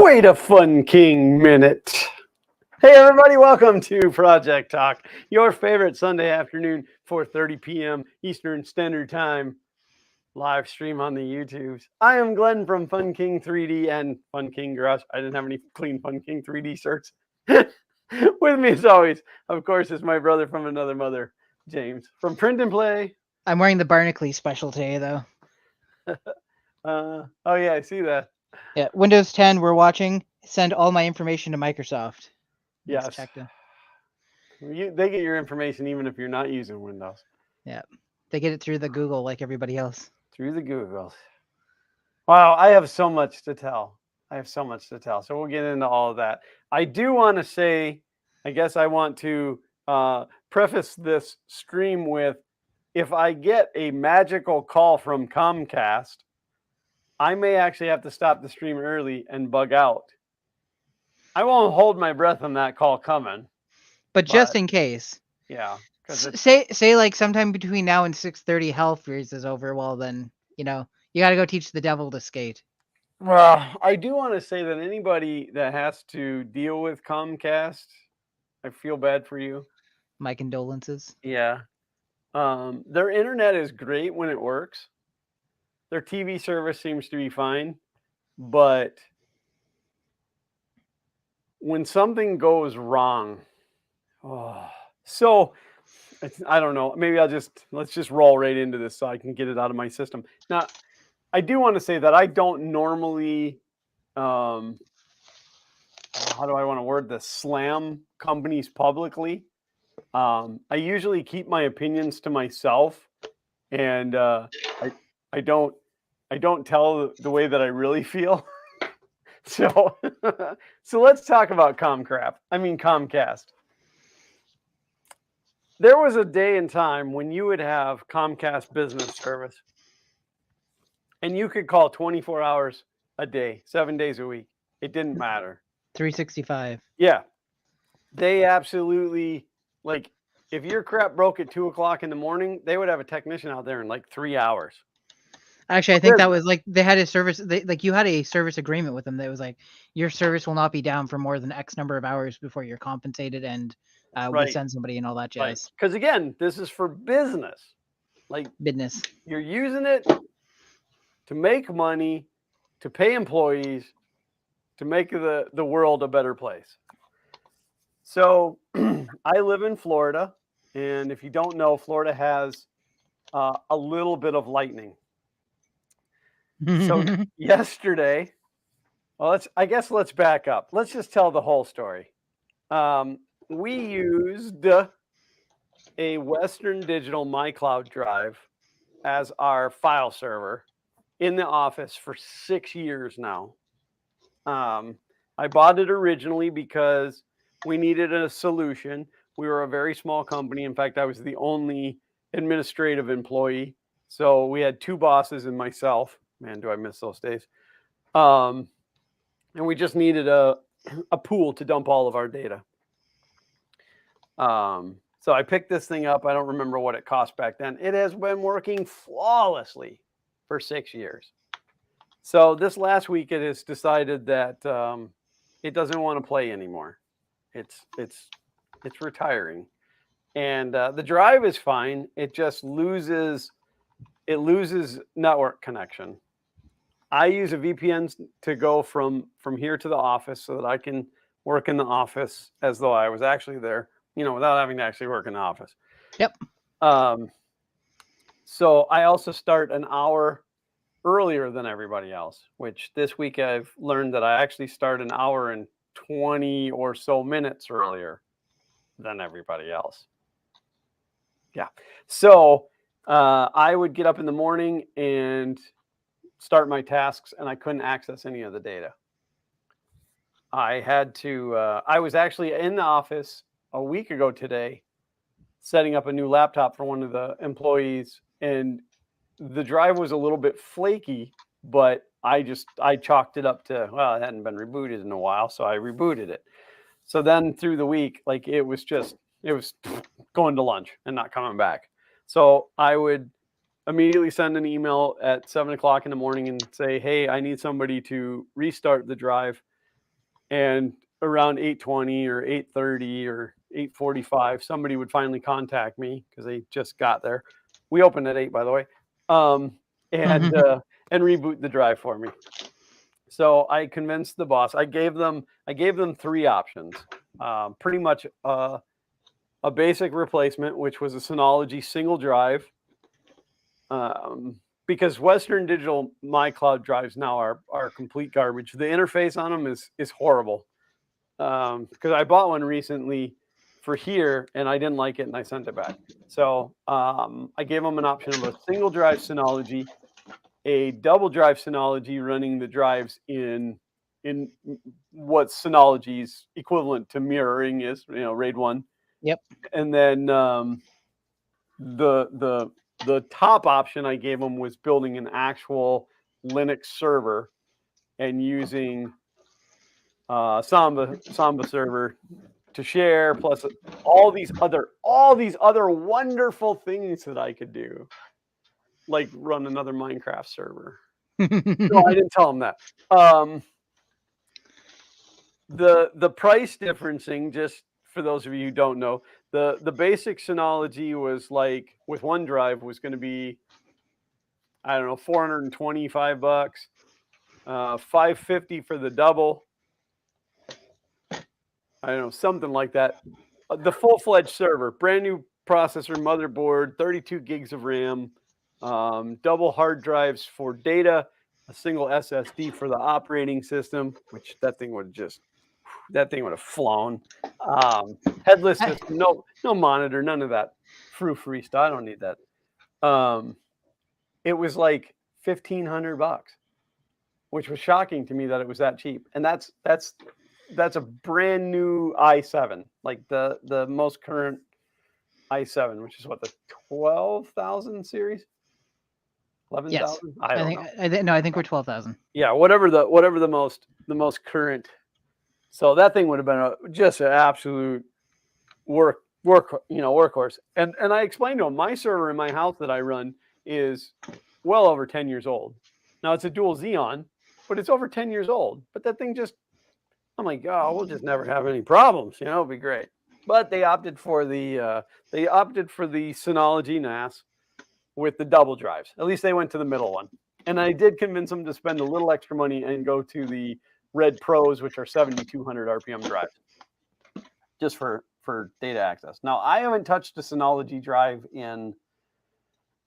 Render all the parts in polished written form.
Wait a Fun King minute. Hey everybody, welcome to Project Talk, your favorite Sunday afternoon, 4:30 p.m. Eastern Standard Time live stream on the YouTubes. I am Glenn from Fun King 3D and Fun King Garage. I didn't have any clean Fun King 3D shirts. With me as always, of course, is my brother from another mother, James, from Print N Play. I'm wearing the Barnacle special today, though. Oh yeah, I see that. Yeah, Windows 10, we're watching. Send all my information to Microsoft. Yes. Checked they get your information even if you're not using Windows. Yeah. They get it through the Google like everybody else. Through the Googles. Wow, I have so much to tell. So we'll get into all of that. I do want to say, I guess I want to preface this stream with, if I get a magical call from Comcast, I may actually have to stop the stream early and bug out. I won't hold my breath on that call coming. But just in case. Yeah. Say like sometime between now and 6:30 hell freeze is over, well then, you got to go teach the devil to skate. Well, I do want to say that anybody that has to deal with Comcast, I feel bad for you. My condolences. Yeah. Their internet is great when it works. Their TV service seems to be fine. But when something goes wrong, I don't know. Maybe let's just roll right into this so I can get it out of my system. Now, I do want to say that I don't normally, how do I want to word this, slam companies publicly. I usually keep my opinions to myself, and I don't tell the way that I really feel. So let's talk about Comcast. There was a day and time when you would have Comcast business service, and you could call 24 hours a day, 7 days a week. It didn't matter. 365. Yeah. They absolutely, like, if your crap broke at 2 o'clock in the morning, they would have a technician out there in like 3 hours. Actually, I think that was like they had a service. You had a service agreement with them that was like your service will not be down for more than X number of hours before you're compensated, and we send somebody and all that jazz. Because again, this is for business, like business. You're using it to make money, to pay employees, to make the world a better place. So I live in Florida, and if you don't know, Florida has a little bit of lightning. So yesterday, let's back up. Let's just tell the whole story. We used a Western Digital MyCloud drive as our file server in the office for 6 years now. I bought it originally because we needed a solution. We were a very small company. In fact, I was the only administrative employee. So we had 2 bosses and myself. Man, do I miss those days. And we just needed a pool to dump all of our data. So I picked this thing up. I don't remember what it cost back then. It has been working flawlessly for 6 years. So this last week, it has decided that it doesn't want to play anymore. It's retiring, and the drive is fine. It just loses network connection. I use a VPN to go from here to the office so that I can work in the office as though I was actually there, without having to actually work in the office. Yep. So I also start an hour earlier than everybody else, which this week I've learned that I actually start an hour and 20 or so minutes earlier than everybody else. Yeah. So I would get up in the morning and start my tasks, and I couldn't access any of the data. I had to, I was actually in the office a week ago today, setting up a new laptop for one of the employees, and the drive was a little bit flaky, but I chalked it up to, well, it hadn't been rebooted in a while, so I rebooted it. So then through the week, like it was going to lunch and not coming back. So I would immediately send an email at 7 o'clock in the morning and say, hey, I need somebody to restart the drive. And around 8:20 or 8:30 or 8:45, somebody would finally contact me because they just got there. We opened at 8, by the way, and reboot the drive for me. So I convinced the boss. I gave them 3 options. Pretty much a basic replacement, which was a Synology single drive. Because Western Digital MyCloud drives now are complete garbage. The interface on them is horrible. Because I bought one recently for here and I didn't like it and I sent it back. So I gave them an option of a single drive Synology, a double drive Synology running the drives in what Synology's equivalent to mirroring is, RAID 1. Yep. And then the top option I gave them was building an actual Linux server and using Samba server to share, plus all these other wonderful things that I could do, like run another Minecraft server. No, I didn't tell them that. The price differencing, just for those of you who don't know, the basic Synology was like, with one drive, was going to be, I don't know, $425, $550 for the double. I don't know, something like that. The full-fledged server, brand new processor, motherboard, 32 gigs of RAM, double hard drives for data, a single SSD for the operating system, which that thing would have flown. Headless system, no monitor, none of that frou-frou stuff. I don't need that. It was like $1,500, which was shocking to me that it was that cheap. And that's a brand new i7, like the most current i7, which is what, the 12,000 series, 11,000. Yes. I don't know. I think we're 12,000. Yeah, whatever the most current. So that thing would have been just an absolute workhorse. And I explained to him, my server in my house that I run is well over 10 years old. Now it's a dual Xeon, but it's over 10 years old. But that thing just, I'm like, oh, we'll just never have any problems. It'll be great. But they opted for the Synology NAS with the double drives. At least they went to the middle one. And I did convince them to spend a little extra money and go to the Red Pros, which are 7,200 RPM drives, just for data access. Now, I haven't touched a Synology drive in,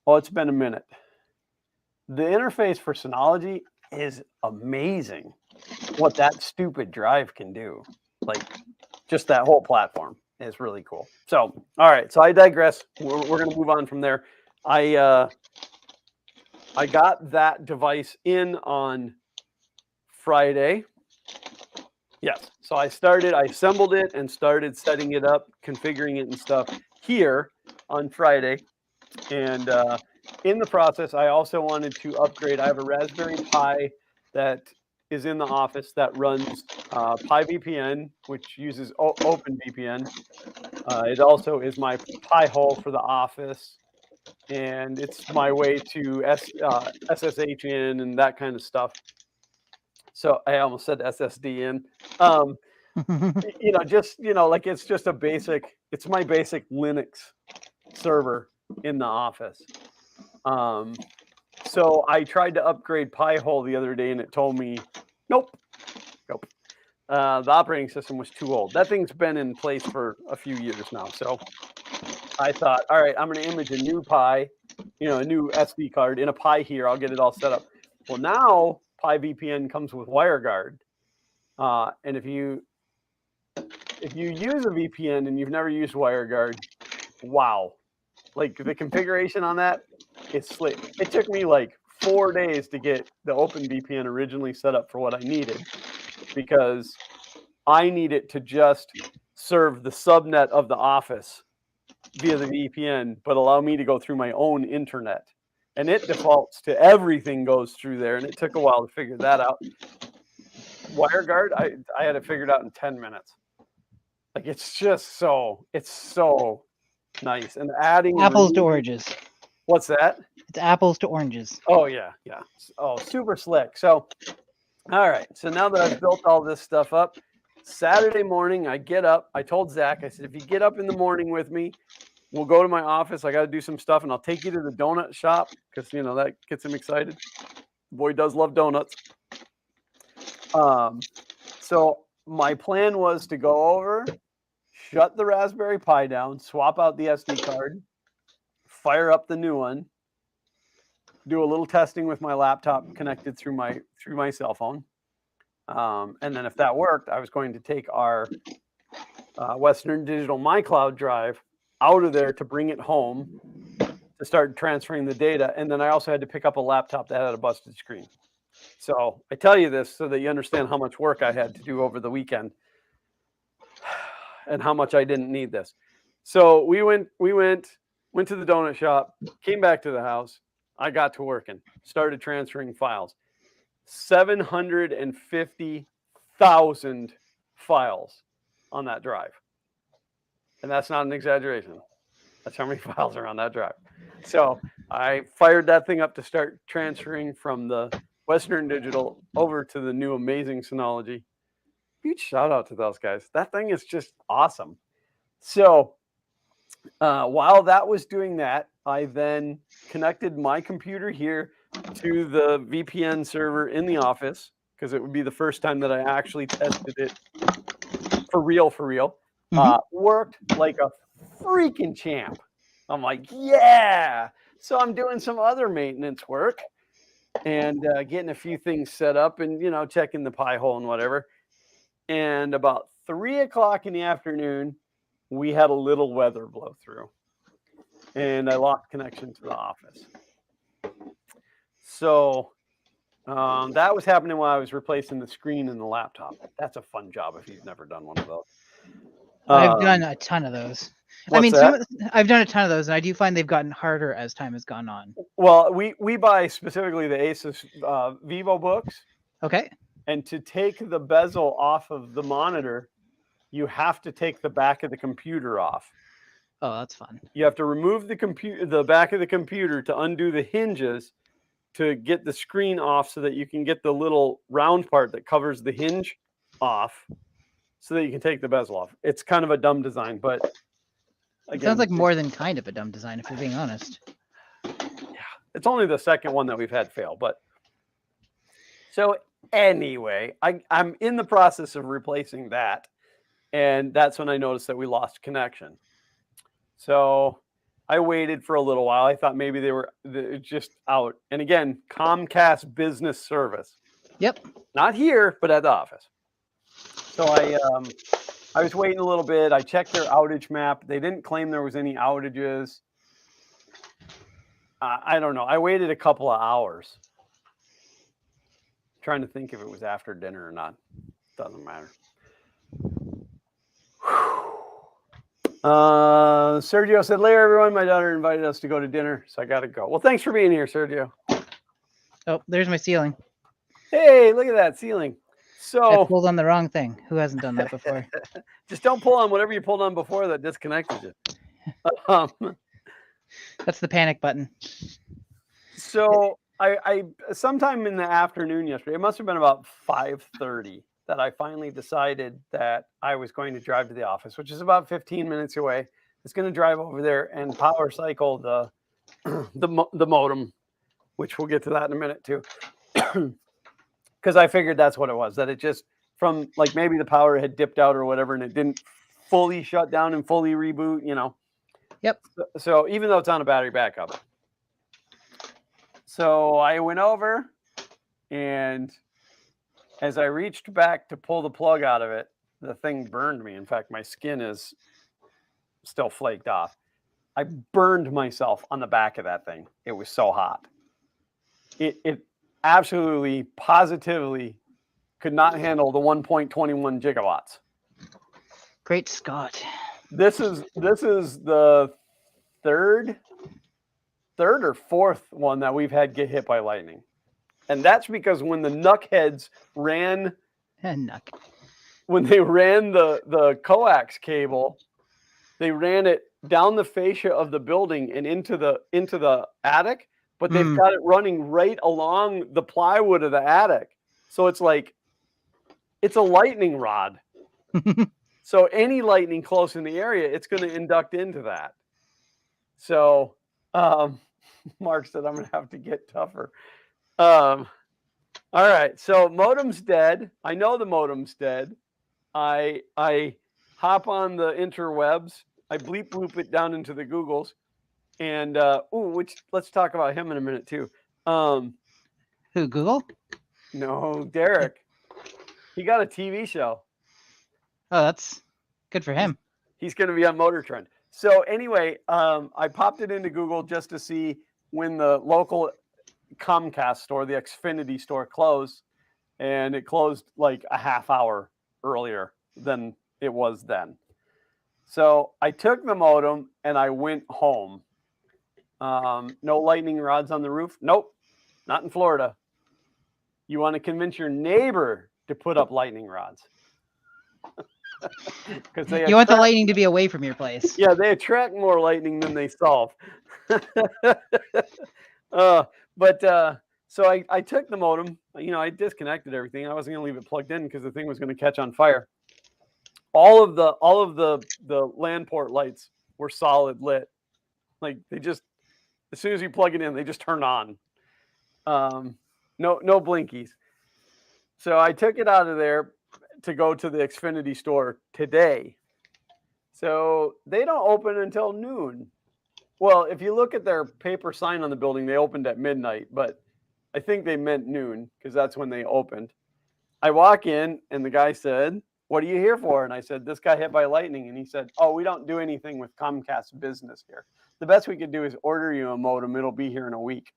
it's been a minute. The interface for Synology is amazing. What that stupid drive can do, like just that whole platform is really cool. So, all right. So I digress. We're going to move on from there. I got that device in on Friday. Yes. So I assembled it and started setting it up, configuring it and stuff here on Friday. And in the process, I also wanted to upgrade. I have a Raspberry Pi that is in the office that runs PiVPN, which uses OpenVPN. It also is my Pi-hole for the office, and it's my way to SSH in and that kind of stuff. So I almost said SSD in. Like it's just it's my basic Linux server in the office. So I tried to upgrade Pi-hole the other day and it told me, nope. The operating system was too old. That thing's been in place for a few years now. So I thought, all right, I'm going to image a new Pi, a new SD card in a Pi here. I'll get it all set up. Well, now PiVPN comes with WireGuard. And if you use a VPN and you've never used WireGuard, wow. Like the configuration on that, it's slick. It took me like 4 days to get the OpenVPN originally set up for what I needed, because I need it to just serve the subnet of the office via the VPN, but allow me to go through my own internet. And it defaults to everything goes through there, and it took a while to figure that out. WireGuard, I had it figured out in 10 minutes. Like it's so nice. And adding apples to oranges. What's that? It's apples to oranges. Oh yeah. Oh, super slick. So, all right. So now that I've built all this stuff up, Saturday morning, I get up. I told Zach, I said, if you get up in the morning with me, we'll go to my office. I got to do some stuff, and I'll take you to the donut shop because, that gets him excited. The boy does love donuts. So my plan was to go over, shut the Raspberry Pi down, swap out the SD card, fire up the new one, do a little testing with my laptop connected through my cell phone. And then if that worked, I was going to take our Western Digital MyCloud drive out of there to bring it home to start transferring the data. And then I also had to pick up a laptop that had a busted screen. So I tell you this so that you understand how much work I had to do over the weekend and how much I didn't need this. So we went to the donut shop, came back to the house. I got to working, started transferring files. 750,000 files on that drive. And that's not an exaggeration. That's how many files are on that drive. So I fired that thing up to start transferring from the Western Digital over to the new amazing Synology. Huge shout out to those guys. That thing is just awesome. So while that was doing that, I then connected my computer here to the VPN server in the office because it would be the first time that I actually tested it for real. Worked like a freaking champ. I'm like, yeah. So I'm doing some other maintenance work and getting a few things set up and, checking the Pi hole and whatever. And about 3 o'clock in the afternoon, we had a little weather blow through and I lost connection to the office. So that was happening while I was replacing the screen in the laptop. That's a fun job if you've never done one of those. I've done a ton of those. I've done a ton of those, and I do find they've gotten harder as time has gone on. Well, we buy specifically the Asus Vivo books. Okay. And to take the bezel off of the monitor, you have to take the back of the computer off. Oh, that's fun. You have to remove the back of the computer to undo the hinges to get the screen off so that you can get the little round part that covers the hinge off so that you can take the bezel off. It's kind of a dumb design, but again, it sounds like more than kind of a dumb design, if you're being honest. Yeah, it's only the second one that we've had fail, but so anyway, I'm in the process of replacing that, and that's when I noticed that we lost connection. So I waited for a little while. I thought maybe they were just out. And again, Comcast Business Service. Yep. Not here, but at the office. So I was waiting a little bit. I checked their outage map. They didn't claim there was any outages. I don't know. I waited a couple of hours. Trying to think if it was after dinner or not. Doesn't matter. Sergio said, later, everyone, my daughter invited us to go to dinner, so I got to go. Well, thanks for being here, Sergio. Oh, there's my ceiling. Hey, look at that ceiling. So I pulled on the wrong thing. Who hasn't done that before? Just don't pull on whatever you pulled on before that disconnected you. That's the panic button. So I sometime in the afternoon yesterday, it must have been about 5:30, that I finally decided that I was going to drive to the office, which is about 15 minutes away. I was going to drive over there and power cycle the modem, which we'll get to that in a minute too. Because I figured that's what it was, that it just from like maybe the power had dipped out or whatever, and it didn't fully shut down and fully reboot, Yep. So even though it's on a battery backup. So I went over, and as I reached back to pull the plug out of it, the thing burned me. In fact, my skin is still flaked off. I burned myself on the back of that thing. It was so hot. It absolutely, positively could not handle the 1.21 gigawatts. Great Scott. This is the third or fourth one that we've had get hit by lightning. And that's because when the knuckheads ran when they ran the coax cable, they ran it down the fascia of the building and into the attic, but they've got it running right along the plywood of the attic. So it's like it's a lightning rod So any lightning close in the area, it's going to induct into that. So Mark said I'm going to have to get tougher. All right. So modem's dead. I know the modem's dead. I hop on the interwebs. I bleep bloop it down into the Googles. And let's talk about him in a minute too. Who, Google? No, Derek. He got a TV show. Oh, that's good for him. He's going to be on Motor Trend. So anyway, I popped it into Google just to see when the local Comcast store, the Xfinity store, closed, and it closed like a half hour earlier than it was then. So I took the modem and I went home. No lightning rods on the roof? Nope, not in Florida. You want to convince your neighbor to put up lightning rods. You want the lightning to be away from your place. Yeah, they attract more lightning than they solve. So I took the modem. I disconnected everything. I wasn't going to leave it plugged in because the thing was going to catch on fire. All of the LAN port lights were solid lit. Like they just, as soon as you plug it in, they just turn on. No blinkies. So I took it out of there to go to the Xfinity store today. So they don't open until noon. Well, if you look at their paper sign on the building, they opened at midnight, but I think they meant noon because that's when they opened. I walk in and the guy said, "What are you here for?" And I said, "This guy hit by lightning." And he said, "Oh, we don't do anything with Comcast business here. The best we could do is order you a modem. It'll be here in a week."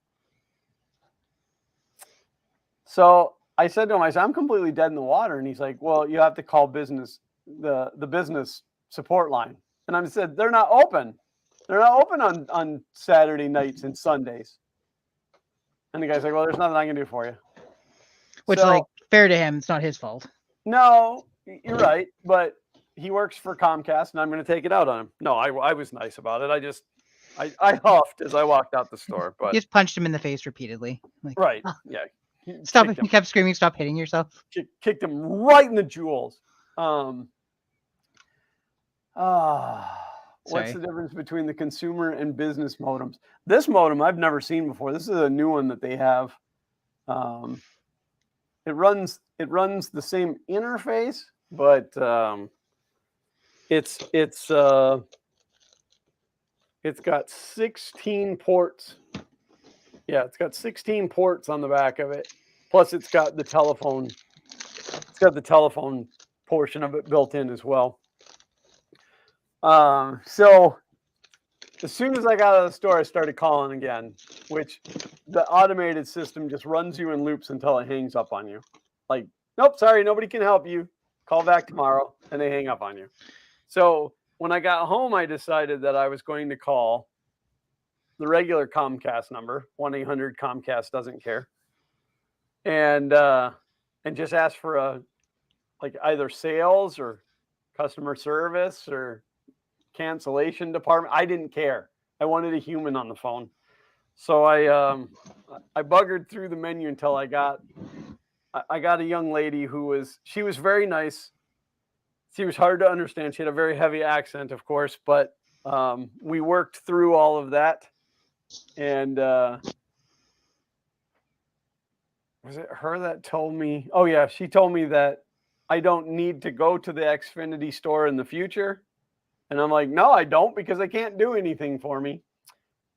So I said to him, "I'm completely dead in the water." And he's like, "Well, you have to call business, the business support line." And I said, "They're not open. They're not open on Saturday nights and Sundays." And the guy's like, "Well, there's nothing I can do for you." Which, like, fair to him, it's not his fault. No, you're right. But he works for Comcast, and I'm going to take it out on him. No, I was nice about it. I huffed as I walked out the store. But you just punched him in the face repeatedly. Like, right. Yeah. Stop. He kept screaming, "Stop hitting yourself." Kicked him right in the jewels. What's the difference between the consumer and business modems? This modem I've never seen before. This is a new one that they have. It runs the same interface, but it's got 16 ports. Yeah, it's got 16 ports on the back of it. Plus, it's got the telephone. It's got the telephone portion of it built in as well. So as soon as I got out of the store, I started calling again, which the automated system just runs you in loops until it hangs up on you. Like, "Nope, sorry, nobody can help you. Call back tomorrow," and they hang up on you. So when I got home, I decided that I was going to call the regular Comcast number, 1-800-COMCAST doesn't care, and just ask for either sales or customer service or cancellation department. I didn't care. I wanted a human on the phone. So I buggered through the menu until I got a young lady who was very nice. She was hard to understand. She had a very heavy accent, of course, but we worked through all of that. And was it her that told me? Oh yeah, she told me that I don't need to go to the Xfinity store in the future. And I'm like, "No, I don't, because they can't do anything for me."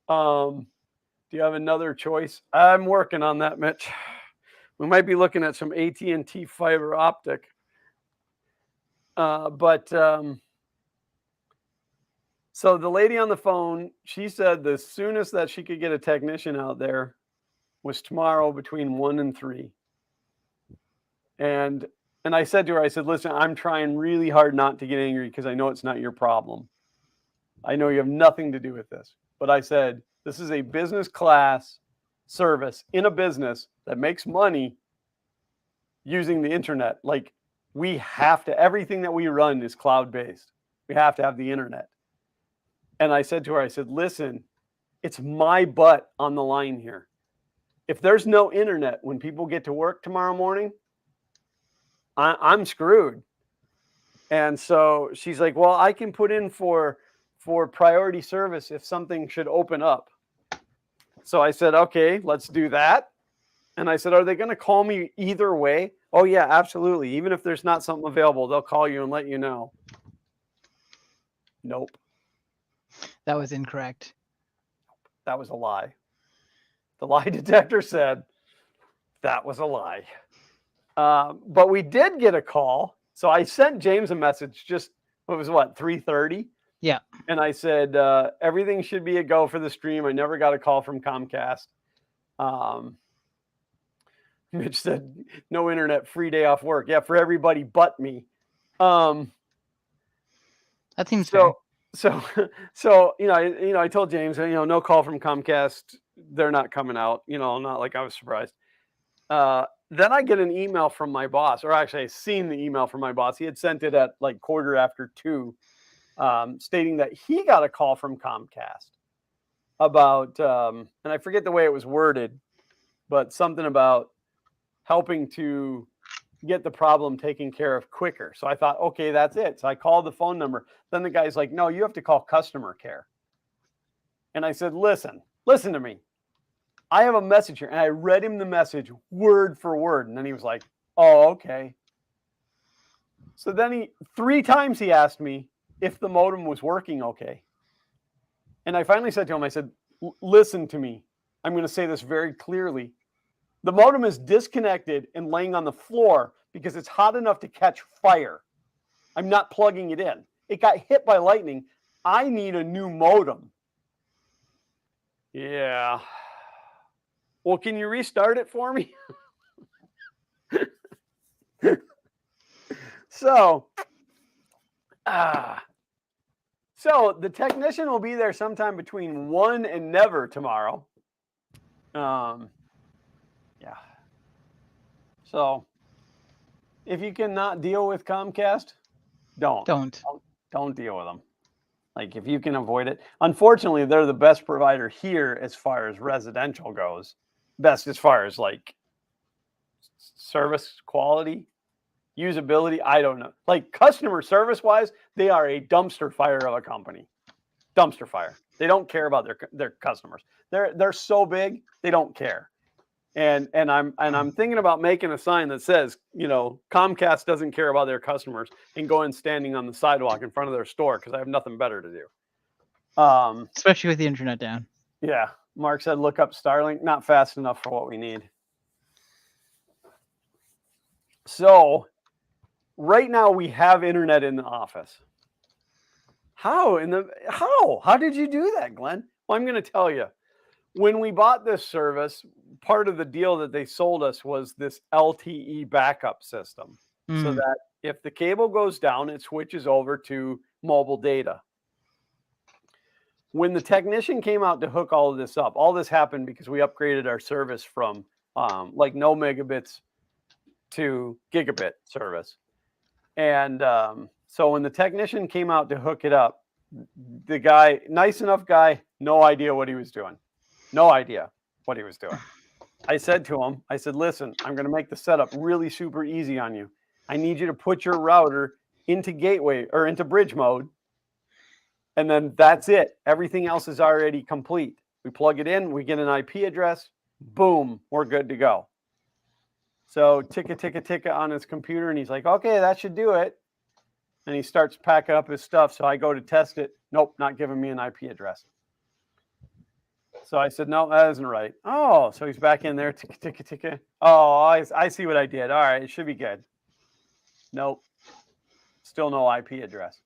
Do you have another choice? I'm working on that, Mitch. We might be looking at some AT&T fiber optic. So the lady on the phone, she said the soonest that she could get a technician out there was tomorrow between 1 and 3. And I said to her, I said, "Listen, I'm trying really hard not to get angry because I know it's not your problem. I know you have nothing to do with this." But I said, "This is a business class service in a business that makes money using the internet. Like, we have to, everything that we run is cloud-based. We have to have the internet." And I said to her, I said, "Listen, it's my butt on the line here. If there's no internet when people get to work tomorrow morning, I'm screwed." And so she's like, well, I can put in for priority service if something should open up. So I said, okay, let's do that. And I said, are they going to call me either way? Oh, yeah, absolutely. Even if there's not something available, they'll call you and let you know. Nope. That was incorrect. That was a lie. The lie detector said that was a lie. But we did get a call. So I sent James a message just, it was 3:30? Yeah. And I said, everything should be a go for the stream. I never got a call from Comcast. Mitch said, no internet, free day off work. Yeah, for everybody but me. That seems fair. So, I told James, no call from Comcast. They're not coming out, not like I was surprised. Then I get an email from my boss, or actually I seen the email from my boss. He had sent it at like 2:15, stating that he got a call from Comcast about, and I forget the way it was worded, but something about helping to get the problem taken care of quicker. So I thought, okay, that's it. So I called the phone number. Then the guy's like, no, you have to call customer care. And I said, listen to me. I have a message here. And I read him the message word for word. And then he was like, oh, okay. So then 3 times he asked me if the modem was working okay. And I finally said to him, I said, listen to me. I'm going to say this very clearly. The modem is disconnected and laying on the floor because it's hot enough to catch fire. I'm not plugging it in. It got hit by lightning. I need a new modem. Yeah. Well, can you restart it for me? So the technician will be there sometime between 1 and never tomorrow. Yeah. So if you cannot deal with Comcast, don't deal with them. Like if you can avoid it. Unfortunately, they're the best provider here as far as residential goes. Best as far as like service quality, usability. I don't know. Like customer service wise, they are a dumpster fire of a company. Dumpster fire. They don't care about their customers. They're so big, they don't care. And I'm thinking about making a sign that says, Comcast doesn't care about their customers, and going standing on the sidewalk in front of their store because I have nothing better to do. Especially with the internet down. Yeah. Mark said, look up Starlink. Not fast enough for what we need. So right now we have internet in the office. How did you do that, Glenn? Well, I'm going to tell you. When we bought this service, part of the deal that they sold us was this LTE backup system, so that if the cable goes down, it switches over to mobile data. When the technician came out to hook all of this up, all this happened because we upgraded our service from like no megabits to gigabit service. And so when the technician came out to hook it up, the guy, nice enough guy, no idea what he was doing. No idea what he was doing. I said to him, listen, I'm going to make the setup really super easy on you. I need you to put your router into gateway or into bridge mode. And then that's it. Everything else is already complete. We plug it in, we get an IP address, boom, we're good to go. So ticka on his computer, and he's like, okay, that should do it. And he starts packing up his stuff. So I go to test it. Nope, not giving me an IP address. So I said, no, that isn't right. Oh, so he's back in there. Ticka. Oh, I see what I did. All right, it should be good. Nope. Still no IP address.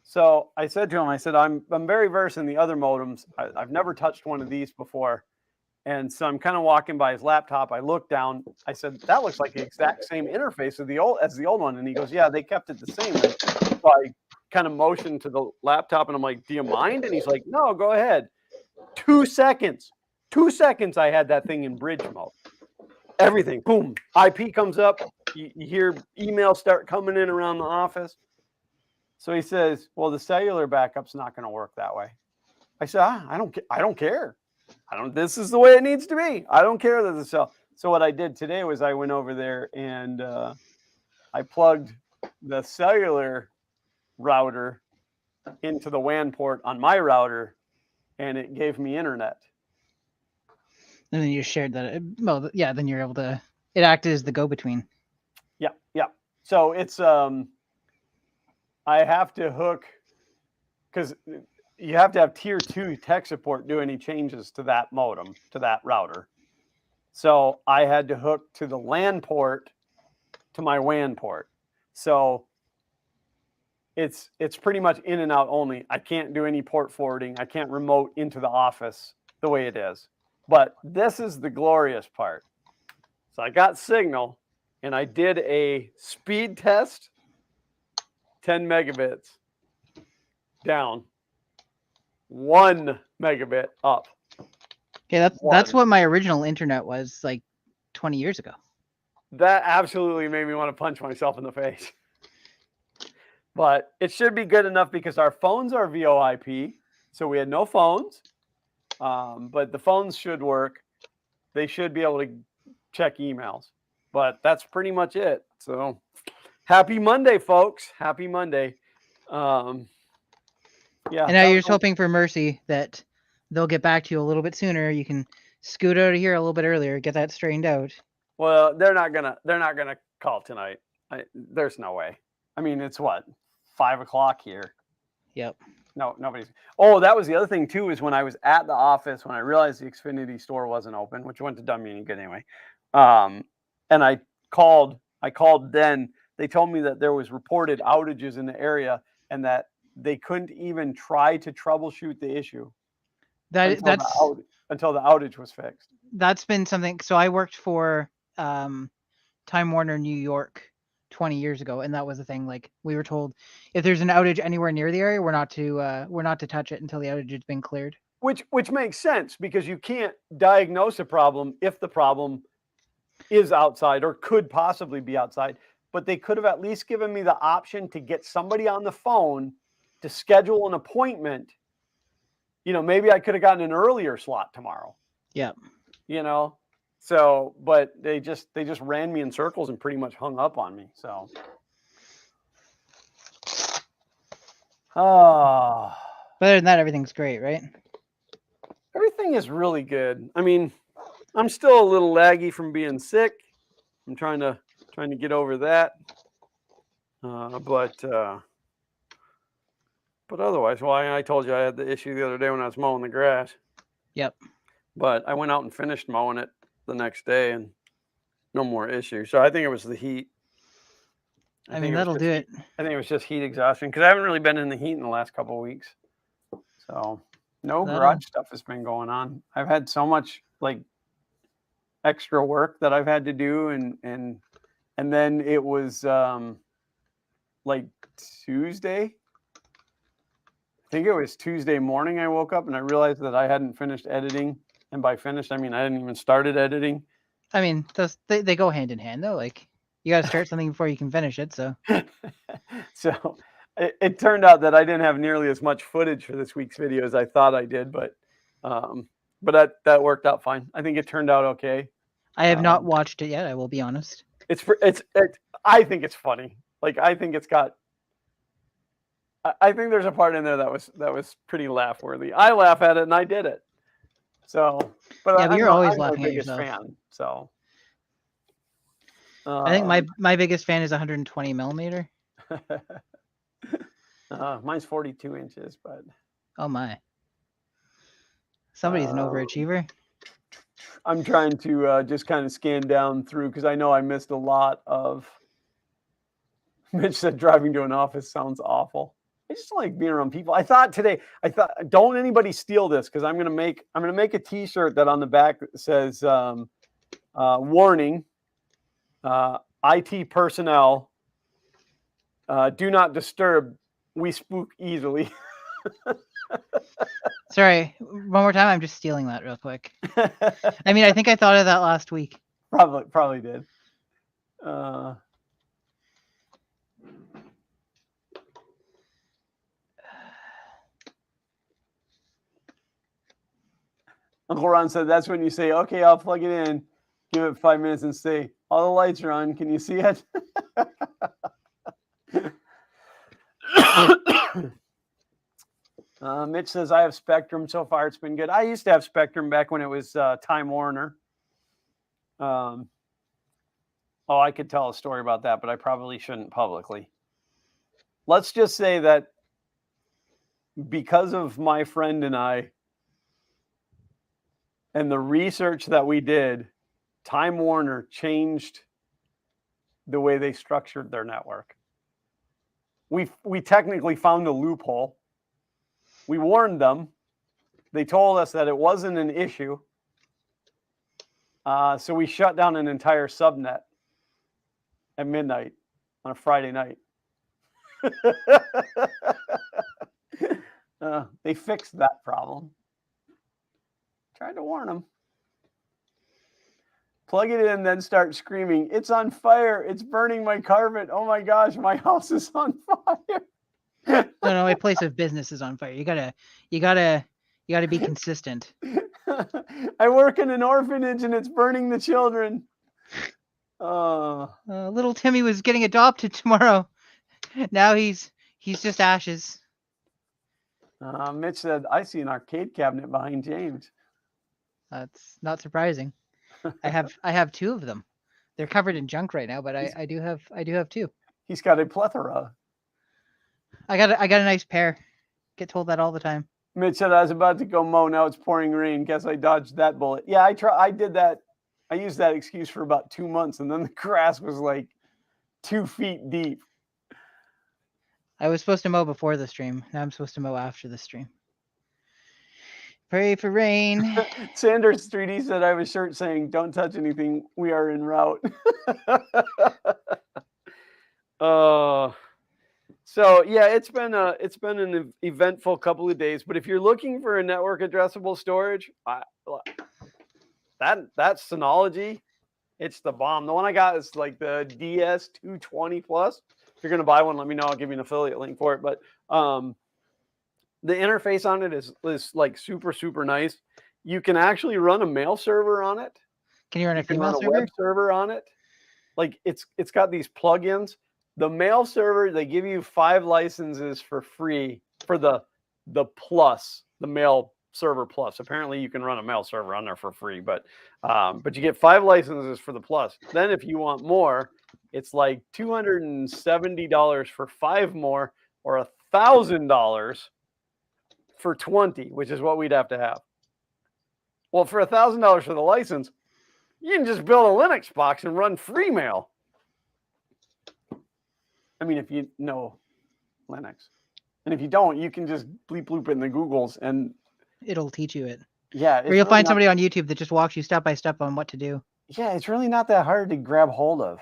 So I said to him, I'm very versed in the other modems. I've never touched one of these before. And so I'm kind of walking by his laptop. I look down. I said, that looks like the exact same interface as the old one. And he goes, yeah, they kept it the same. So I kind of motioned to the laptop, and I'm like, do you mind? And he's like, no, go ahead. 2 seconds. 2 seconds I had that thing in bridge mode. Everything. Boom. IP comes up. You hear emails start coming in around the office. So he says, well, the cellular backup's not going to work that way. I said, I don't care. This is the way it needs to be. I don't care that the cell. So what I did today was I went over there and I plugged the cellular router into the WAN port on my router, and it gave me internet. And then you shared that. Well, yeah, then you're able to. It acted as the go-between. Yeah, yeah. So it's I have to hook, because you have to have tier 2 tech support do any changes to that modem, to that router. So I had to hook to the LAN port to my WAN port. So it's pretty much in and out only. I can't do any port forwarding. I can't remote into the office the way it is. But this is the glorious part. So I got signal, and I did a speed test, 10 megabits down, 1 megabit up. Yeah, that's what my original internet was like 20 years ago. That absolutely made me want to punch myself in the face. But it should be good enough because our phones are VoIP, so we had no phones. But the phones should work. They should be able to check emails. But that's pretty much it. So happy Monday, folks. Happy Monday. Yeah. And now you're just hoping for mercy that they'll get back to you a little bit sooner. You can scoot out of here a little bit earlier, get that straightened out. Well, they're not gonna call tonight. There's no way. I mean, it's what, 5 o'clock here. Yep. No, nobody's. Oh, that was the other thing too, is when I was at the office, when I realized the Xfinity store wasn't open, which went to dumb meeting good anyway. And I called then. They told me that there was reported outages in the area and that they couldn't even try to troubleshoot the issue until the outage was fixed. That's been something. So I worked for Time Warner New York 20 years ago, and that was the thing. Like, we were told if there's an outage anywhere near the area, we're not to touch it until the outage has been cleared. Which makes sense, because you can't diagnose a problem if the problem is outside or could possibly be outside. But they could have at least given me the option to get somebody on the phone to schedule an appointment. Maybe I could have gotten an earlier slot tomorrow. Yeah. So, but they just ran me in circles and pretty much hung up on me. So, But other than that, everything's great, right? Everything is really good. I mean, I'm still a little laggy from being sick. I'm trying to get over that. But otherwise, I told you I had the issue the other day when I was mowing the grass. Yep. But I went out and finished mowing it the next day, and no more issue. So I think it was the heat. I mean, that'll do it. I think it was just heat exhaustion, because I haven't really been in the heat in the last couple of weeks. So no garage stuff has been going on. I've had so much like extra work that I've had to do, and then it was like Tuesday. I think it was Tuesday morning I woke up and I realized that I hadn't finished editing. And by finished, I mean I hadn't even started editing. I mean, they go hand in hand though. Like, you got to start something before you can finish it. So, so it turned out that I didn't have nearly as much footage for this week's video as I thought I did, but that worked out fine. I think it turned out okay. I have not watched it yet. I will be honest. I think it's funny. Like, I think there's a part in there that was pretty laugh worthy. I laugh at it and I did it. So, but you're always laughing at yourself. Fan, so I think my biggest fan is 120 millimeter. Mine's 42 inches, but oh my, somebody's an overachiever. I'm trying to just kind of scan down through, because I know I missed a lot of. Mitch said driving to an office sounds awful. I just don't like being around people. I thought don't anybody steal this, because I'm gonna make a T-shirt that on the back says warning, IT personnel, do not disturb. We spook easily. Sorry, one more time. I'm just stealing that real quick. I mean, I think I thought of that last week. Probably did. Uncle Ron said that's when you say, okay, I'll plug it in, give it 5 minutes and say, all the lights are on. Can you see it? Mitch says, I have Spectrum. So far, it's been good. I used to have Spectrum back when it was Time Warner. I could tell a story about that, but I probably shouldn't publicly. Let's just say that because of my friend and I and the research that we did, Time Warner changed the way they structured their network. We technically found a loophole. We warned them. They told us that it wasn't an issue. So we shut down an entire subnet at midnight on a Friday night. They fixed that problem. Tried to warn them. Plug it in, then start screaming, it's on fire. It's burning my carpet. Oh my gosh, my house is on fire. No, a place of business is on fire. You gotta be consistent. I work in an orphanage and it's burning the children. Little Timmy was getting adopted tomorrow. Now he's just ashes. Mitch said, I see an arcade cabinet behind James. That's not surprising. I have two of them. They're covered in junk right now, but I do have two. He's got a plethora. I got a nice pair. Get told that all the time. Mitch said, I was about to go mow. Now it's pouring rain. Guess I dodged that bullet. Yeah, I did that. I used that excuse for about 2 months, and then the grass was like 2 feet deep. I was supposed to mow before the stream. Now I'm supposed to mow after the stream. Pray for rain. Sanders 3D said, I have a shirt saying, don't touch anything. We are en route. So yeah, it's been an eventful couple of days. But if you're looking for a network addressable storage, that's Synology. It's the bomb. The one I got is like the DS220 Plus. If you're gonna buy one, let me know. I'll give you an affiliate link for it. But the interface on it is like super, super nice. You can actually run a mail server on it. Can you run a female server? Web server on it. Like it's got these plugins. The mail server, they give you 5 licenses for free for the plus, the mail server plus. Apparently you can run a mail server on there for free, but you get 5 licenses for the plus. Then if you want more, it's like $270 for 5 more, or $1,000 for 20, which is what we'd have to have. Well, for $1,000 for the license, you can just build a Linux box and run free mail. I mean, if you know Linux. And if you don't, you can just bleep bloop it in the Googles and it'll teach you it. Yeah. Or you'll find somebody on YouTube that just walks you step by step on what to do. Yeah, it's really not that hard to grab hold of.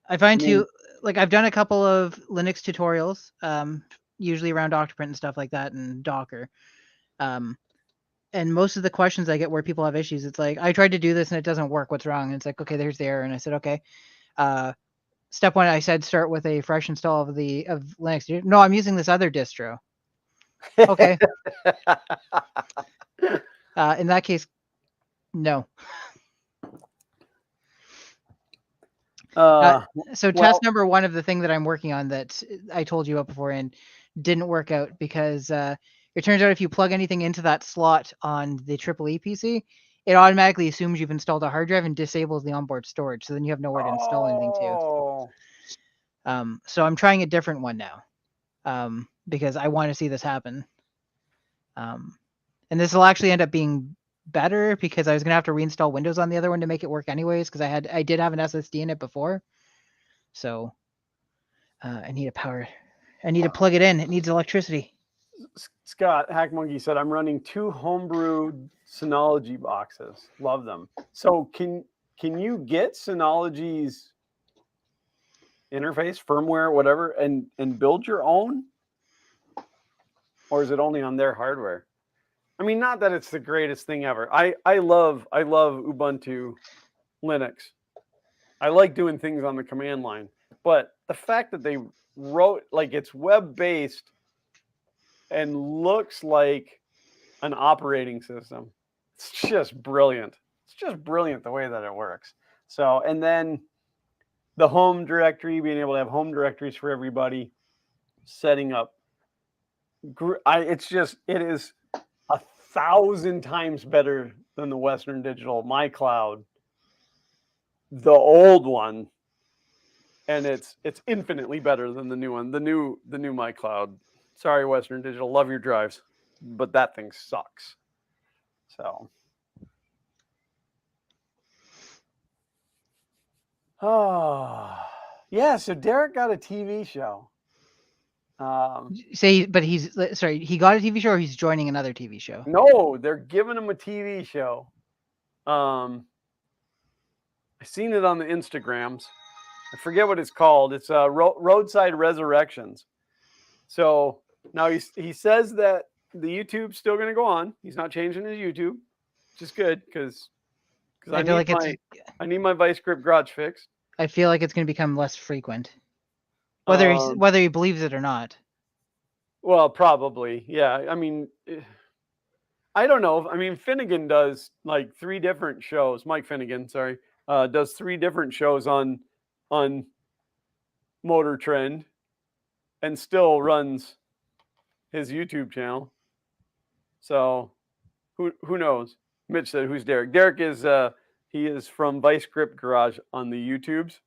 I find too, like I've done a couple of Linux tutorials, usually around Octoprint and stuff like that, and Docker. And most of the questions I get where people have issues, it's like, I tried to do this and it doesn't work. What's wrong? And it's like, okay, there's the error. And I said, okay. Step 1, I said, start with a fresh install of Linux. No, I'm using this other distro. Okay. In that case, no. So test number 1 of the thing that I'm working on that I told you about before and didn't work out because it turns out if you plug anything into that slot on the EEE PC, it automatically assumes you've installed a hard drive and disables the onboard storage. So then you have nowhere to install anything to. So I'm trying a different one now because I want to see this happen. And this will actually end up being better because I was going to have to reinstall Windows on the other one to make it work anyways because I did have an SSD in it before. So I need a power. I need to plug it in. It needs electricity. Scott Hackmonkey said, I'm running 2 homebrew Synology boxes. Love them. So can you get Synology's interface, firmware, whatever, and build your own? Or is it only on their hardware? I mean, not that it's the greatest thing ever. I love Ubuntu Linux. I like doing things on the command line. But the fact that they wrote, like, it's web-based and looks like an operating system, it's just brilliant. It's just brilliant the way that it works. So, and then the home directory, being able to have home directories for everybody, setting up it is 1,000 times better than the Western Digital MyCloud, the old one, and it's infinitely better than the new one, the new MyCloud. Sorry, Western Digital, love your drives, but that thing sucks. So, yeah. So Derek got a TV show. But he got a TV show, or he's joining another TV show? No, they're giving him a TV show. I seen it on the Instagrams. I forget what it's called. It's Roadside Resurrections. So now he says that the YouTube's still going to go on. He's not changing his YouTube, which is good because I need my Vice Grip garage fixed. I feel like it's going to become less frequent, whether he believes it or not. Well, probably, yeah. I mean, I don't know. I mean, Finnegan does like 3 different shows. Mike Finnegan, sorry, does 3 different shows on Motor Trend, and still runs his YouTube channel. So, who knows? Mitch said, "Who's Derek?" Derek is he is from Vice Grip Garage on the YouTubes.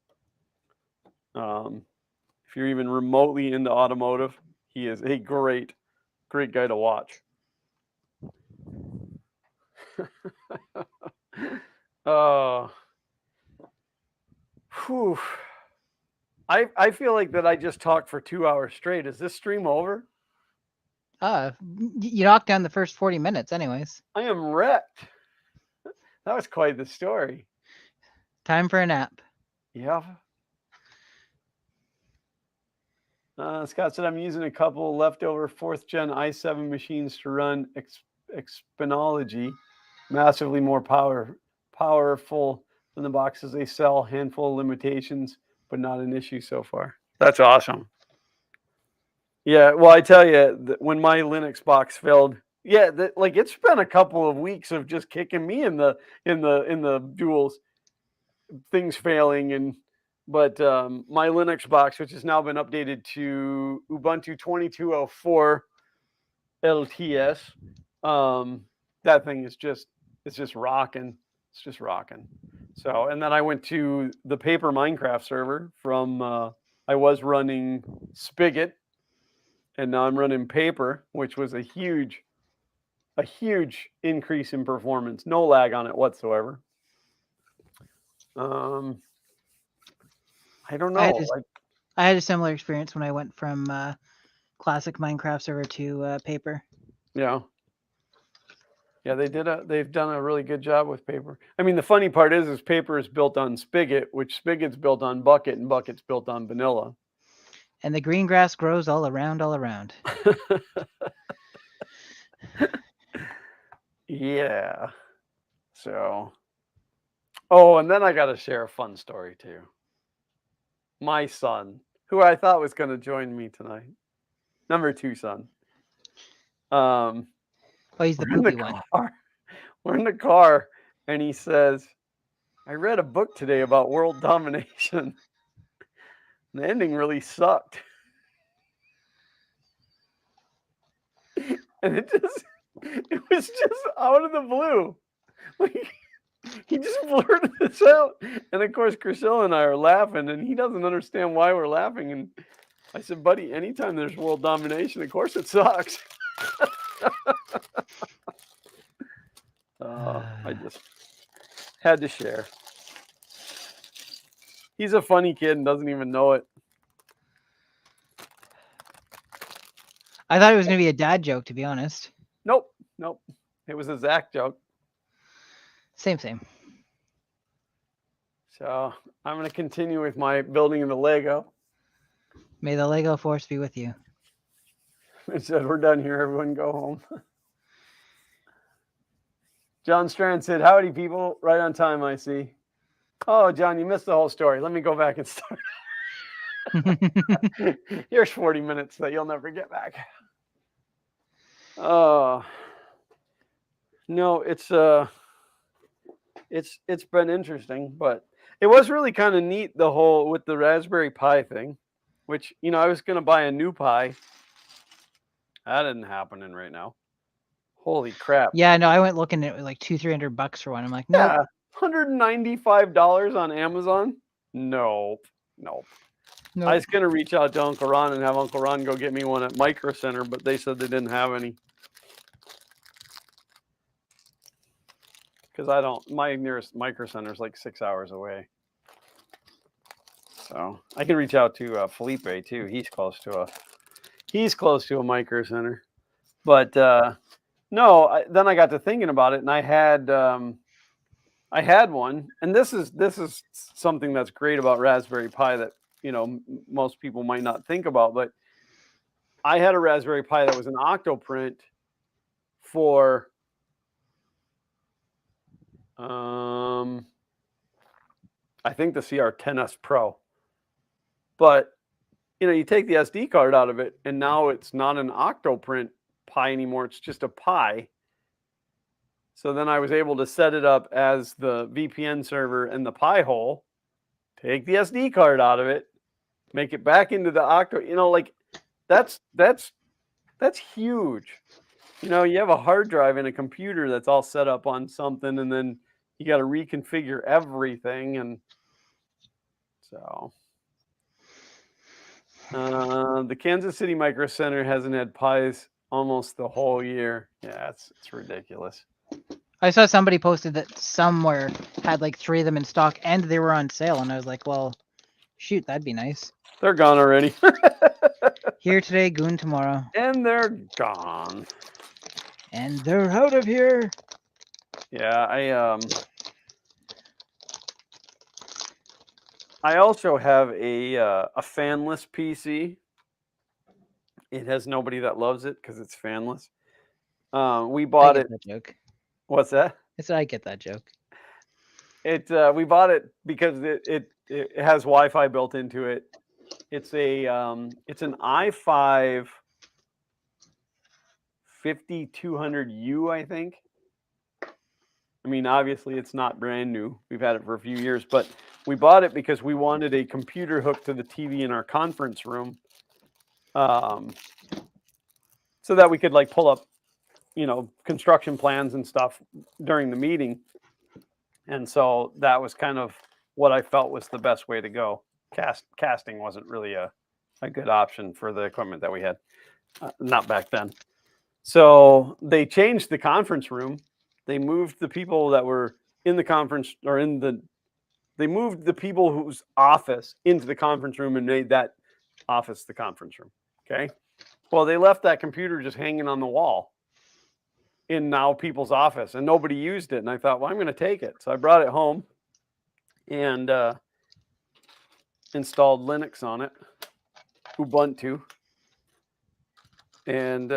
If you're even remotely into automotive, he is a great guy to watch. Whew. I feel like that I just talked for 2 hours straight. Is this stream over? You knocked down the first 40 minutes anyways. I am wrecked. That was quite the story. Time for a nap. Yeah. Scott said, I'm using a couple of leftover 4th gen i7 machines to run Exponology. Massively more powerful than the boxes they sell. Handful of limitations, but not an issue so far. That's awesome. Yeah, well, I tell you, when my Linux box failed, yeah, like it's been a couple of weeks of just kicking me in the duals, things failing, but my Linux box, which has now been updated to Ubuntu 22.04 LTS, that thing is just rocking. It's just rocking. So, and then I went to the Paper Minecraft server from I was running Spigot, and now I'm running Paper, which was a huge increase in performance. No lag on it whatsoever. I don't know. I had a similar experience when I went from classic Minecraft server to Paper. Yeah. Yeah, they've done a really good job with Paper. I mean, the funny part is Paper is built on Spigot, which Spigot's built on Bucket, and Bucket's built on Vanilla. And the green grass grows all around. Yeah. So, and then I got to share a fun story too. My son, who I thought was going to join me tonight, number 2 son. He's the poopy one. We're in the car, and he says, I read a book today about world domination. The ending really sucked. And it was just out of the blue. Like, he just blurted this out. And of course, Chriselle and I are laughing, and he doesn't understand why we're laughing. And I said, buddy, anytime there's world domination, of course it sucks. I just had to share. He's a funny kid and doesn't even know it. I thought it was going to be a dad joke, to be honest. Nope. It was a Zach joke. Same. So I'm going to continue with my building of the Lego. May the Lego force be with you. It said, we're done here. Everyone go home. John Strand said, howdy, people. Right on time, I see. Oh, John, you missed the whole story. Let me go back and start. Here's 40 minutes that you'll never get back. No, it's been interesting, but it was really kind of neat, the whole with the Raspberry Pi thing, which, I was going to buy a new Pi That isn't happening right now. Holy crap. Yeah, no, I went looking at like $200-300 for one. I'm like, nope. Yeah, $195 on Amazon? Nope. I was going to reach out to Uncle Ron and have Uncle Ron go get me one at Micro Center, but they said they didn't have any. Because my nearest Micro Center is like 6 hours away. So I can reach out to Felipe too. He's close to a Micro Center. But no, then I got to thinking about it, and I had one, and this is something that's great about Raspberry Pi that most people might not think about, but I had a Raspberry Pi that was an Octoprint for I think the CR10S Pro. But you take the SD card out of it, and now it's not an Octoprint Pi anymore. It's just a Pi. So then I was able to set it up as the VPN server and the Pi hole, take the SD card out of it, make it back into the Octo. Like that's huge. You have a hard drive in a computer that's all set up on something, and then you got to reconfigure everything. And so the Kansas City Micro Center hasn't had Pis almost the whole year. Yeah, it's ridiculous. I saw somebody posted that somewhere had like 3 of them in stock and they were on sale, and I was like, well, shoot, that'd be nice. They're gone already. Here today, goon tomorrow. And they're gone. And they're out of here. Yeah, I also have a fanless PC. It has nobody that loves it because it's fanless. We bought it. That joke. What's that? I get that joke. We bought it because it has Wi-Fi built into it. It's an i5 5200U, I think. I mean, obviously it's not brand new. We've had it for a few years, but we bought it because we wanted a computer hooked to the TV in our conference room, so that we could like pull up, construction plans and stuff during the meeting. And so that was kind of what I felt was the best way to go. Casting wasn't really a good option for the equipment that we had, not back then. So they changed the conference room. They moved the people that were in the conference they moved the people whose office into the conference room and made that office the conference room. Okay. Well, they left that computer just hanging on the wall in now people's office, and nobody used it. And I thought, well, I'm going to take it. So I brought it home and installed Linux on it, Ubuntu. And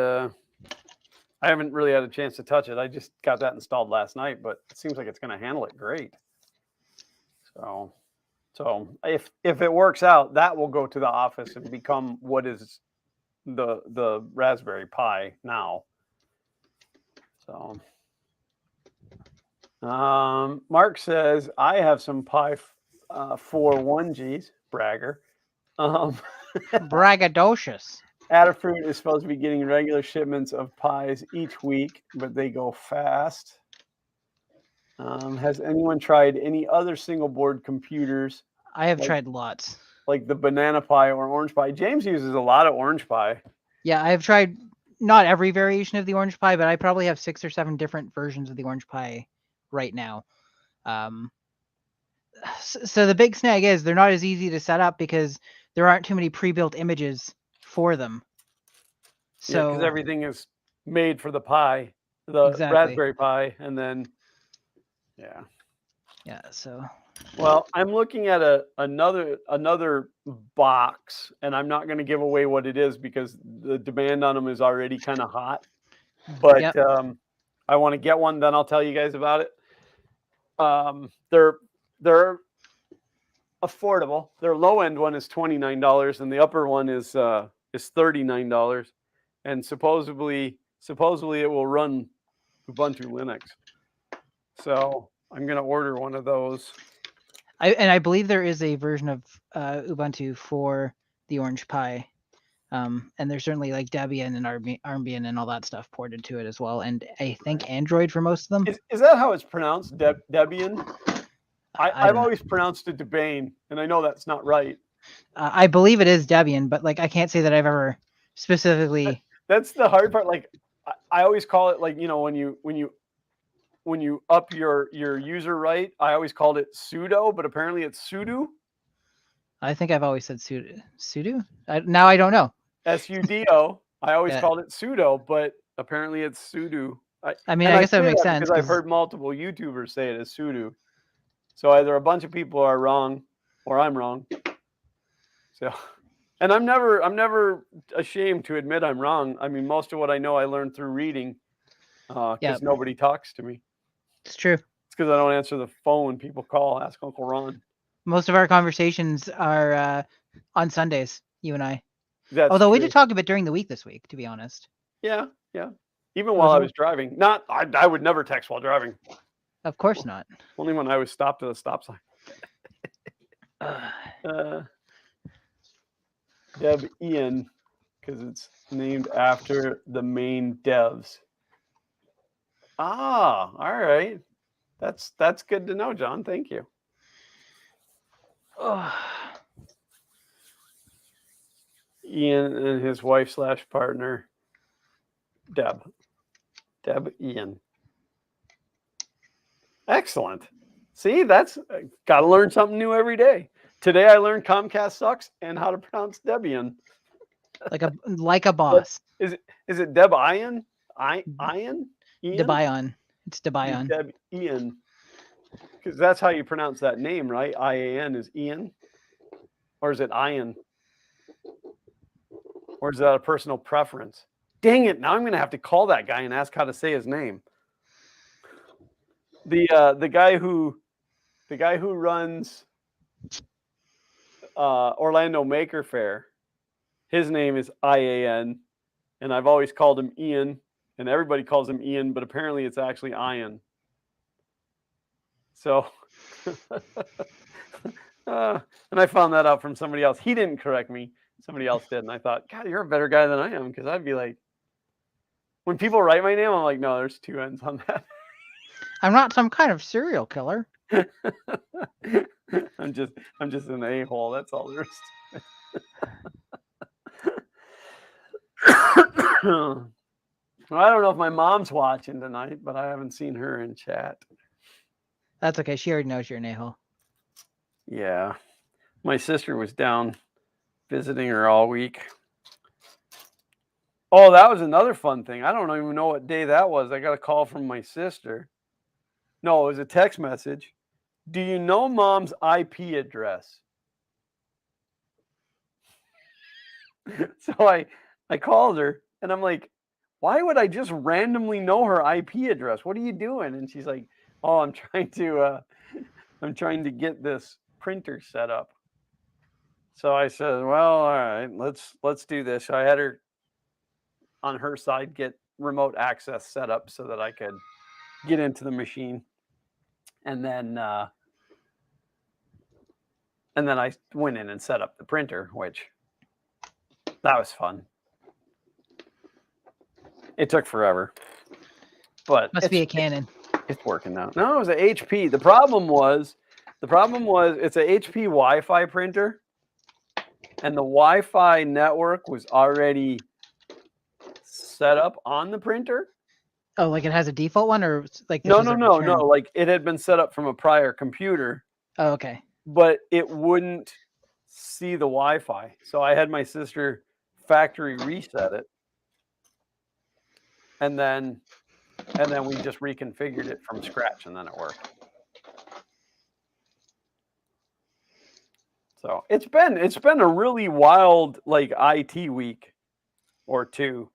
I haven't really had a chance to touch it. I just got that installed last night, but it seems like it's going to handle it great. So if it works out, that will go to the office and become what is the Raspberry Pi now. So Mark says, I have some Pi 4.1Gs, bragger. Braggadocious. Adafruit is supposed to be getting regular shipments of Pis each week, but they go fast. Has anyone tried any other single board computers? I have tried lots. Like the Banana Pi or Orange Pi. James uses a lot of Orange Pi. Yeah, I have tried not every variation of the Orange Pi, but I probably have 6 or 7 different versions of the Orange Pi right now. So the big snag is they're not as easy to set up because there aren't too many pre-built images for them. So because everything is made for the Pi, exactly. Raspberry Pi, and then so well, I'm looking at another box, and I'm not going to give away what it is because the demand on them is already kind of hot. But I want to get one, then I'll tell you guys about it. They're affordable. Their low end one is $29, and the upper one is $39, and supposedly it will run Ubuntu Linux. So I'm going to order one of those. I believe there is a version of Ubuntu for the Orange Pi. And there's certainly like Debian and Armbian and all that stuff ported to it as well. And I think Android for most of them. Is that how it's pronounced? Debian? I've don't always pronounced it Debian, and I know that's not right. I believe it is Debian, but like I can't say that I've ever specifically. That's the hard part. Like I always call it, like, you know, when you up your user right, I always called it sudo, but apparently it's sudo. I think I've always said sudo. Now I don't know. sudo. I always called it sudo, but apparently it's sudo. I mean, I guess that makes sense because I've heard multiple YouTubers say it as sudo. So either a bunch of people are wrong or I'm wrong. So, and I'm never ashamed to admit I'm wrong. I mean, most of what I know I learned through reading, because nobody talks to me. It's true. It's because I don't answer the phone when people call, ask Uncle Ron. Most of our conversations are on Sundays, you and I. Although true. We did talk a bit during the week this week, to be honest. Yeah. Even while I was driving. I would never text while driving. Of course not. Only when I was stopped at a stop sign. Debian, because it's named after the main devs. All right. That's good to know, John. Thank you. Ian and his wife / partner, Deb Ian. Excellent. See, that's got to learn something new every day. Today I learned Comcast sucks and how to pronounce Debian. Like a boss. Is it Debian? Ian? Debian. It's Debian. Debian. Because that's how you pronounce that name, right? IAN is Ian, or is it Ian? Or is that a personal preference? Dang it! Now I'm going to have to call that guy and ask how to say his name. The guy who runs Orlando Maker Faire, his name is IAN, and I've always called him Ian, and everybody calls him Ian, but apparently it's actually Ian. So, and I found that out from somebody else. He didn't correct me. Somebody else did, and I thought, God, you're a better guy than I am, because I'd be like, when people write my name, I'm like, no, there's 2 N's on that. I'm not some kind of serial killer. I'm just an a-hole. That's all there is to it. Well, I don't know if my mom's watching tonight, but I haven't seen her in chat. That's okay. She already knows you're an a-hole. Yeah. My sister was down visiting her all week. Oh, that was another fun thing. I don't even know what day that was. I got a call from my sister. No, it was a text message. Do you know Mom's IP address? So I called her and I'm like, why would I just randomly know her IP address? What are you doing? And she's like, oh, I'm trying to get this printer set up. So I said, well, all right, let's do this. So I had her on her side get remote access set up so that I could get into the machine. And then I went in and set up the printer, which that was fun. It took forever, but must be a Canon. It's working now. No, it was an HP. The problem was it's a HP Wi-Fi printer, and the Wi-Fi network was already set up on the printer. Oh, like it has a default one, or like no. Like it had been set up from a prior computer. Oh, okay. But it wouldn't see the Wi-Fi, so I had my sister factory reset it, and then we just reconfigured it from scratch, and then it worked. So it's been a really wild, like, IT week or two,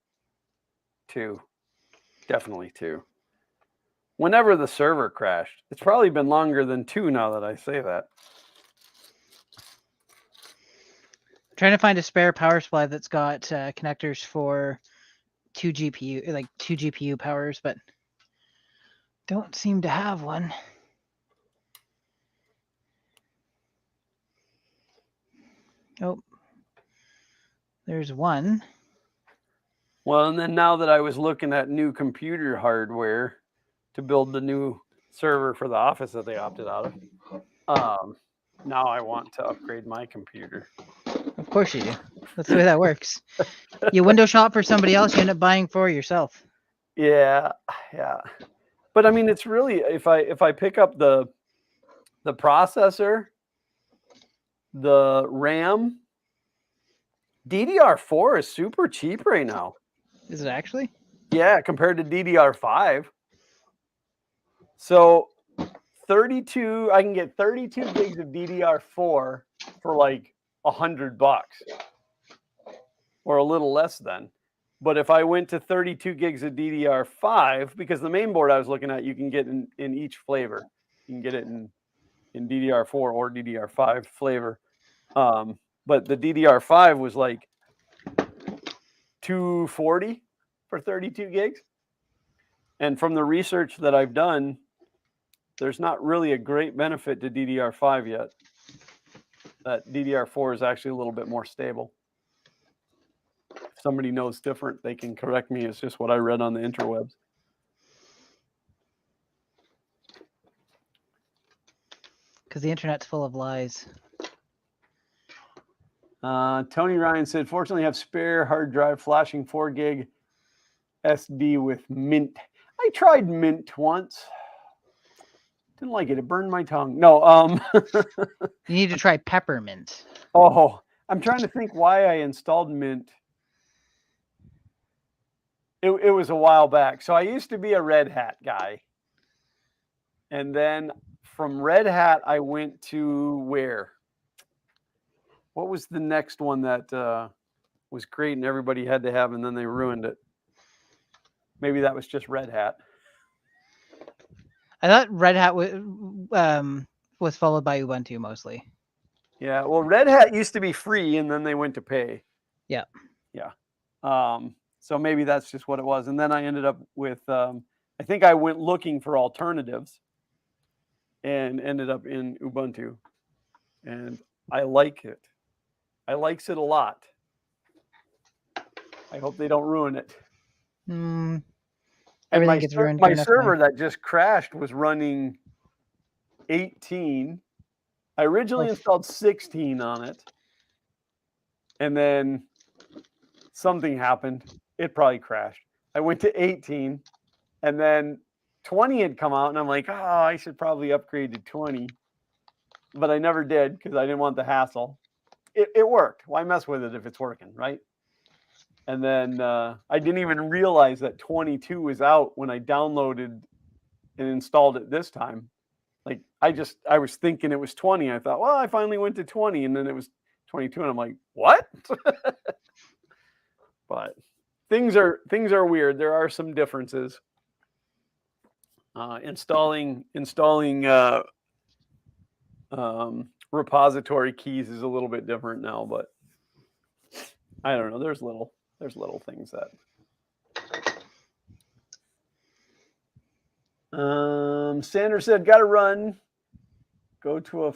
definitely 2. Whenever the server crashed, it's probably been longer than 2 now that I say that. I'm trying to find a spare power supply that's got connectors for 2 GPU powers, but don't seem to have one. Oh, There's one. Well, and then now that I was looking at new computer hardware to build the new server for the office that they opted out of, now I want to upgrade my computer. Of course you do. That's the way that works. You window shop for somebody else, you end up buying for yourself. Yeah. But I mean, it's really if I pick up the processor, the RAM, DDR4 is super cheap right now. Is it actually? Yeah, compared to DDR5. So 32, I can get 32 gigs of DDR4 for like $100 or a little less than. But if I went to 32 gigs of DDR5, because the main board I was looking at, you can get in each flavor. You can get it in DDR4 or DDR5 flavor. But the DDR5 was like $240 for 32 gigs. And from the research that I've done, there's not really a great benefit to DDR5 yet. That DDR4 is actually a little bit more stable. If somebody knows different, they can correct me. It's just what I read on the interwebs. Because the internet's full of lies. Tony Ryan said, fortunately, I have spare hard drive flashing 4 gig SD with Mint. I tried Mint once. Didn't like it. It burned my tongue. No. You need to try Peppermint. Oh, I'm trying to think why I installed Mint. It was a while back. So I used to be a Red Hat guy. And then from Red Hat, I went to where? What was the next one that was great and everybody had to have, and then they ruined it? Maybe that was just Red Hat. I thought Red Hat was followed by Ubuntu mostly. Yeah, well, Red Hat used to be free, and then they went to pay. Yeah. So maybe that's just what it was. And then I ended up with, I think I went looking for alternatives and ended up in Ubuntu. And I like it. I likes it a lot. I hope they don't ruin it. Everything gets ruined. My server that just crashed was running 18. I originally installed 16 on it. And then something happened. It probably crashed. I went to 18. And then 20 had come out. And I'm like, I should probably upgrade to 20. But I never did because I didn't want the hassle. It worked. Why mess with it if it's working, right? And then I didn't even realize that 22 was out when I downloaded and installed it this time. Like I was thinking it was 20. I thought, well, I finally went to 20, and then it was 22, and I'm like, what? But things are weird. There are some differences. Installing repository keys is a little bit different now, but I don't know. There's little things that. Sanders said, got to run. Go to a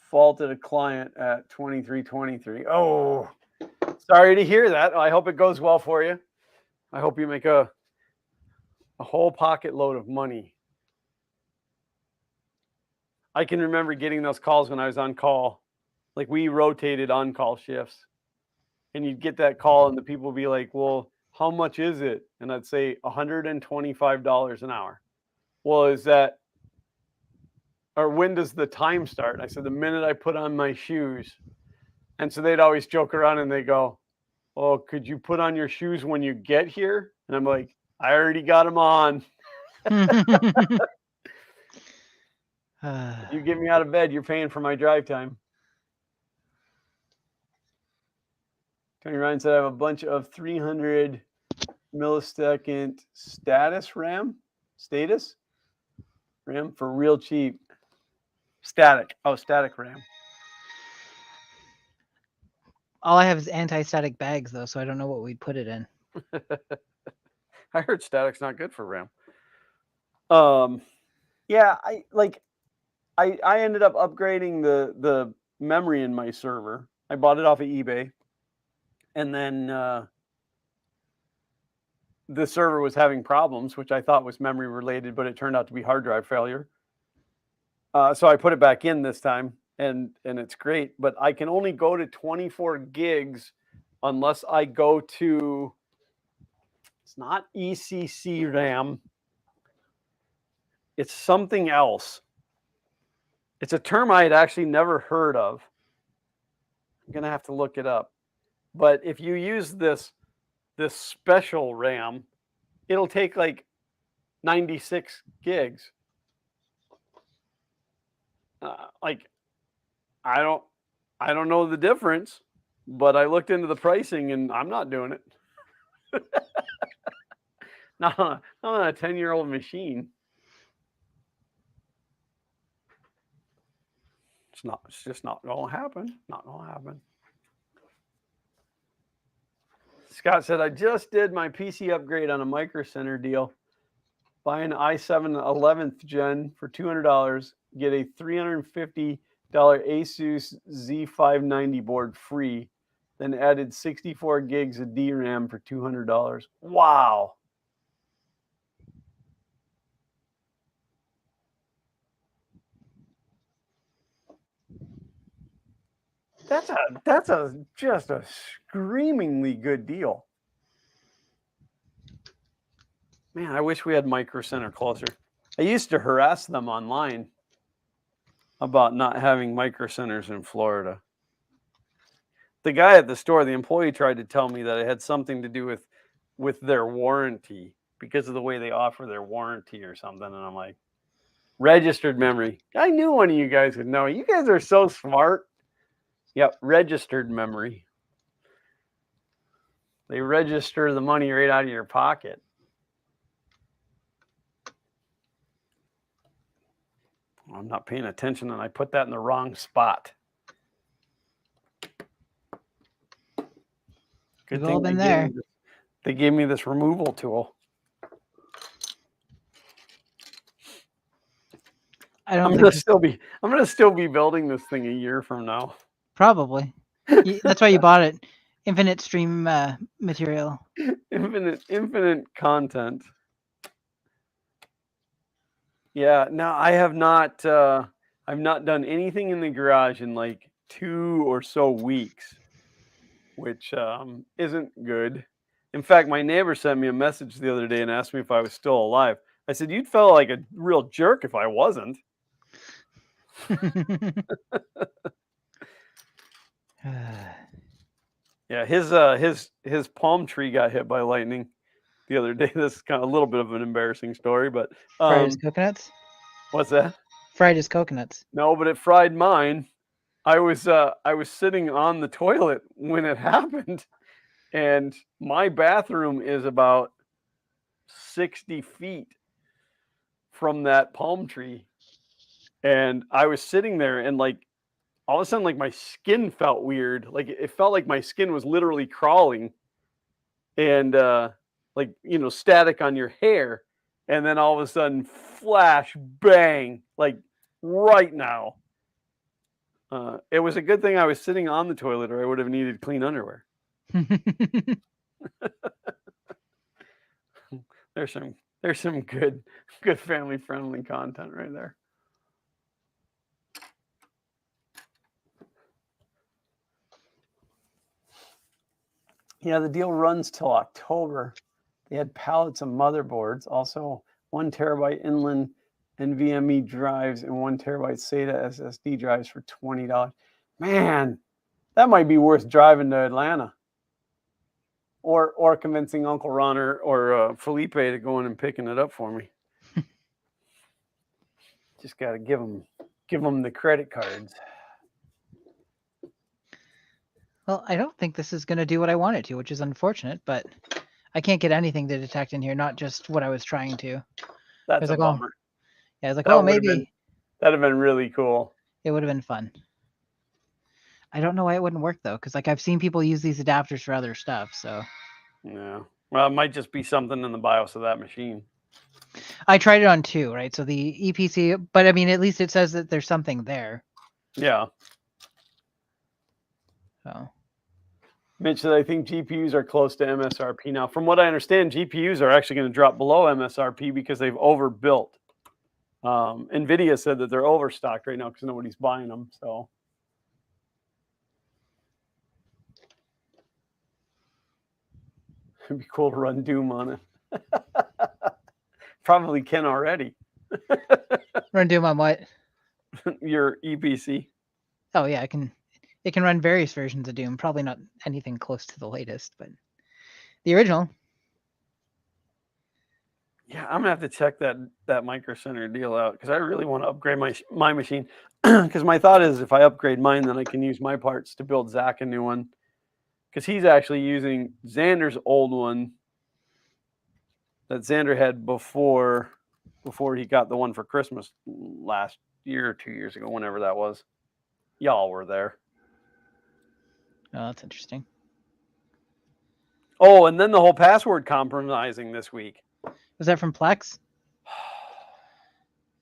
fault at a client at 23:23. Oh, sorry to hear that. I hope it goes well for you. I hope you make a whole pocket load of money. I can remember getting those calls when I was on call. Like, we rotated on-call shifts. And you'd get that call and the people would be like, well, how much is it? And I'd say $125 an hour. Well, is that, or when does the time start? And I said, the minute I put on my shoes. And so they'd always joke around and they go, oh, could you put on your shoes when you get here? And I'm like, I already got them on. You get me out of bed, you're paying for my drive time. Tony Ryan said, I have a bunch of 300 millisecond status RAM for real cheap. Static RAM. All I have is anti-static bags, though, so I don't know what we'd put it in. I heard static's not good for RAM. Yeah, I ended up upgrading the memory in my server. I bought it off of eBay. And then the server was having problems, which I thought was memory related, but it turned out to be hard drive failure. So I put it back in this time, and it's great. But I can only go to 24 gigs unless I go to, it's not ECC RAM. It's something else. It's a term I had actually never heard of. I'm going to have to look it up. But if you use this special RAM, it'll take like 96 gigs. Like, I don't know the difference, but I looked into the pricing and I'm not doing it. not on a 10-year-old machine. It's just not going to happen. Not going to happen. Scott said, I just did my PC upgrade on a Micro Center deal. Buy an i7 11th gen for $200. Get a $350 Asus Z590 board free. Then added 64 gigs of DRAM for $200. Wow. That's just a screamingly good deal. Man, I wish we had Micro Center closer. I used to harass them online about not having Micro Centers in Florida. The guy at the store, the employee, tried to tell me that it had something to do with their warranty because of the way they offer their warranty or something. And I'm like, registered memory. I knew one of you guys would know. You guys are so smart. Yep, registered memory. They register the money right out of your pocket. I'm not paying attention, and I put that in the wrong spot. Good thing been there. They gave me this removal tool. I'm gonna still be building this thing a year from now. Probably. That's why you bought it. Infinite stream material. Infinite content. Yeah, no, I have not. I've not done anything in the garage in like 2 or so weeks, which isn't good. In fact, my neighbor sent me a message the other day and asked me if I was still alive. I said, "You'd feel like a real jerk if I wasn't." Yeah, his palm tree got hit by lightning the other day. This is kind of a little bit of an embarrassing story, but fried his coconuts. What's that? Fried his coconuts. No, but it fried mine. I was sitting on the toilet when it happened, and my bathroom is about 60 feet from that palm tree, and I was sitting there, and like all of a sudden, like my skin felt weird. Like it felt like my skin was literally crawling, and like, you know, static on your hair. And then all of a sudden, flash, bang, like right now. It was a good thing I was sitting on the toilet, or I would have needed clean underwear. There's some good family friendly content right there. Yeah, the deal runs till October. They had pallets of motherboards, also 1 terabyte inland NVMe drives and 1 terabyte SATA SSD drives for $20. Man, that might be worth driving to Atlanta, or convincing Uncle Ron or Felipe to go in and picking it up for me. Just got to give them the credit cards. Well, I don't think this is going to do what I want it to, which is unfortunate, but I can't get anything to detect in here, not just what I was trying to. That's a bummer. Yeah, I was like, maybe. That'd have been really cool. It would have been fun. I don't know why it wouldn't work, though, because like I've seen people use these adapters for other stuff, so. Yeah. Well, it might just be something in the BIOS of that machine. I tried it on 2, right? So the EPC, but I mean, at least it says that there's something there. Yeah. So. Mitch said, I think GPUs are close to MSRP now. From what I understand, GPUs are actually going to drop below MSRP because they've overbuilt. NVIDIA said that they're overstocked right now because nobody's buying them. So it'd be cool to run Doom on it. Probably can already. Run Doom on what? Your EPC. Oh yeah, it can run various versions of Doom. Probably not anything close to the latest, but the original. Yeah, I'm gonna have to check that Micro Center deal out because I really want to upgrade my machine. Because my thought is, if I upgrade mine, then I can use my parts to build Zach a new one. Because he's actually using Xander's old one that Xander had before he got the one for Christmas last year or 2 years ago, whenever that was. Y'all were there. Oh, that's interesting. Oh, and then the whole password compromising this week. Was that from Plex?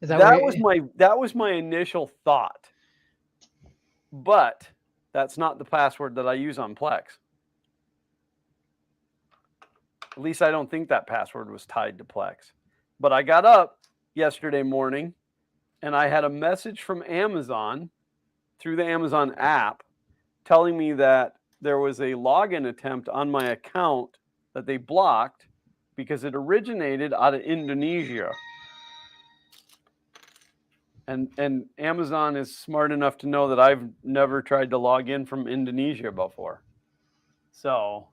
That was my initial thought. But that's not the password that I use on Plex. At least I don't think that password was tied to Plex. But I got up yesterday morning and I had a message from Amazon through the Amazon app telling me that there was a login attempt on my account that they blocked because it originated out of Indonesia. And Amazon is smart enough to know that I've never tried to log in from Indonesia before. So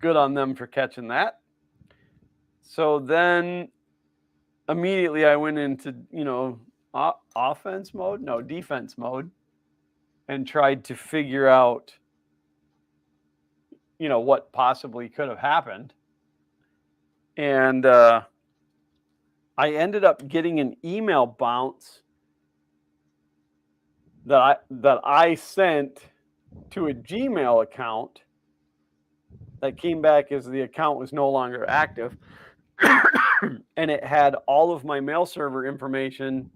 good on them for catching that. So then immediately I went into, defense mode and tried to figure out, what possibly could have happened. And I ended up getting an email bounce that I sent to a Gmail account that came back as the account was no longer active. And it had all of my mail server information,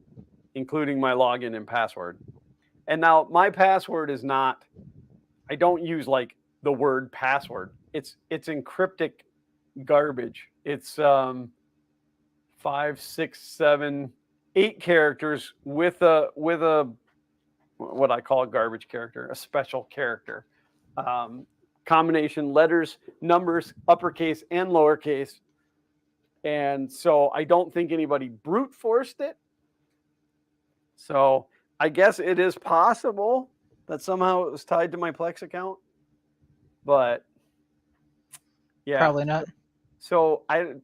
including my login and password. And now my password is not, I don't use like the word password. It's encryptic garbage. It's 5, 6, 7, 8 characters with a what I call a garbage character, a special character. Combination letters, numbers, uppercase and lowercase. And so I don't think anybody brute forced it. So I guess it is possible that somehow it was tied to my Plex account. But yeah. Probably not. So I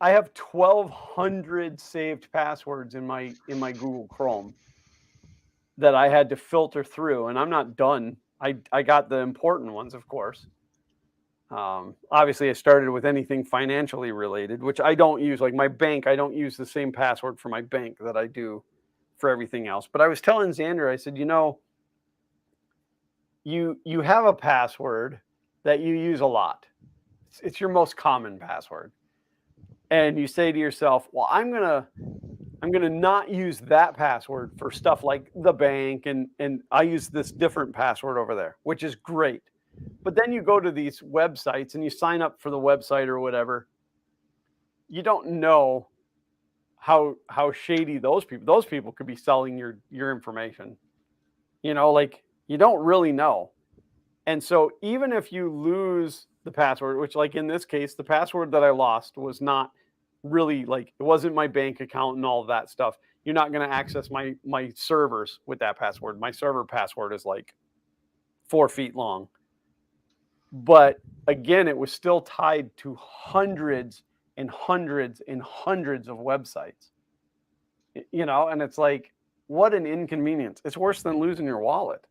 have 1,200 saved passwords in my Google Chrome that I had to filter through, and I'm not done. I got the important ones, of course. Obviously, I started with anything financially related, which I don't use. Like my bank, I don't use the same password for my bank that I do for everything else. But I was telling Xander, I said, you have a password that you use a lot. It's your most common password. And you say to yourself, well, I'm gonna not use that password for stuff like the bank, and I use this different password over there, which is great. But then you go to these websites and you sign up for the website or whatever. You don't know how shady those people could be selling your information. You don't really know. And so even if you lose the password, which like in this case, the password that I lost was not really it wasn't my bank account and all of that stuff. You're not going to access my servers with that password. My server password is 4 feet long. But again, it was still tied to hundreds and hundreds and hundreds of websites. And it's what an inconvenience. It's worse than losing your wallet.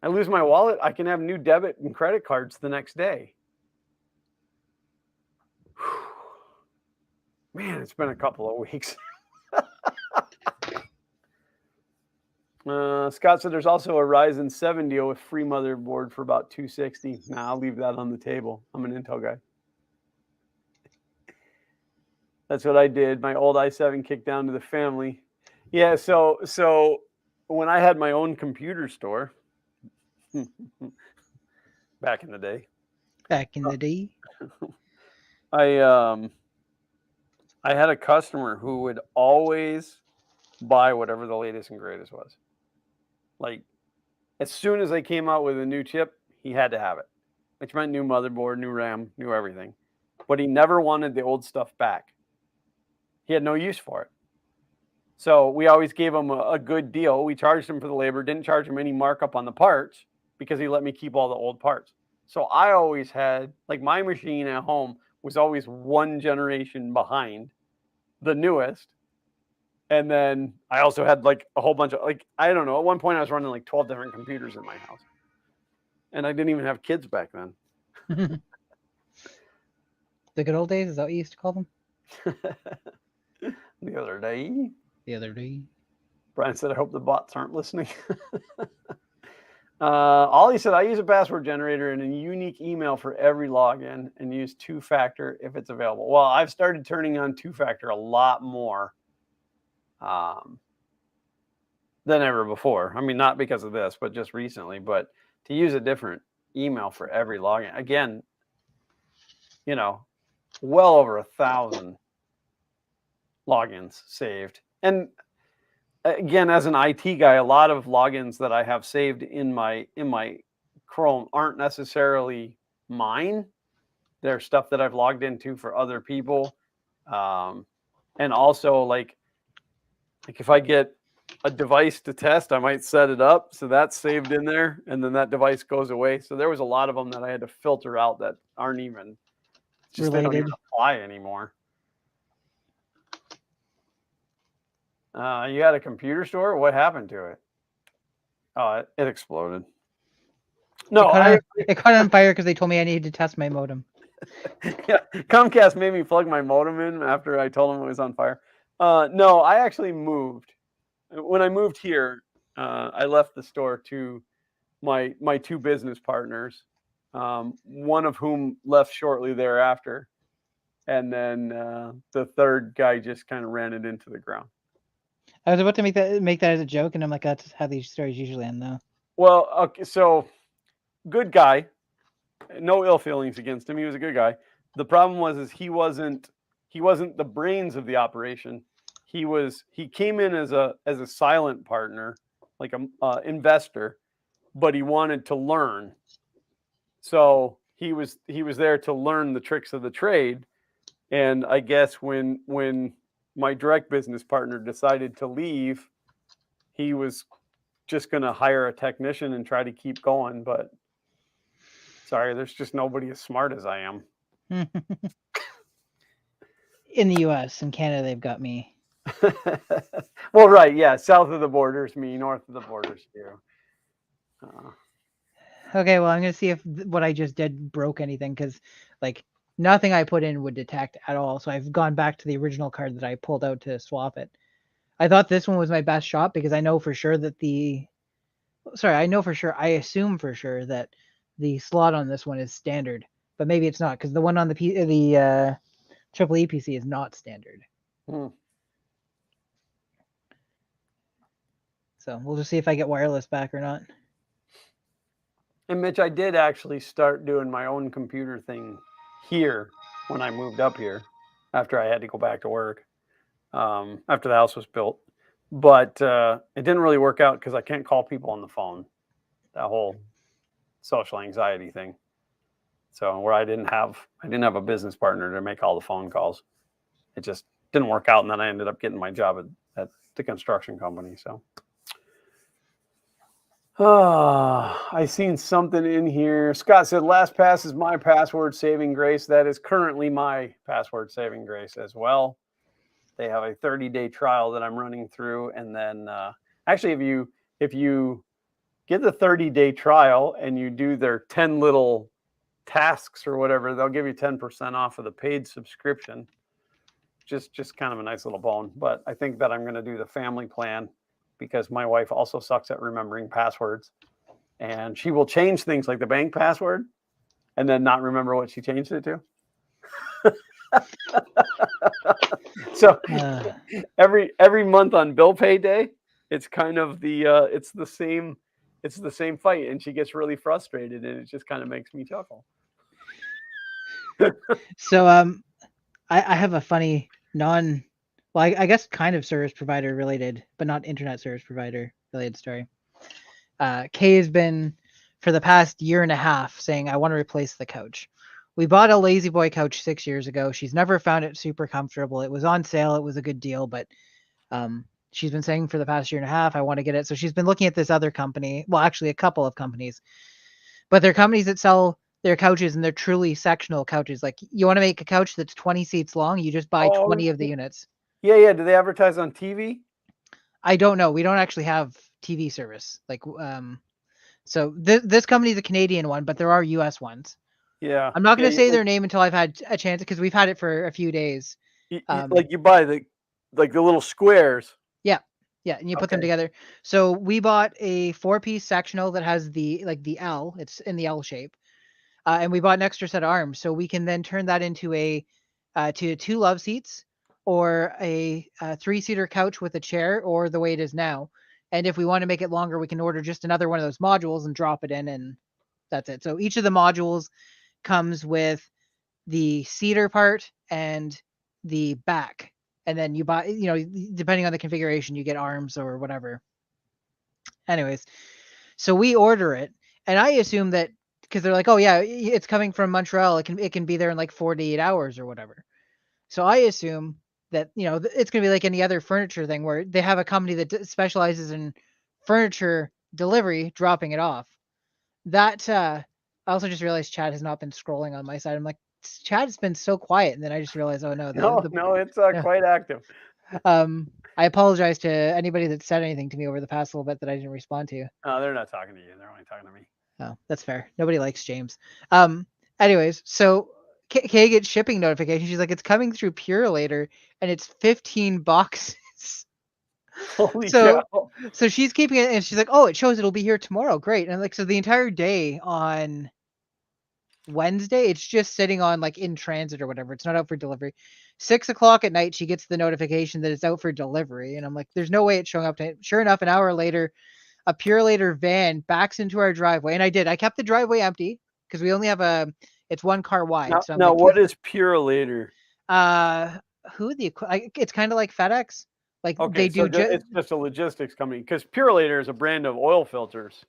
I lose my wallet, I can have new debit and credit cards the next day. Man, it's been a couple of weeks. Scott said there's also a Ryzen 7 deal with free motherboard for about $260. Nah, I'll leave that on the table. I'm an Intel guy. That's what I did. My old i7 kicked down to the family. Yeah, so when I had my own computer store, back in the day. Back in the day. I had a customer who would always buy whatever the latest and greatest was. Like, as soon as they came out with a new chip, he had to have it, which meant new motherboard, new RAM, new everything. But he never wanted the old stuff back. He had no use for it. So we always gave him a good deal. We charged him for the labor, didn't charge him any markup on the parts because he let me keep all the old parts. So I always had, like, my machine at home was always one generation behind the newest. And then I also had like a whole bunch of, like, I don't know, at one point I was running like 12 different computers in my house. And I didn't even have kids back then. The good old days, is that what you used to call them? The other day. Brian said, I hope the bots aren't listening. Ollie said, I use a password generator and a unique email for every login and use two-factor if it's available. Well, I've started turning on two-factor a lot more than ever before. I mean, not because of this, but just recently. But to use a different email for every login, again, you know, well over 1,000 logins saved. And again, as an IT guy, a lot of logins that I have saved in my Chrome aren't necessarily mine. They're stuff that I've logged into for other people. And also, like if I get a device to test, I might set it up so that's saved in there, and then that device goes away. So there was a lot of them that I had to filter out that aren't even just related. They don't even apply anymore. You had a computer store? What happened to it? Oh, it exploded. No, it caught on fire because they told me I needed to test my modem. Yeah, Comcast made me plug my modem in after I told them it was on fire. No, I actually moved. When I moved here, I left the store to my two business partners, one of whom left shortly thereafter. And then the third guy just kind of ran it into the ground. I was about to make that as a joke, and I'm like, that's how these stories usually end, though. Well, okay, so good guy. No ill feelings against him. He was a good guy. The problem was he wasn't the brains of the operation. He came in as a silent partner, like a investor, but he wanted to learn. So he was there to learn the tricks of the trade. And I guess when my direct business partner decided to leave, he was just going to hire a technician and try to keep going. But sorry, there's just nobody as smart as I am. In the U.S. and Canada, they've got me. Well, right, yeah. South of the border's me, north of the border's you. Okay, well, I'm going to see if what I just did broke anything, because, like, nothing I put in would detect at all. So I've gone back to the original card that I pulled out to swap it. I thought this one was my best shot because I know for sure that I assume for sure that the slot on this one is standard, but maybe it's not, because the one on the triple E PC is not standard. So we'll just see if I get wireless back or not. And Mitch, I did actually start doing my own computer thing here when I moved up here after I had to go back to work, after the house was built. But it didn't really work out because I can't call people on the phone, that whole social anxiety thing. So where I didn't have a business partner to make all the phone calls. It just didn't work out. And then I ended up getting my job at the construction company. So I seen something in here. Scott said, LastPass is my password saving grace. That is currently my password saving grace as well. They have a 30-day trial that I'm running through. And then actually, if you get the 30-day trial and you do their 10 little tasks or whatever, they'll give you 10% off of the paid subscription. Just kind of a nice little bone. But I think that I'm going to do the family plan because my wife also sucks at remembering passwords. And she will change things like the bank password and then not remember what she changed it to. So every month on bill pay day, it's kind of it's the same it's the same fight, and she gets really frustrated, and it just kind of makes me chuckle. So I have a funny I guess kind of service provider related, but not internet service provider related story. Kay has been for the past year and a half saying, I want to replace the couch. We bought a Lazy Boy couch 6 years ago. She's never found it super comfortable. It was on sale. It was a good deal, but she's been saying for the past year and a half, I want to get it. So she's been looking at this other company. Well, actually a couple of companies, but they're companies that sell their couches, and they're truly sectional couches. Like, you want to make a couch that's 20 seats long, you just buy 20 of the units. Yeah. Do they advertise on TV? I don't know. We don't actually have TV service. Like, so this company is a Canadian one, but there are US ones. Yeah. I'm not going to say their name until I've had a chance, because we've had it for a few days. Like, you buy the little squares. Yeah, and you put them together. So we bought a 4-piece sectional that has the L. It's in the L shape. And we bought an extra set of arms, so we can then turn that into to 2 love seats, or a 3-seater couch with a chair, or the way it is now. And if we want to make it longer, we can order just another one of those modules and drop it in, and that's it. So each of the modules comes with the seater part and the back. And then you buy, depending on the configuration, you get arms or whatever. Anyways, so we order it, and I assume that, because they're like, oh yeah, it's coming from Montreal, it can be there in like 48 hours or whatever. So I assume that, it's going to be like any other furniture thing, where they have a company that specializes in furniture delivery, dropping it off. That I also just realized Chad has not been scrolling on my side. I'm like, Chad has been so quiet, and then I just realized, oh no, No, it's quite active. I apologize to anybody that said anything to me over the past little bit that I didn't respond to. No, they're not talking to you. They're only talking to me. Oh, that's fair. Nobody likes James. Anyways, so Kay gets shipping notification. She's like, it's coming through Purelator, and it's 15 boxes. Holy cow. So she's keeping it, and she's like, oh, it shows it'll be here tomorrow. Great. And like, so the entire day on Wednesday, it's just sitting on like in transit or whatever. It's not out for delivery. 6 o'clock at night, she gets the notification that it's out for delivery, and I'm like, there's no way it's showing up to it. Sure enough, an hour later, a Purelator van backs into our driveway, and I kept the driveway empty because we only have it's 1 car wide. Now, what is Purelator? It's kind of like FedEx. Like, okay, they do. It's just a logistics company, because Purelator is a brand of oil filters.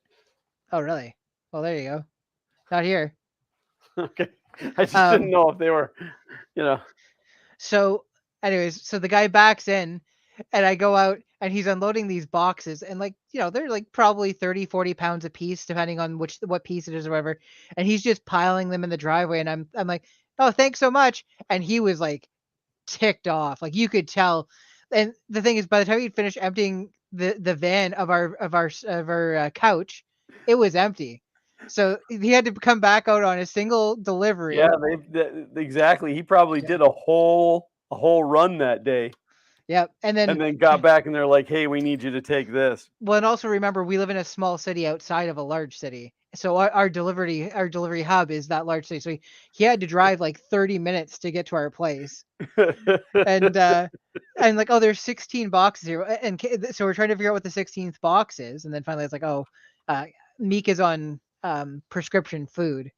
Oh, really? Well, there you go. Not here. Okay, I just didn't know if they were, So, anyways, so the guy backs in, and I go out, and he's unloading these boxes, and they're like probably 30, 40 pounds a piece, depending on what piece it is or whatever. And he's just piling them in the driveway, and I'm like, oh, thanks so much. And he was like ticked off, like you could tell. And the thing is, by the time he'd finished emptying the van of our couch, it was empty. So he had to come back out on a single delivery. Yeah, exactly. He probably did a whole run that day. Yep. And then got back, and they're like, hey, we need you to take this. Well, and also remember, we live in a small city outside of a large city. So our delivery hub is that large city. So he had to drive like 30 minutes to get to our place. And like, oh, there's 16 boxes here. And so we're trying to figure out what the 16th box is. And then finally it's like, oh, Meek is on prescription food.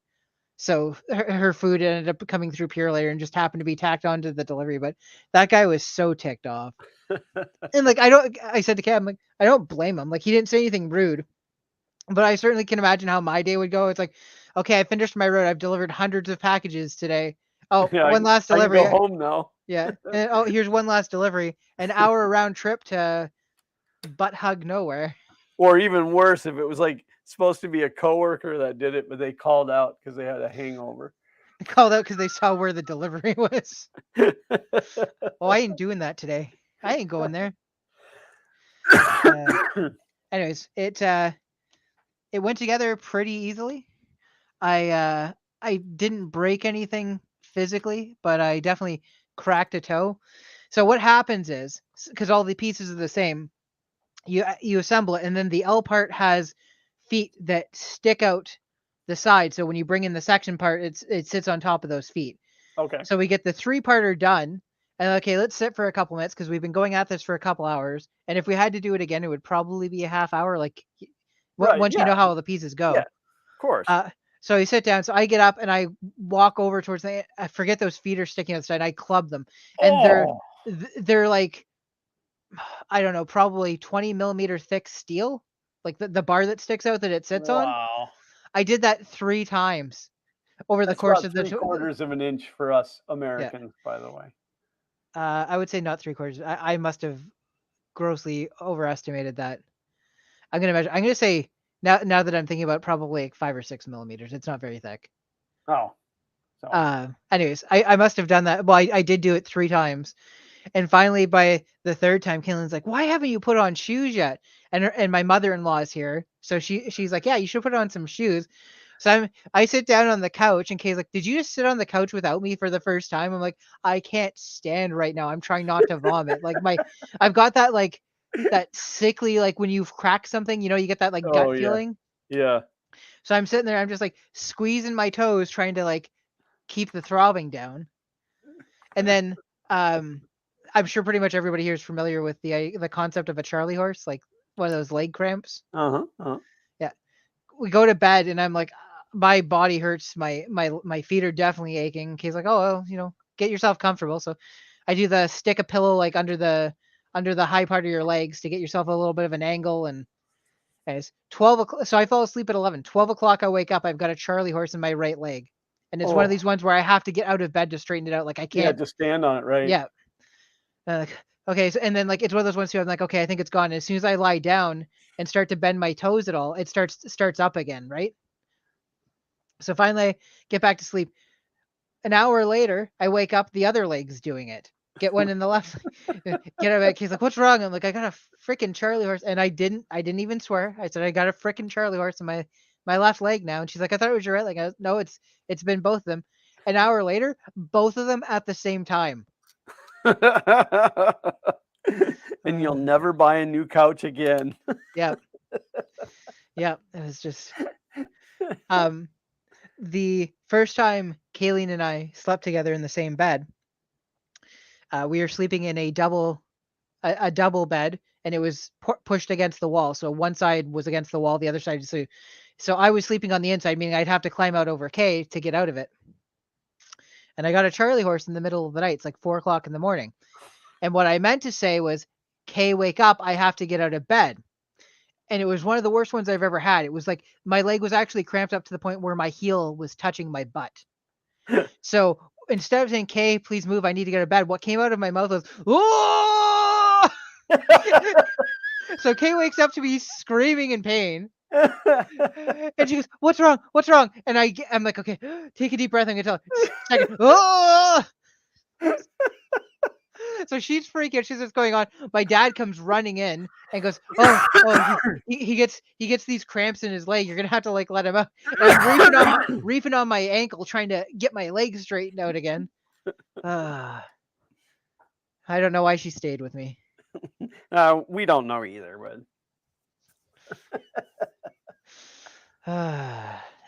So her food ended up coming through Purelator and just happened to be tacked onto the delivery. But that guy was so ticked off. And like, I said to Cam, I'm like, I don't blame him. Like, he didn't say anything rude, but I certainly can imagine how my day would go. It's like, okay, I finished my road. I've delivered hundreds of packages today. Oh, yeah, one last delivery. I can go home now. Yeah. And, oh, here's one last delivery. An hour round trip to butt hug nowhere. Or even worse, if it was like supposed to be a coworker that did it, but they called out because they had a hangover. They called out because they saw where the delivery was. Oh, I ain't doing that today. I ain't going there. Anyways, it went together pretty easily. I didn't break anything physically, but I definitely cracked a toe. So what happens is, because all the pieces are the same, you assemble it, and then the L part has feet that stick out the side. So when you bring in the section part, it sits on top of those feet. Okay. So we get the 3-parter done, and okay, let's sit for a couple minutes because we've been going at this for a couple hours. And if we had to do it again, it would probably be a half hour. Like, once you know how all the pieces go. Yeah, of course. So you sit down. So I get up and I walk over towards I forget those feet are sticking outside. I club them, and they're like, I don't know, probably 20 millimeter thick steel, like the bar that sticks out that it sits on. I did that 3 times over the course of the 3/4 of an inch for us Americans, by the way. I would say not 3/4. I must have grossly overestimated that. I'm gonna say now that I'm thinking about it, probably like 5 or 6 millimeters. It's not very thick. Oh. So. Anyways, I must have done that. Well, I did do it 3 times. And finally, by the 3rd time, Kaylin's like, "Why haven't you put on shoes yet?" And my mother-in-law is here, so she's like, "Yeah, you should put on some shoes." So I sit down on the couch, and Kay's like, "Did you just sit on the couch without me for the first time?" I'm like, "I can't stand right now. I'm trying not to vomit. Like I've got that like that sickly like when you've cracked something, you get that like gut feeling." Yeah. So I'm sitting there, I'm just like squeezing my toes, trying to like keep the throbbing down, and then I'm sure pretty much everybody here is familiar with the concept of a Charlie horse, like one of those leg cramps. Yeah. We go to bed and I'm like, my body hurts. My feet are definitely aching. Kay's like, oh, well, get yourself comfortable. So I do the stick a pillow like under the high part of your legs to get yourself a little bit of an angle. And it's 12 o'clock. So I fall asleep at 11. 12 o'clock, I wake up. I've got a Charlie horse in my right leg. And it's one of these ones where I have to get out of bed to straighten it out. Like I can't. Yeah, just stand on it, right? Yeah. Okay, so and then like it's one of those ones too. I'm like, okay, I think it's gone. And as soon as I lie down and start to bend my toes at all, it starts up again, right? So finally, I get back to sleep. An hour later, I wake up. The other leg's doing it. Get one in the left. Get out of bed. He's like, "What's wrong?" I'm like, "I got a freaking Charlie horse," and I didn't even swear. I said, "I got a freaking Charlie horse in my left leg now." And she's like, "I thought it was your right leg." I was, no, it's been both of them. An hour later, both of them at the same time. And you'll never buy a new couch again. Yeah. Yeah, it was just the first time Kayleen and I slept together in the same bed. We were sleeping in a double bed, and it was pushed against the wall. So one side was against the wall, the other side. So I was sleeping on the inside, meaning I'd have to climb out over Kay to get out of it. And I got a Charlie horse in the middle of the night. It's like 4 o'clock in the morning. And what I meant to say was, Kay, wake up. I have to get out of bed. And it was one of the worst ones I've ever had. It was like my leg was actually cramped up to the point where my heel was touching my butt. So instead of saying, Kay, please move, I need to get out of bed, what came out of my mouth was, oh! So Kay wakes up to me screaming in pain. And she goes, what's wrong? What's wrong? And I'm like, okay, take a deep breath. I'm going to tell her. Second, oh! So she's freaking out. She's what's going on. My dad comes running in and goes, "Oh, he gets these cramps in his leg. You're gonna have to like let him out." And I'm reefing on my ankle, trying to get my leg straightened out again. I don't know why she stayed with me. We don't know either, but.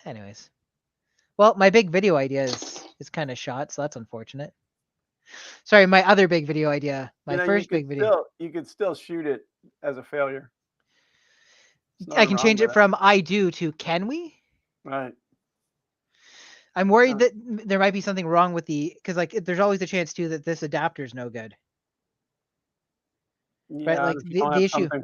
Anyways, well, my big video idea is kind of shot, so that's unfortunate. Sorry, my other big video idea. My first big video. You could still shoot it as a failure. I can change it from I do to can we? Right. I'm worried that there might be something wrong with because like there's always a chance too that this adapter's no good. Yeah, right? Like the issue. If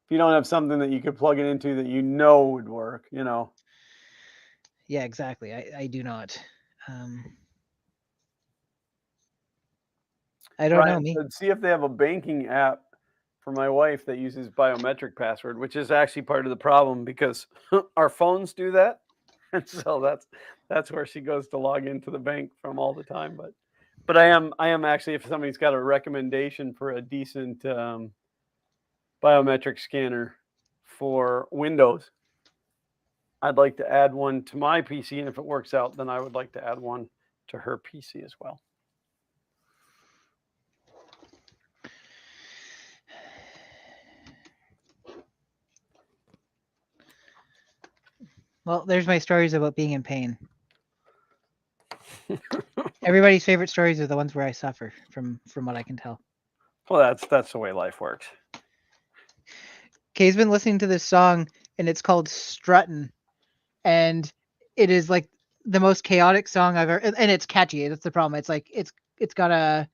you don't have something that you could plug it into that would work, Yeah, exactly. I do not. I don't know me. See if they have a banking app for my wife that uses biometric password, which is actually part of the problem because our phones do that, and so that's where she goes to log into the bank from all the time. But I am actually, if somebody's got a recommendation for a decent biometric scanner for Windows, I'd like to add one to my PC, and if it works out, then I would like to add one to her PC as well. Well, there's my stories about being in pain. Everybody's favorite stories are the ones where I suffer, from what I can tell. Well, that's the way life works. Kay's been listening to this song. and it's called Struttin', and it is like the most chaotic song I've ever, and it's catchy. That's the problem. It's like it's got a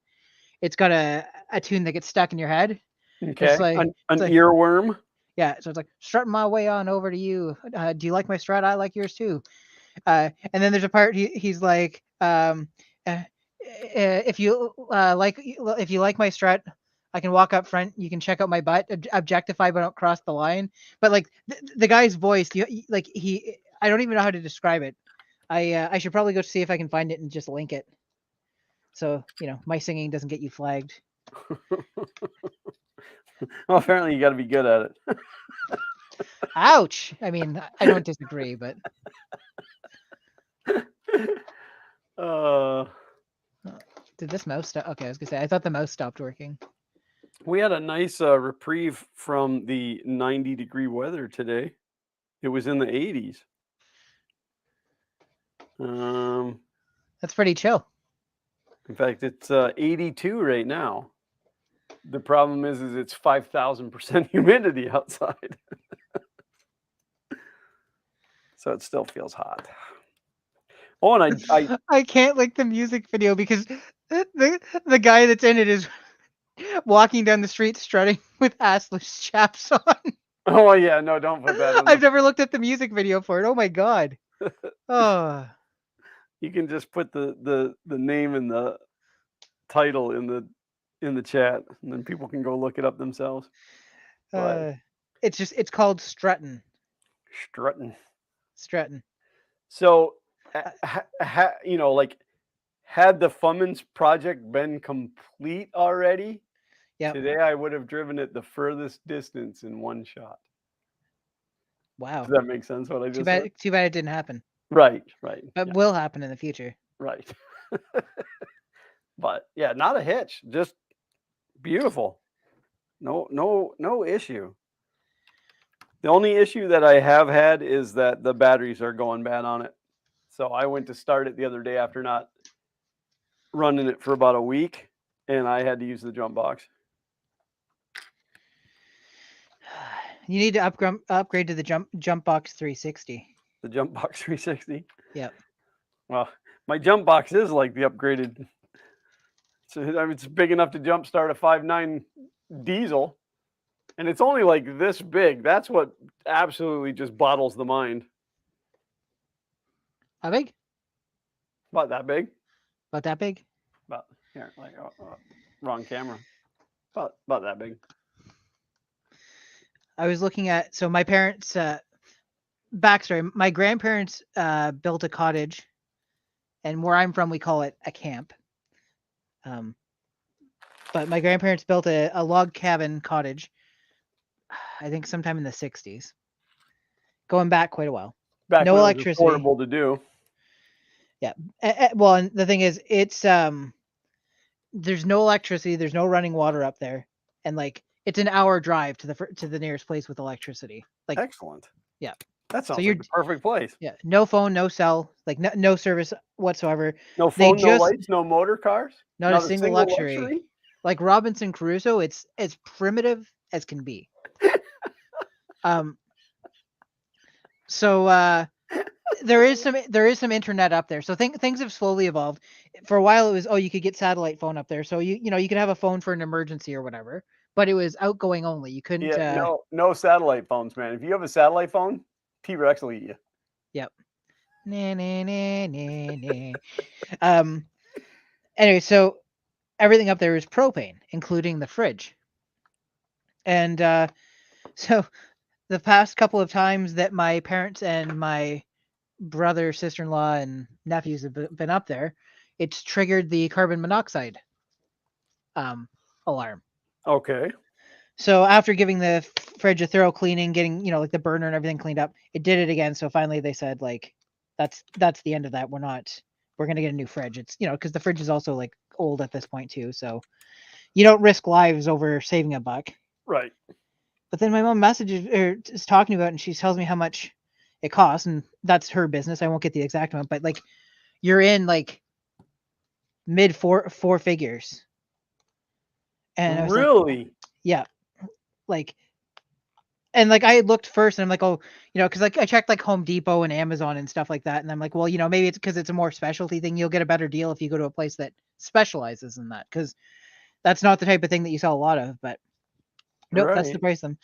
tune that gets stuck in your head. Okay. It's like an earworm. Yeah, so it's like strutting my way on over to you. Do you like my strut? I like yours too. And then there's a part he's like, if you like my strut, I can walk up front. You can check out my butt, objectify, but don't cross the line. But like the guy's voice, I don't even know how to describe it. I should probably go see if I can find it and just link it. So my singing doesn't get you flagged. Well, apparently you got to be good at it. Ouch! I mean, I don't disagree, but. Did this mouse stop? Okay, I was gonna say I thought the mouse stopped working. We had a nice reprieve from the 90-degree weather today. It was in the 80s. That's pretty chill. In fact, it's 82 right now. The problem is it's 5,000% humidity outside. So it still feels hot. Oh, and I can't like the music video because the guy that's in it is walking down the street strutting with assless chaps on. Oh yeah, no, don't put that in. I've never looked at the music video for it. Oh my god. Oh. You can just put the name and the title in the chat, and then people can go look it up themselves. It's called Struttin'. Struttin'. So, like, had the Fummins project been complete already, today I would have driven it the furthest distance in one shot. Wow. Does that make sense? What I just said? Too bad it didn't happen. Right. But will happen in the future. Right. But yeah, not a hitch. Just beautiful. No issue. The only issue that I have had is that the batteries are going bad on it. So I went to start it the other day after not running it for about a week, and I had to use the jump box. You need to upgrade to the jump box 360. The jump box 360? Yep. Well, my jump box is like the upgraded. So I mean, it's big enough to jump start a 5.9 diesel. And it's only like this big. That's what absolutely just bottles the mind. How big? About that big. About that big? About here, like wrong camera. About that big. I was looking at my parents. Backstory: my grandparents built a cottage, and where I'm from, we call it a camp. But my grandparents built a log cabin cottage. I think sometime in the 60s. Going back quite a while. Back no when electricity. It was affordable to do. Yeah. Well, and the thing is, it's there's no electricity, there's no running water up there, and like it's an hour drive to the nearest place with electricity. Like excellent. Yeah. That sounds like the perfect place. Yeah. No phone, no cell, like no service whatsoever. No phone, no lights, no motor cars. Not a single luxury. Like Robinson Crusoe, it's as primitive as can be. So there is some internet up there. So things have slowly evolved. For a while, it was you could get satellite phone up there. So you could have a phone for an emergency or whatever. But it was outgoing only. You couldn't. Yeah, no satellite phones, man. If you have a satellite phone, T-Rex will eat you. Yep. Anyway, so everything up there is propane, including the fridge. And so the past couple of times that my parents and my brother, sister-in-law, and nephews have been up there, it's triggered the carbon monoxide alarm. Okay. So after giving the fridge a thorough cleaning, getting like the burner and everything cleaned up, it did it again. So finally they said like, that's the end of that. We're gonna get a new fridge. It's because the fridge is also like old at this point too. So you don't risk lives over saving a buck. Right. But then my mom is talking about it, and she tells me how much it costs, and that's her business. I won't get the exact amount, but like you're in like mid four figures. And I was really? Like, yeah, like And like I looked first, and I'm like, oh, because like I checked like Home Depot and Amazon and stuff like that, and I'm like, well, maybe it's because it's a more specialty thing. You'll get a better deal if you go to a place that specializes in that, because that's not the type of thing that you sell a lot of. But nope, that's the price of them.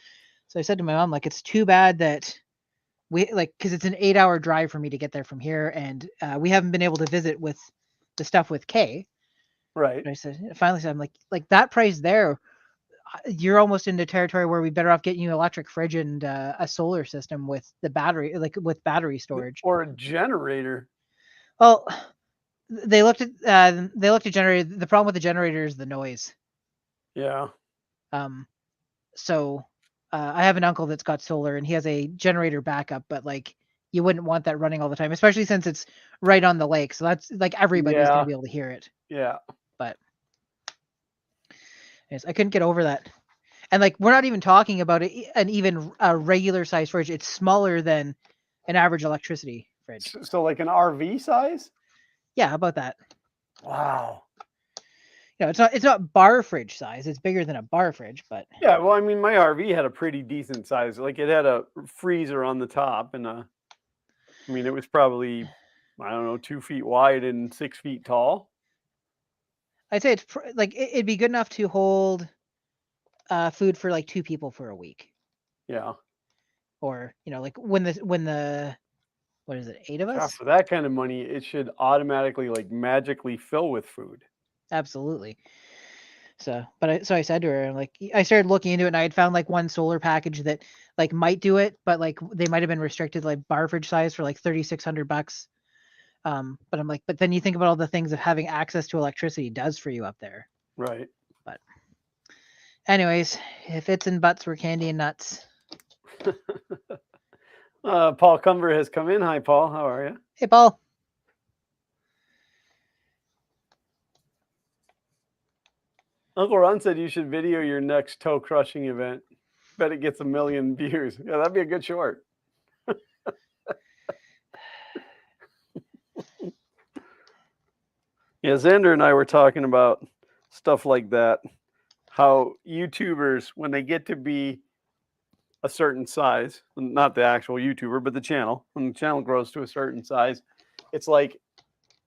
So I said to my mom, like, it's too bad that because it's an 8-hour drive for me to get there from here, and we haven't been able to visit with the stuff with Kay. Right. And I finally said, I'm like that price there, you're almost into territory where we better off getting you electric fridge and a solar system with the battery, like with battery storage, or a generator. Well, they looked at generator. The problem with the generator is the noise. Yeah. So I have an uncle that's got solar, and he has a generator backup, but like you wouldn't want that running all the time, especially since it's right on the lake. So that's like everybody's going to be able to hear it. Yeah. But yes, I couldn't get over that. And like we're not even talking about an even a regular size fridge. It's smaller than an average electricity fridge. So like an RV size? Yeah, how about that? Wow. It's not bar fridge size. It's bigger than a bar fridge, but yeah. Well, I mean, my RV had a pretty decent size. Like it had a freezer on the top, and I mean, it was probably, I don't know, 2 feet wide and 6 feet tall. I'd say it's like it'd be good enough to hold food for like 2 people for a week. Yeah. Or like when the what is it, 8 of us? For that kind of money, it should automatically like magically fill with food. Absolutely. So I said to her, I'm like, I started looking into it, and I had found like one solar package that like might do it, but like they might have been restricted like bar fridge size for like $3,600. But I'm like, but then you think about all the things that having access to electricity does for you up there. Right. But anyways, if it's in butts, we're candy and nuts. Paul Cumber has come in. Hi, Paul. How are you? Hey, Paul. Uncle Ron said you should video your next toe crushing event. Bet it gets 1 million views. Yeah, that'd be a good short. Yeah, Xander and I were talking about stuff like that. How YouTubers, when they get to be a certain size, not the actual YouTuber, but the channel, when the channel grows to a certain size, it's like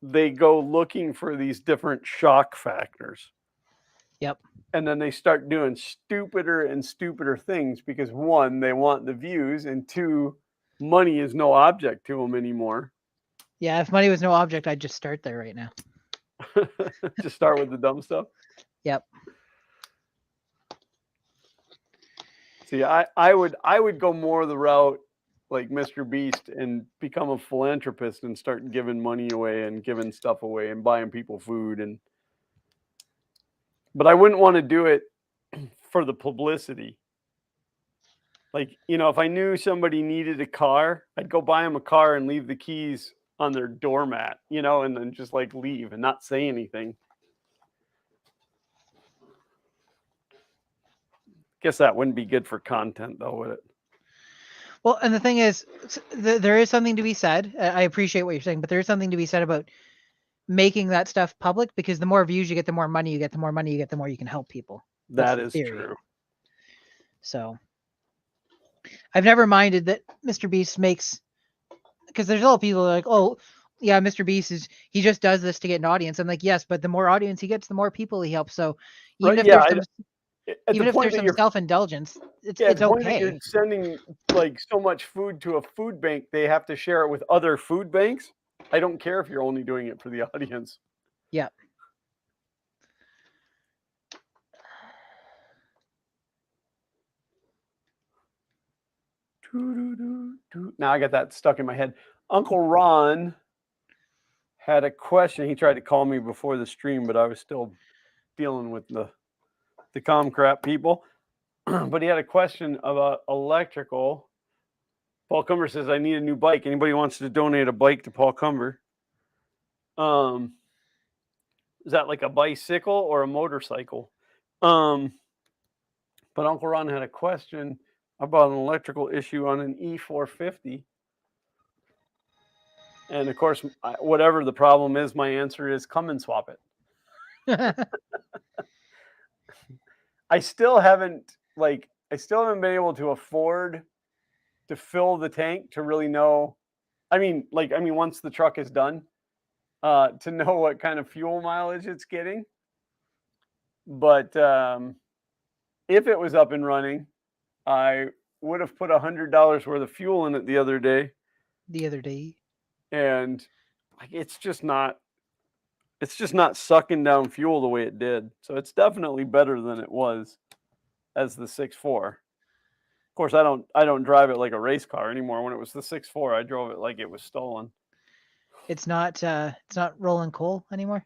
they go looking for these different shock factors. Yep. And then they start doing stupider and stupider things because 1, they want the views, and 2, money is no object to them anymore. Yeah, if money was no object, I'd just start there right now. Just start with the dumb stuff. Yep. See, I would go more the route like Mr. Beast and become a philanthropist and start giving money away and giving stuff away and buying people food. But I wouldn't want to do it for the publicity. Like, if I knew somebody needed a car, I'd go buy them a car and leave the keys on their doormat, and then just like leave and not say anything. Guess that wouldn't be good for content, though, would it? Well, and the thing is, there is something to be said. I appreciate what you're saying, but there is something to be said about making that stuff public, because the more views you get, the more money you get, the more money you get, the more you can help people. That is true. So I've never minded that Mr. Beast makes, because there's a lot of people like, oh, yeah, Mr. Beast he just does this to get an audience. I'm like, yes, but the more audience he gets, the more people he helps. So even if there's some self-indulgence, it's okay. That you're sending like so much food to a food bank, they have to share it with other food banks. I don't care if you're only doing it for the audience. Yeah. Now I got that stuck in my head. Uncle Ron had a question. He tried to call me before the stream, but I was still dealing with the Comcrap people. But he had a question about electrical. Paul Cumber says, I need a new bike. Anybody wants to donate a bike to Paul Cumber? Is that like a bicycle or a motorcycle? But Uncle Ron had a question about an electrical issue on an E450. And of course, whatever the problem is, my answer is come and swap it. I still haven't still haven't been able to afford to fill the tank to really know. I mean, once the truck is done, to know what kind of fuel mileage it's getting. But if it was up and running, I would have put $100 worth of fuel in it the other day. And it's just not sucking down fuel the way it did. So it's definitely better than it was as the 6.4. Of course, I don't drive it like a race car anymore. When it was the 6.4, I drove it like it was stolen. It's not rolling coal anymore?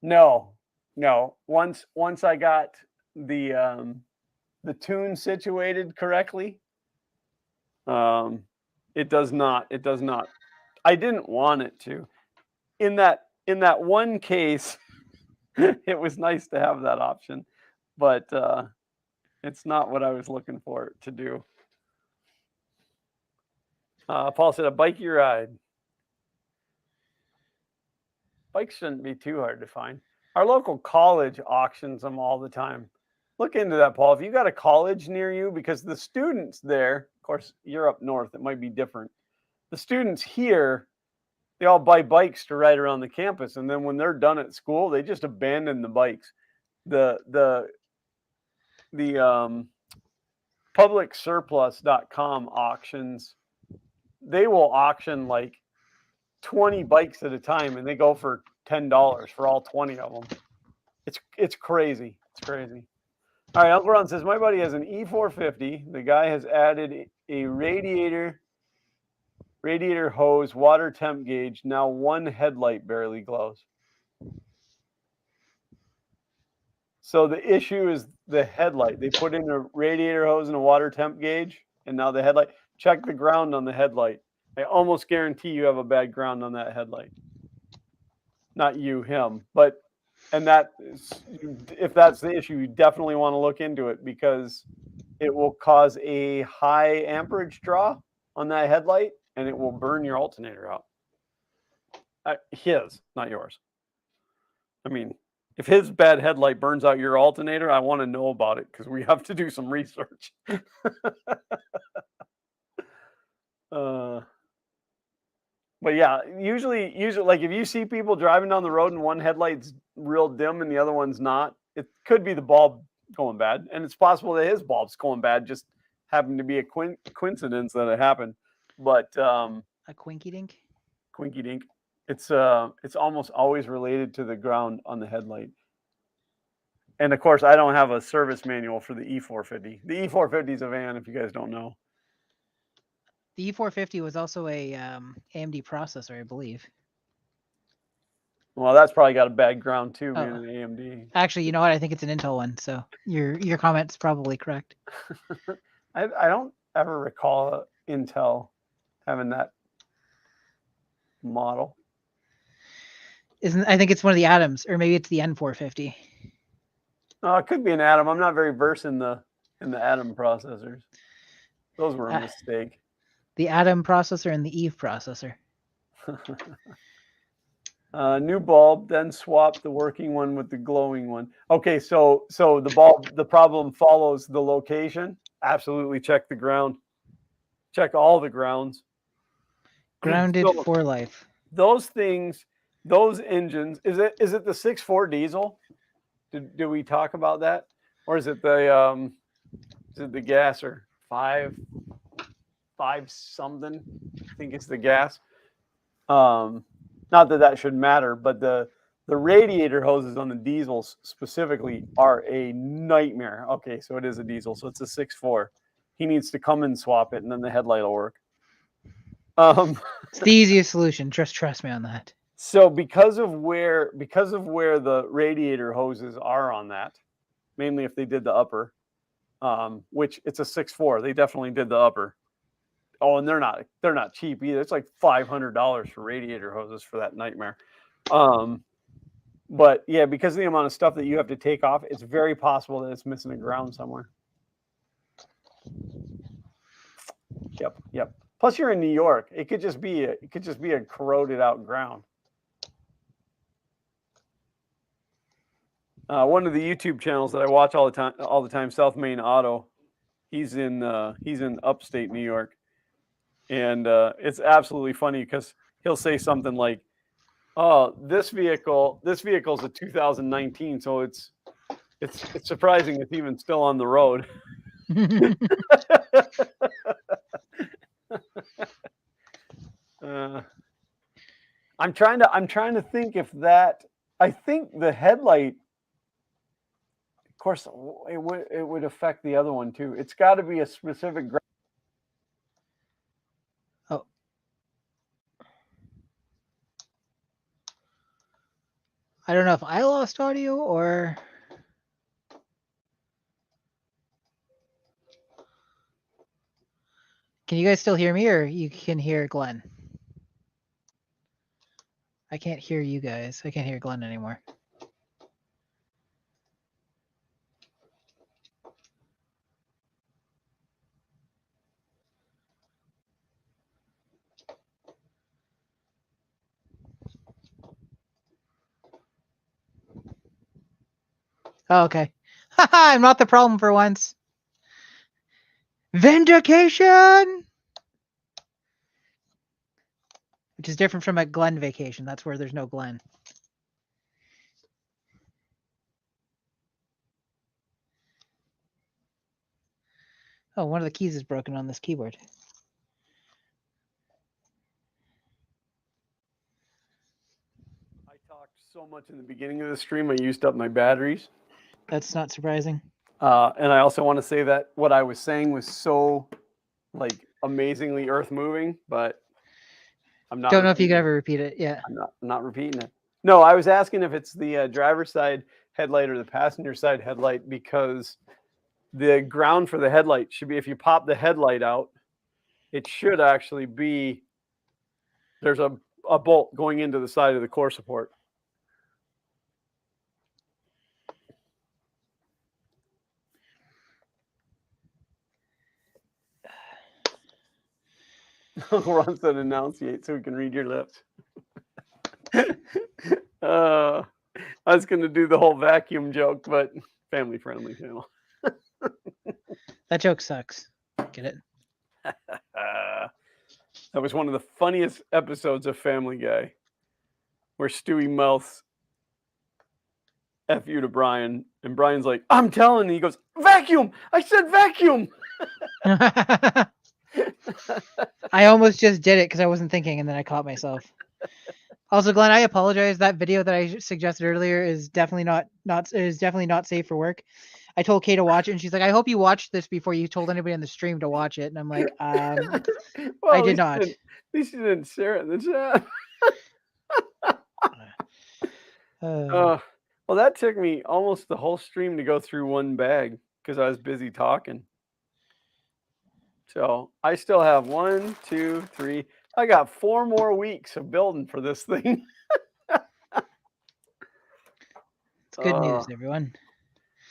No. Once I got the tune situated correctly, it does not. I didn't want it to. In that one case, it was nice to have that option, but it's not what I was looking for it to do. Paul said, a bikey ride. Bikes shouldn't be too hard to find. Our local college auctions them all the time. Look into that, Paul. If you got a college near you, because the students there, of course, you're up north, it might be different. The students here, they all buy bikes to ride around the campus, and then when they're done at school, they just abandon the bikes. The publicsurplus.com auctions, they will auction like 20 bikes at a time, and they go for $10 for all 20 of them. It's crazy. It's crazy. All right, Uncle Ron says, my buddy has an E450. The guy has added a radiator hose, water temp gauge. Now one headlight barely glows. So the issue is the headlight. They put in a radiator hose and a water temp gauge, and now the headlight. Check the ground on the headlight. I almost guarantee you have a bad ground on that headlight. Not you, him. But, and that is, if that's the issue, you definitely want to look into it, because it will cause a high amperage draw on that headlight, and it will burn your alternator out. His, not yours. I mean, if his bad headlight burns out your alternator, I want to know about it, because we have to do some research. But yeah, usually, like if you see people driving down the road and one headlight's real dim and the other one's not, it could be the bulb going bad, and it's possible that his bulb's going bad. Just happened to be a coincidence that it happened. But a quinky dink. It's almost always related to the ground on the headlight. And of course, I don't have a service manual for the E450. The E450 is a van, if you guys don't know. The E450 was also a AMD processor, I believe. Well, that's probably got a bad ground too, being an AMD. Actually, you know what? I think it's an Intel one, so your comment's probably correct. I don't ever recall Intel having that model. I think it's one of the Atoms, or maybe it's the N450. Oh, it could be an Atom. I'm not very versed in the Atom processors. Those were a mistake. The Atom processor and the Eve processor. New bulb, then swap the working one with the glowing one. Okay, so the bulb, the problem follows the location. Absolutely check the ground. Check all the grounds. Grounded for life. Those things, those engines, is it the 6.4 diesel? Did we talk about that? Or is it the gas, or 5 something? I think it's the gas. Not that should matter, but the radiator hoses on the diesels specifically are a nightmare. Okay, so it is a diesel, so it's a 6.4. He needs to come and swap it, and then the headlight will work. It's the easiest solution. Just trust me on that. So because of where the radiator hoses are on that, mainly if they did the upper, which it's a 6.4, they definitely did the upper. Oh, and they're not cheap either. It's like $500 for radiator hoses for that nightmare. But yeah, because of the amount of stuff that you have to take off, it's very possible that it's missing a ground somewhere. Yep. Plus, you're in New York. It could just be a corroded out ground. One of the YouTube channels that I watch all the time, South Main Auto, He's in upstate New York, and it's absolutely funny because he'll say something like, "Oh, this vehicle's a 2019, so it's surprising it's even still on the road." I'm trying to think if that. I think the headlight, of course, it would affect the other one too. It's got to be a specific. Oh, I don't know if I lost audio or. Can you guys still hear me, or you can hear Glenn? I can't hear you guys. I can't hear Glenn anymore. Oh, okay. I'm not the problem for once. Vindication! Which is different from a Glenn vacation. That's where there's no Glenn. Oh, one of the keys is broken on this keyboard. I talked so much in the beginning of the stream, I used up my batteries. That's not surprising. And I also want to say that what I was saying was so, like, amazingly earth moving, but I'm not. Don't know if you could ever repeat it. Yeah. I'm not repeating it. No, I was asking if it's the driver's side headlight or the passenger side headlight, because the ground for the headlight should be, if you pop the headlight out, it should actually be, there's a bolt going into the side of the core support. Ron said enunciate so we can read your lips. I was going to do the whole vacuum joke, but family friendly channel. That joke sucks. Get it? That was one of the funniest episodes of Family Guy, where Stewie mouths F you to Brian, and Brian's like, "I'm telling you," he goes, "Vacuum! I said vacuum!" I almost just did it because I wasn't thinking, and then I caught myself. Also, Glenn, I apologize. That video that I suggested earlier is definitely not safe for work. I told Kay to watch it, and she's like, "I hope you watched this before you told anybody on the stream to watch it." And I'm like, Well, I did not. At least you didn't share it in the chat. Well, that took me almost the whole stream to go through one bag because I was busy talking. So I still have 1, 2, 3. I got 4 more weeks of building for this thing. It's good news, everyone.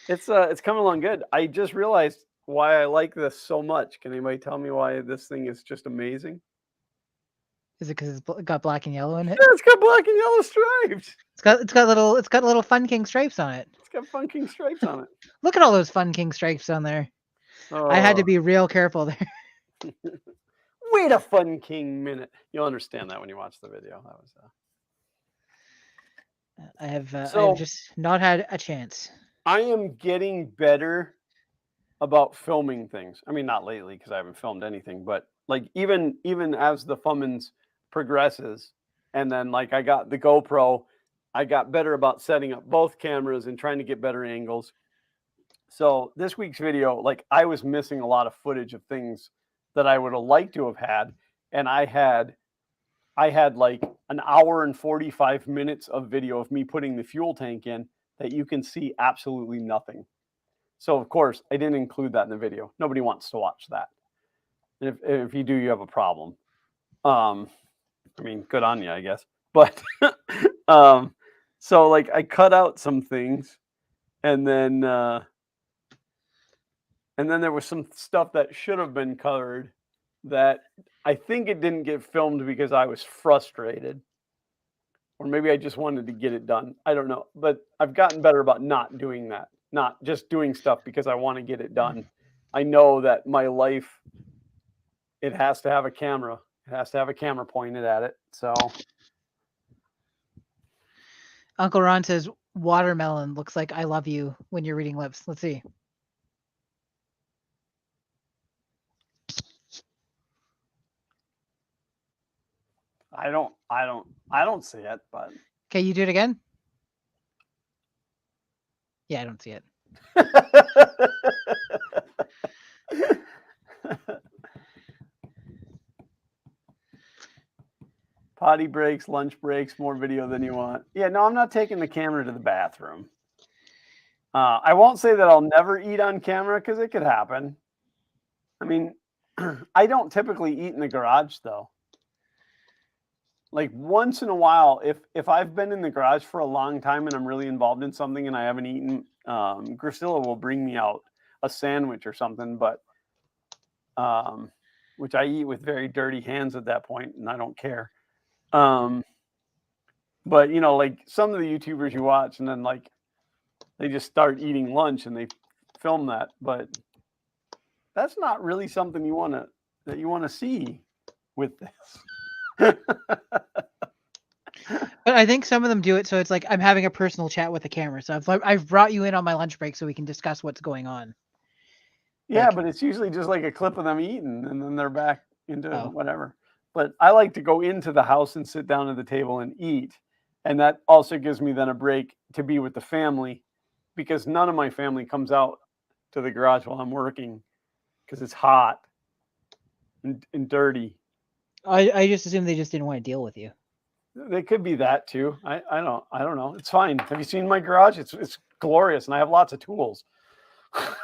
It's coming along good. I just realized why I like this so much. Can anybody tell me why this thing is just amazing? Is it because it's got black and yellow in it? Yeah, it's got black and yellow stripes. It's got little Fun King stripes on it. It's got Fun King stripes on it. Look at all those Fun King stripes on there. I had to be real careful there. Wait a Fun King minute. You'll understand that when you watch the video. That was. I have just not had a chance. I am getting better about filming things. I mean, not lately because I haven't filmed anything, but like even as the Fummins progresses, and then like I got the GoPro, I got better about setting up both cameras and trying to get better angles. So this week's video, like I was missing a lot of footage of things that I would have liked to have had, and I had like an hour and 45 minutes of video of me putting the fuel tank in that you can see absolutely nothing. So of course I didn't include that in the video. Nobody wants to watch that. And if you do, you have a problem. I mean, good on you, I guess. But so like I cut out some things, and then there was some stuff that should have been covered that I think it didn't get filmed because I was frustrated, or maybe I just wanted to get it done. I don't know, but I've gotten better about not doing that, not just doing stuff because I want to get it done I know that my life, it has to have a camera. It has to have a camera pointed at it. So Uncle Ron says watermelon looks like I love you when you're reading lips. Let's see. I don't see it, but okay, you do it again. Yeah, I don't see it. Potty breaks, lunch breaks, more video than you want. Yeah, no, I'm not taking the camera to the bathroom. I won't say that I'll never eat on camera because it could happen. I mean, I don't typically eat in the garage though. Like once in a while, if I've been in the garage for a long time and I'm really involved in something and I haven't eaten, Grisilla will bring me out a sandwich or something, but which I eat with very dirty hands at that point, and I don't care. But you know, like some of the YouTubers you watch, and then like they just start eating lunch and they film that, but that's not really something you want to see with this. But I think some of them do it so it's like I'm having a personal chat with the camera. So I've brought you in on my lunch break so we can discuss what's going on. Yeah, like, but it's usually just like a clip of them eating and then they're back into whatever. But I like to go into the house and sit down at the table and eat. And that also gives me then a break to be with the family, because none of my family comes out to the garage while I'm working because it's hot and dirty. I just assume they just didn't want to deal with you. They could be that too. I don't know. It's fine. Have you seen my garage? It's glorious, and I have lots of tools. I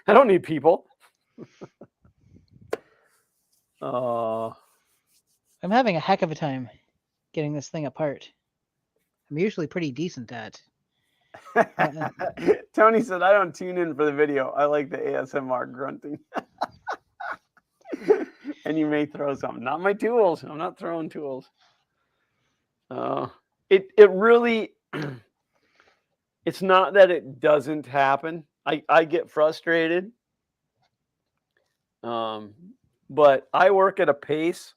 don't need people. I'm having a heck of a time getting this thing apart. I'm usually pretty decent at. Tony said, I don't tune in for the video. I like the ASMR grunting. And you may throw something. Not my tools. I'm not throwing tools. It really, it's not that it doesn't happen. I get frustrated. But I work at a pace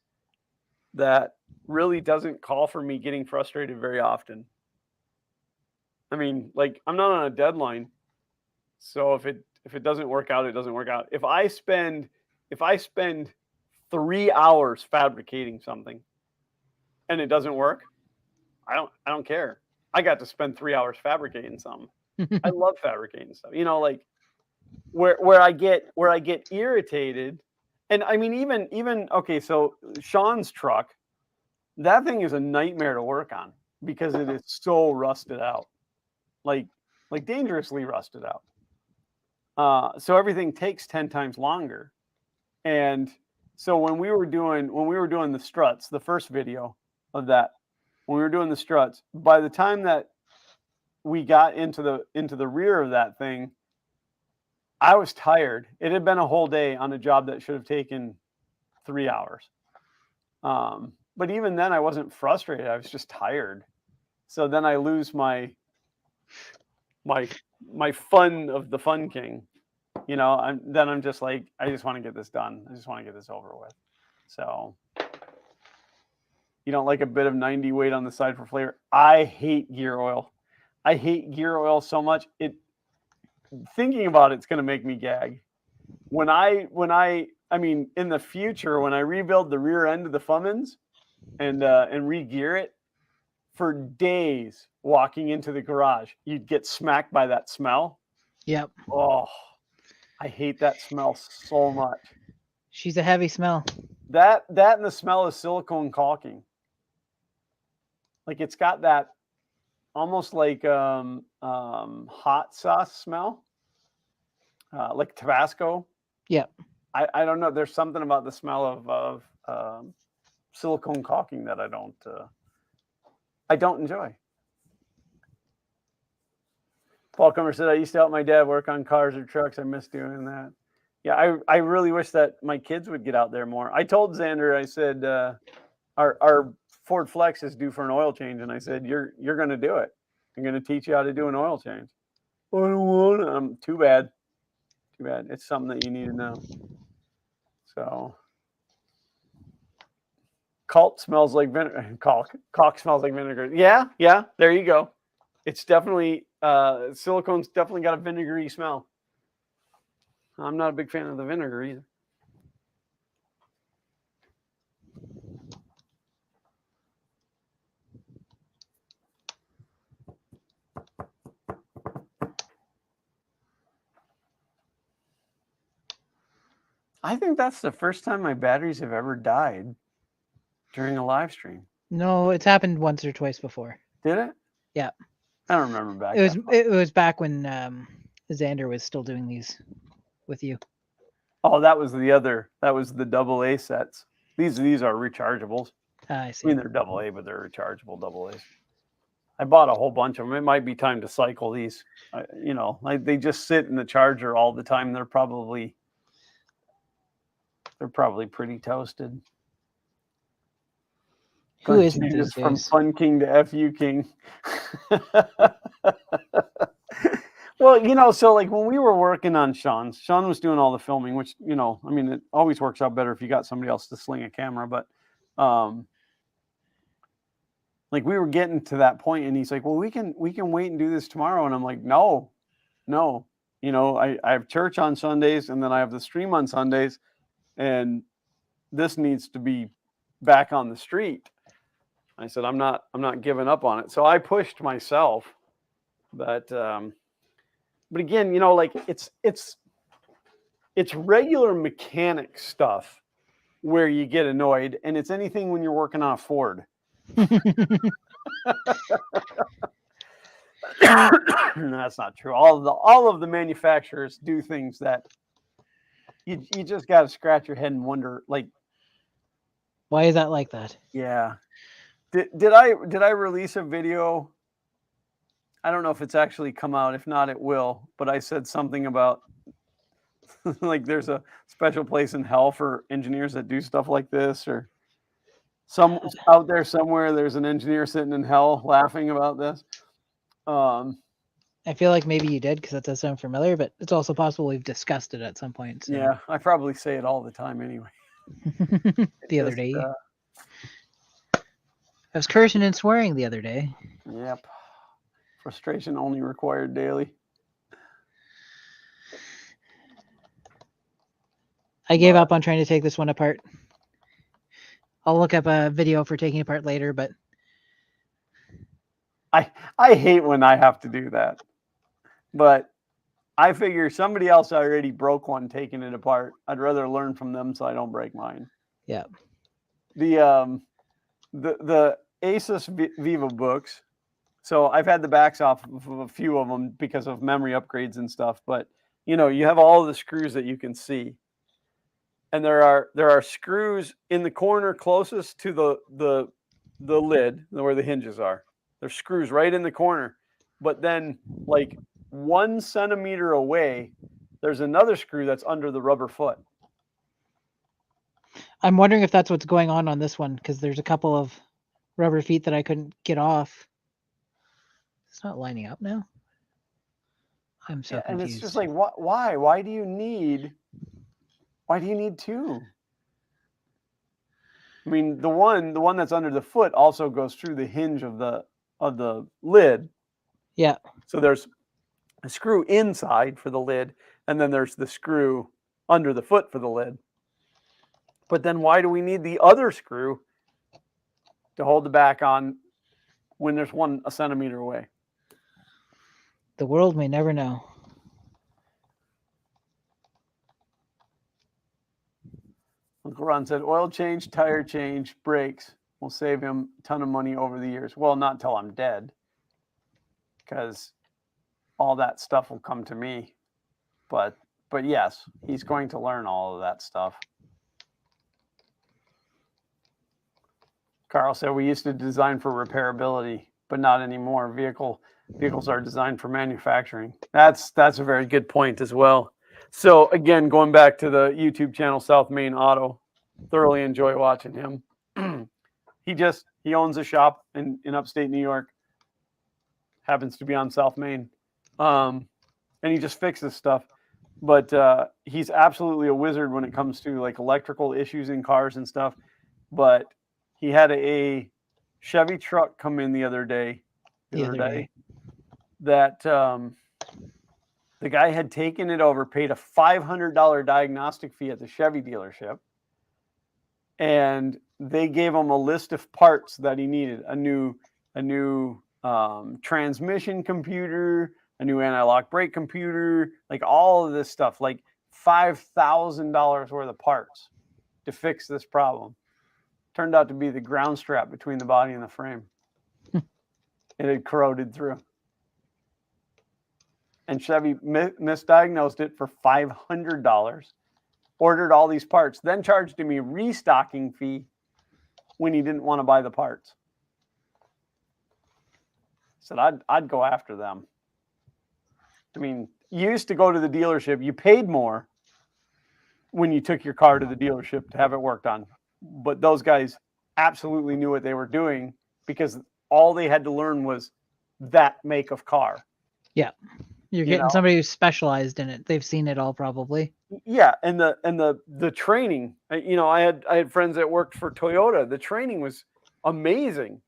that really doesn't call for me getting frustrated very often. I mean, like, I'm not on a deadline. So if it doesn't work out, it doesn't work out. If I spend 3 hours fabricating something and it doesn't work, I don't care. I got to spend 3 hours fabricating something. I love fabricating stuff. You know, like where I get irritated. And I mean, even okay, so Sean's truck, that thing is a nightmare to work on because it is so rusted out. Like dangerously rusted out. So everything takes 10 times longer. And so when we were doing the struts, the first video of that, when we were doing the struts, by the time that we got into the rear of that thing, I was tired. It had been a whole day on a job that should have taken 3 hours. But even then I wasn't frustrated. I was just tired. So then I lose my fun of the Fun King. You know, I'm just like, I just want to get this done. I just want to get this over with. So you don't like a bit of 90 weight on the side for flavor? I hate gear oil. I hate gear oil so much. Thinking about it's going to make me gag. When I mean, in the future, when I rebuild the rear end of the Fummins and re-gear it, for days walking into the garage, you'd get smacked by that smell. Yep. Oh, I hate that smell so much. She's a heavy smell. That and the smell of silicone caulking. Like it's got that almost like hot sauce smell, like Tabasco. Yep. I don't know. There's something about the smell of silicone caulking that I don't enjoy. Paul Comer said, I used to help my dad work on cars or trucks. I miss doing that. Yeah, I really wish that my kids would get out there more. I told Xander, I said, our Ford Flex is due for an oil change. And I said, you're going to do it. I'm going to teach you how to do an oil change. I don't want to. Too bad. Too bad. It's something that you need to know. So, caulk smells like vinegar. Caulk smells like vinegar. Yeah, there you go. It's definitely, silicone's definitely got a vinegary smell. I'm not a big fan of the vinegar either. I think that's the first time my batteries have ever died during a live stream. No, it's happened once or twice before. Did it? Yeah. I don't remember back. It was back when Xander was still doing these with you. Oh, that was the AA sets. These are rechargeables. I see. I mean, they're AA, but they're rechargeable AAs. I bought a whole bunch of them. It might be time to cycle these. They just sit in the charger all the time. They're probably pretty toasted. Who isn't these days? From Fun King to FU King. Well, so like when we were working on Sean was doing all the filming, which, I mean, it always works out better if you got somebody else to sling a camera. But like we were getting to that point and he's like, well, we can wait and do this tomorrow. And I'm like, no. I have church on Sundays and then I have the stream on Sundays and this needs to be back on the street. I said, I'm not giving up on it. So I pushed myself, but again, like it's regular mechanic stuff where you get annoyed, and it's anything when you're working on a Ford. That's not true. All of the manufacturers do things that you just got to scratch your head and wonder, like, why is that like that? Yeah. Did I release a video? I don't know if it's actually come out. If not, it will. But I said something about like there's a special place in hell for engineers that do stuff like this, or some out there somewhere there's an engineer sitting in hell laughing about this. I feel like maybe you did because that does sound familiar, but it's also possible we've discussed it at some point. So. Yeah, I probably say it all the time anyway. The other day. I was cursing and swearing the other day. Yep. Frustration only required daily. I gave up on trying to take this one apart. I'll look up a video for taking it apart later, but I hate when I have to do that. But I figure somebody else already broke one taking it apart. I'd rather learn from them so I don't break mine. Yeah. The Asus Viva books. So I've had the backs off of a few of them because of memory upgrades and stuff. But you have all the screws that you can see, and there are screws in the corner closest to the lid where the hinges are. There's screws right in the corner, but then like 1 centimeter away, there's another screw that's under the rubber foot. I'm wondering if that's what's going on this one, because there's a couple of rubber feet that I couldn't get off. It's not lining up now. I'm so confused. And it's just like, why? Why do you need 2? I mean, the one that's under the foot also goes through the hinge of the lid. Yeah. So there's a screw inside for the lid, and then there's the screw under the foot for the lid. But then why do we need the other screw to hold the back on when there's one a centimeter away? The world may never know. Uncle Ron said, oil change, tire change, brakes will save him a ton of money over the years. Well, not till I'm dead, because all that stuff will come to me. But yes, he's going to learn all of that stuff. Carl said, we used to design for repairability, but not anymore. Vehicles are designed for manufacturing. That's a very good point as well. So again, going back to the YouTube channel, South Main Auto, thoroughly enjoy watching him. He owns a shop in upstate New York, happens to be on South Main. And he just fixes stuff. But he's absolutely a wizard when it comes to like electrical issues in cars and stuff. But he had a Chevy truck come in the other day that the guy had taken it over, paid a $500 diagnostic fee at the Chevy dealership, and they gave him a list of parts that he needed: a new transmission computer, a new anti-lock brake computer, like all of this stuff, like $5,000 worth of parts to fix this problem. Turned out to be the ground strap between the body and the frame. It had corroded through. And Chevy misdiagnosed it for $500, ordered all these parts, then charged him a restocking fee when he didn't want to buy the parts. Said I'd go after them. I mean, you used to go to the dealership, you paid more when you took your car to the dealership to have it worked on. But those guys absolutely knew what they were doing because all they had to learn was that make of car. Yeah. You're getting somebody who's specialized in it. They've seen it all probably. Yeah, and the training, you know, I had friends that worked for Toyota. The training was amazing.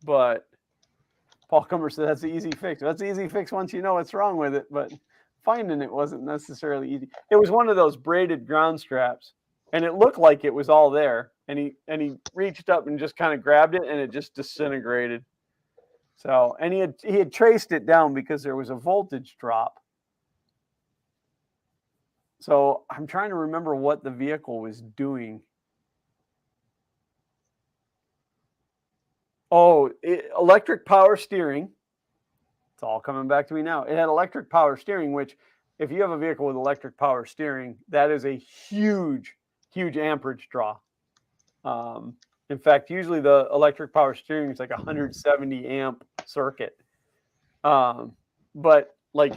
But Paul Cumber said that's the easy fix. That's the easy fix once you know what's wrong with it, but finding it wasn't necessarily easy. It was one of those braided ground straps, and it looked like it was all there. And he reached up and just kind of grabbed it, and it just disintegrated. So, and he had traced it down because there was a voltage drop. So I'm trying to remember what the vehicle was doing. Oh, electric power steering. It's all coming back to me now. It had electric power steering, which if you have a vehicle with electric power steering, that is a huge, huge amperage draw. In fact, usually the electric power steering is like 170 amp circuit. But like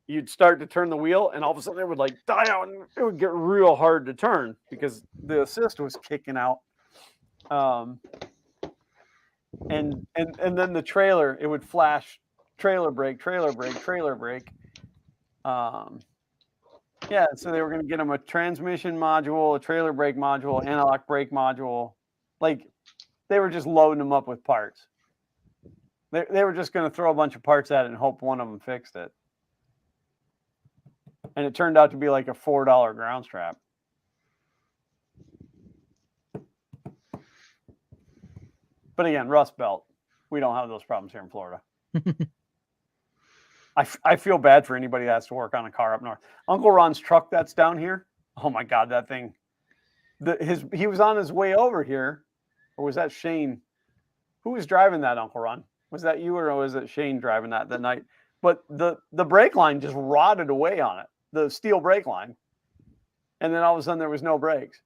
you'd start to turn the wheel and all of a sudden it would like die out and it would get real hard to turn because the assist was kicking out. And then the trailer, it would flash trailer brake, trailer brake, trailer brake. Yeah, so they were going to get them a transmission module, a trailer brake module, anti-lock brake module. Like they were just loading them up with parts. They were just going to throw a bunch of parts at it and hope one of them fixed it. And it turned out to be like a $4 ground strap. But again, Rust Belt, we don't have those problems here in Florida. I feel bad for anybody that has to work on a car up north. Uncle Ron's truck that's down here. Oh my God, that thing. He was on his way over here, or was that Shane? Who was driving that, Uncle Ron? Was that you, or was it Shane driving that night? But the brake line just rotted away on it, the steel brake line, and then all of a sudden there was no brakes.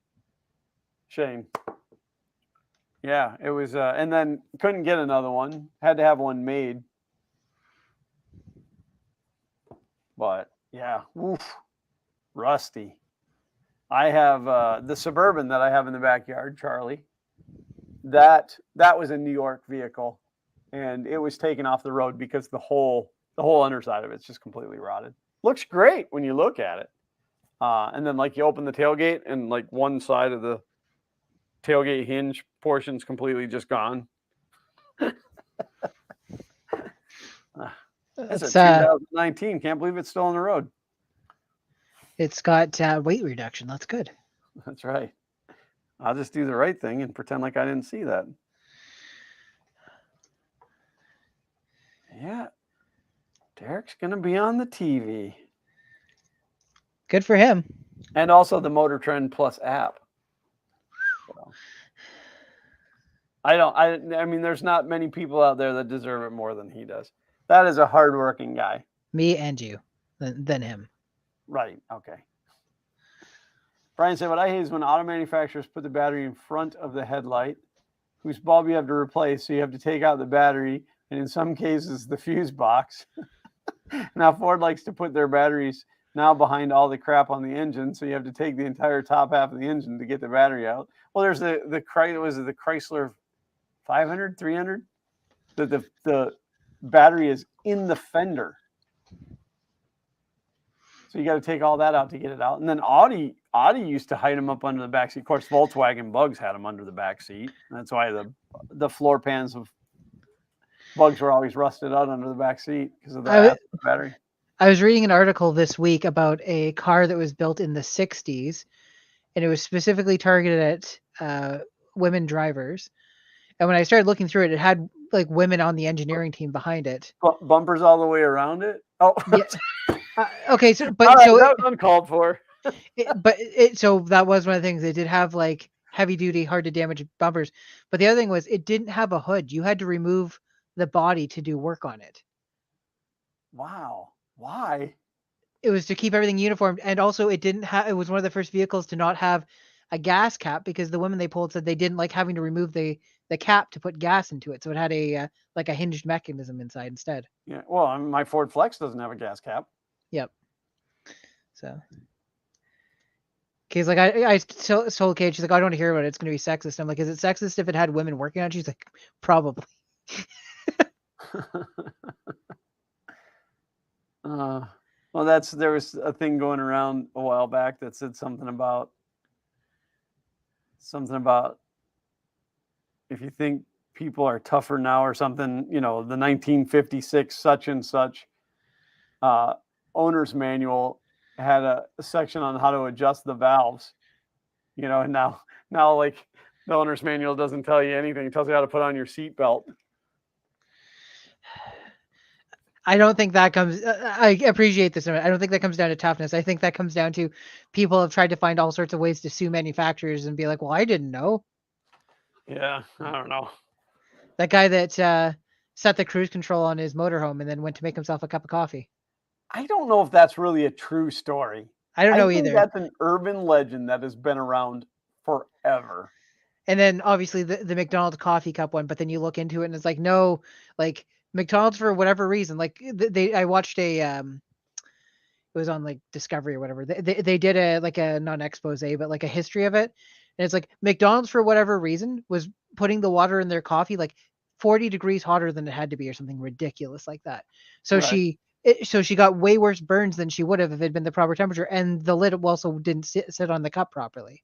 Shane. Yeah, it was, and then couldn't get another one. Had to have one made. But yeah, oof, rusty. I have the Suburban that I have in the backyard, Charlie. That was a New York vehicle, and it was taken off the road because the whole underside of it's just completely rotted. Looks great when you look at it, and then like you open the tailgate and like one side of the tailgate hinge portion's completely just gone. It's a 2019. Can't believe it's still on the road. It's got weight reduction. That's good. That's right. I'll just do the right thing and pretend like I didn't see that. Yeah. Derek's going to be on the TV. Good for him. And also the Motor Trend Plus app. So, I mean, there's not many people out there that deserve it more than he does. That is a hardworking guy. Me and you, than him. Right. Okay. Brian said, what I hate is when auto manufacturers put the battery in front of the headlight, whose bulb you have to replace. So you have to take out the battery, and in some cases, the fuse box. Now, Ford likes to put their batteries now behind all the crap on the engine. So you have to take the entire top half of the engine to get the battery out. Well, there's the Chrysler 500, 300? The battery is in the fender. So you got to take all that out to get it out. And then Audi used to hide them up under the back seat. Of course, Volkswagen Bugs had them under the back seat. That's why the floor pans of Bugs were always rusted out under the back seat because of the battery. I was reading an article this week about a car that was built in the 60s, and it was specifically targeted at women drivers. And when I started looking through it, it had like women on the engineering team behind it. Bumpers all the way around it. Oh, yeah. Okay. So, but right, so that was uncalled for. So that was one of the things. They did have like heavy duty, hard to damage bumpers. But the other thing was it didn't have a hood. You had to remove the body to do work on it. Wow. Why? It was to keep everything uniform, and also it didn't have. It was one of the first vehicles to not have a gas cap because the women they pulled said they didn't like having to remove the cap to put gas into it, so it had a like a hinged mechanism inside instead. Yeah. Well, my Ford Flex doesn't have a gas cap. Yep. So. Kay's like, I told Kate, she's like, I don't want to hear about it. It's going to be sexist. I'm like, is it sexist if it had women working on it? She's like, probably. Well, there was a thing going around a while back that said something about if you think people are tougher now or something, the 1956 such and such owner's manual had a section on how to adjust the valves, and now like the owner's manual doesn't tell you anything. It tells you how to put on your seatbelt. I don't think that comes. I appreciate this. I don't think that comes down to toughness. I think that comes down to people have tried to find all sorts of ways to sue manufacturers and be like, "Well, I didn't know." Yeah, I don't know. That guy that set the cruise control on his motorhome and then went to make himself a cup of coffee. I don't know if that's really a true story. I don't know think either. That's an urban legend that has been around forever. And then obviously the McDonald's coffee cup one, but then you look into it and it's like, no, like McDonald's for whatever reason, like I watched a it was on like Discovery or whatever. They did a like a not expose but like a history of it, and it's like McDonald's for whatever reason was putting the water in their coffee like 40 degrees hotter than it had to be or something ridiculous like that. So right. she got way worse burns than she would have if it had been the proper temperature, and the lid also didn't sit on the cup properly.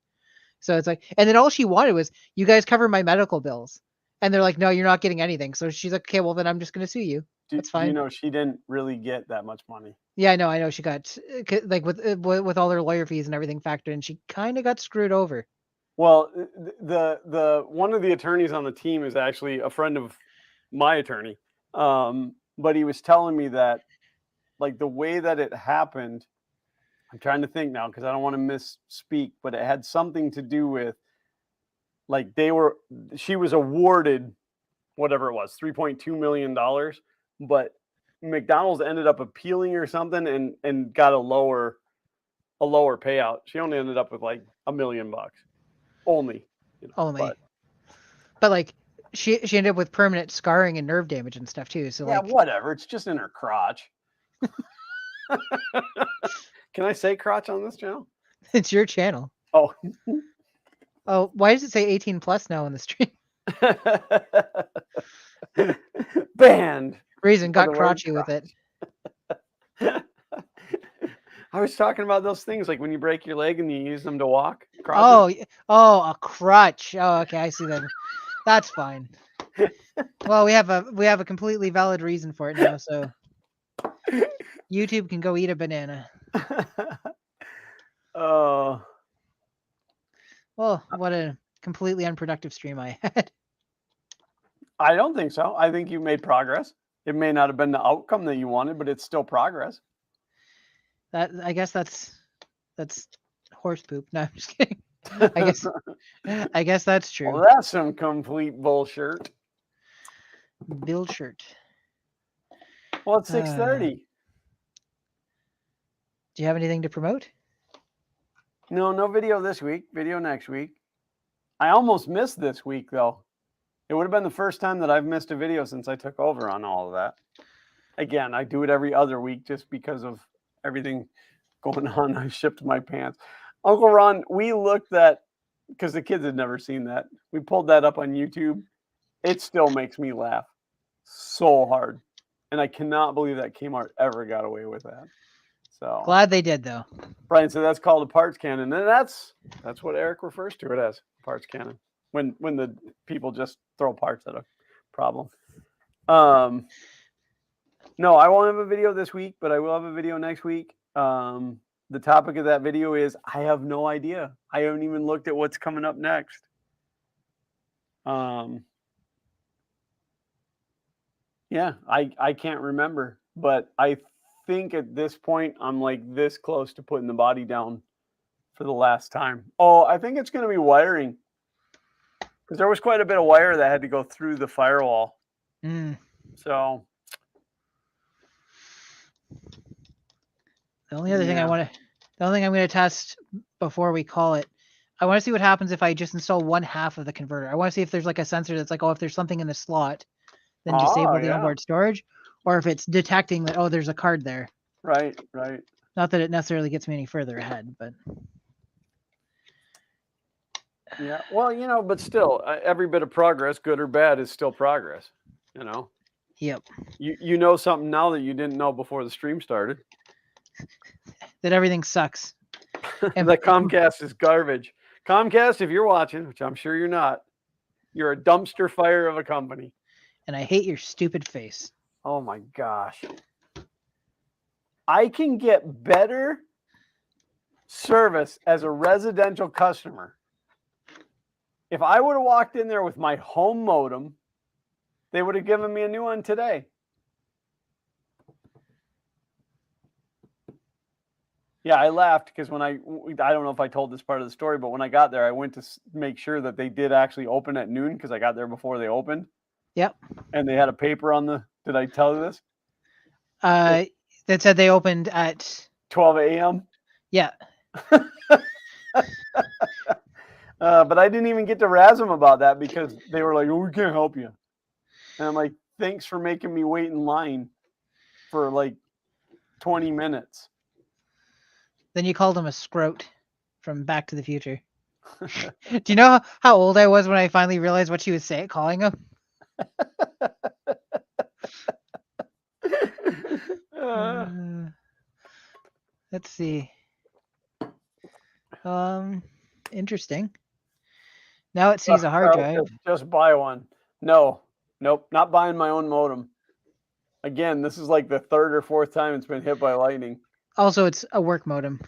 So it's like, and then all she wanted was, you guys cover my medical bills. And they're like, no, you're not getting anything. So she's like, okay, well, then I'm just going to sue you. That's fine. She didn't really get that much money. Yeah, I know. She got, like, with all her lawyer fees and everything factored in, she kind of got screwed over. Well, the one of the attorneys on the team is actually a friend of my attorney. But he was telling me that, like, the way that it happened, I'm trying to think now because I don't want to misspeak, but it had something to do with, like, she was awarded whatever it was, $3.2 million, but McDonald's ended up appealing or something and got a lower payout. She only ended up with like $1 million only. Only. But like she ended up with permanent scarring and nerve damage and stuff too. So yeah, like whatever. It's just in her crotch. Can I say crotch on this channel? It's your channel. Oh. Oh, why does it say 18 plus now on the stream? Banned. Reason got crotchy with it. I was talking about those things like when you break your leg and you use them to walk. Crotches. Oh, a crutch. Oh, okay, I see that. That's fine. Well, we have a completely valid reason for it now, so YouTube can go eat a banana. Oh. Well, what a completely unproductive stream I had. I don't think so. I think you made progress. It may not have been the outcome that you wanted, but it's still progress. I guess that's horse poop. No, I'm just kidding. I guess that's true. Well, that's some complete bullshit. Bill shirt. Well, it's 6:30. Do you have anything to promote? No video this week. Video next week. I almost missed this week though. It would have been the first time that I've missed a video since I took over on all of that. Again, I do it every other week just because of everything going on. I shipped my pants. Uncle Ron, we looked at, because the kids had never seen that. We pulled that up on YouTube. It still makes me laugh so hard. And I cannot believe that Kmart ever got away with that. So glad they did, though. Brian said that's called a parts cannon, and that's what Eric refers to it as, parts cannon. When the people just throw parts at a problem. No, I won't have a video this week, but I will have a video next week. The topic of that video is I have no idea. I haven't even looked at what's coming up next. Yeah, I can't remember, but I think at this point I'm like this close to putting the body down for the last time. Oh, I think it's going to be wiring, because there was quite a bit of wire that had to go through the firewall. So the only other thing the only thing I'm going to test before we call it, I want to see what happens if I just install one half of the converter. I want to see if there's like a sensor that's like, oh, if there's something in the slot, then disable the onboard storage, or if it's detecting that, oh, there's a card there. Right. Not that it necessarily gets me any further ahead, but yeah, well, but still, every bit of progress, good or bad, is still progress. Yep. You know something now that you didn't know before the stream started. That everything sucks. And that Comcast is garbage. Comcast, if you're watching, which I'm sure you're not, you're a dumpster fire of a company. And I hate your stupid face. Oh my gosh. I can get better service as a residential customer. If I would have walked in there with my home modem, they would have given me a new one today. Yeah, I laughed because when I don't know if I told this part of the story, but when I got there, I went to make sure that they did actually open at noon, because I got there before they opened. Yep. And they had a paper on did I tell you this? That said they opened at 12 a.m. Yeah. But I didn't even get to razz them about that, because they were like, "Oh, we can't help you." And I'm like, "Thanks for making me wait in line for like 20 minutes." Then you called him a scrote from Back to the Future. Do you know how old I was when I finally realized what she was calling him? Let's see. Interesting. Now it sees a hard drive. Just buy one. Nope, not buying my own modem. Again, this is like the third or fourth time it's been hit by lightning. Also, it's a work modem.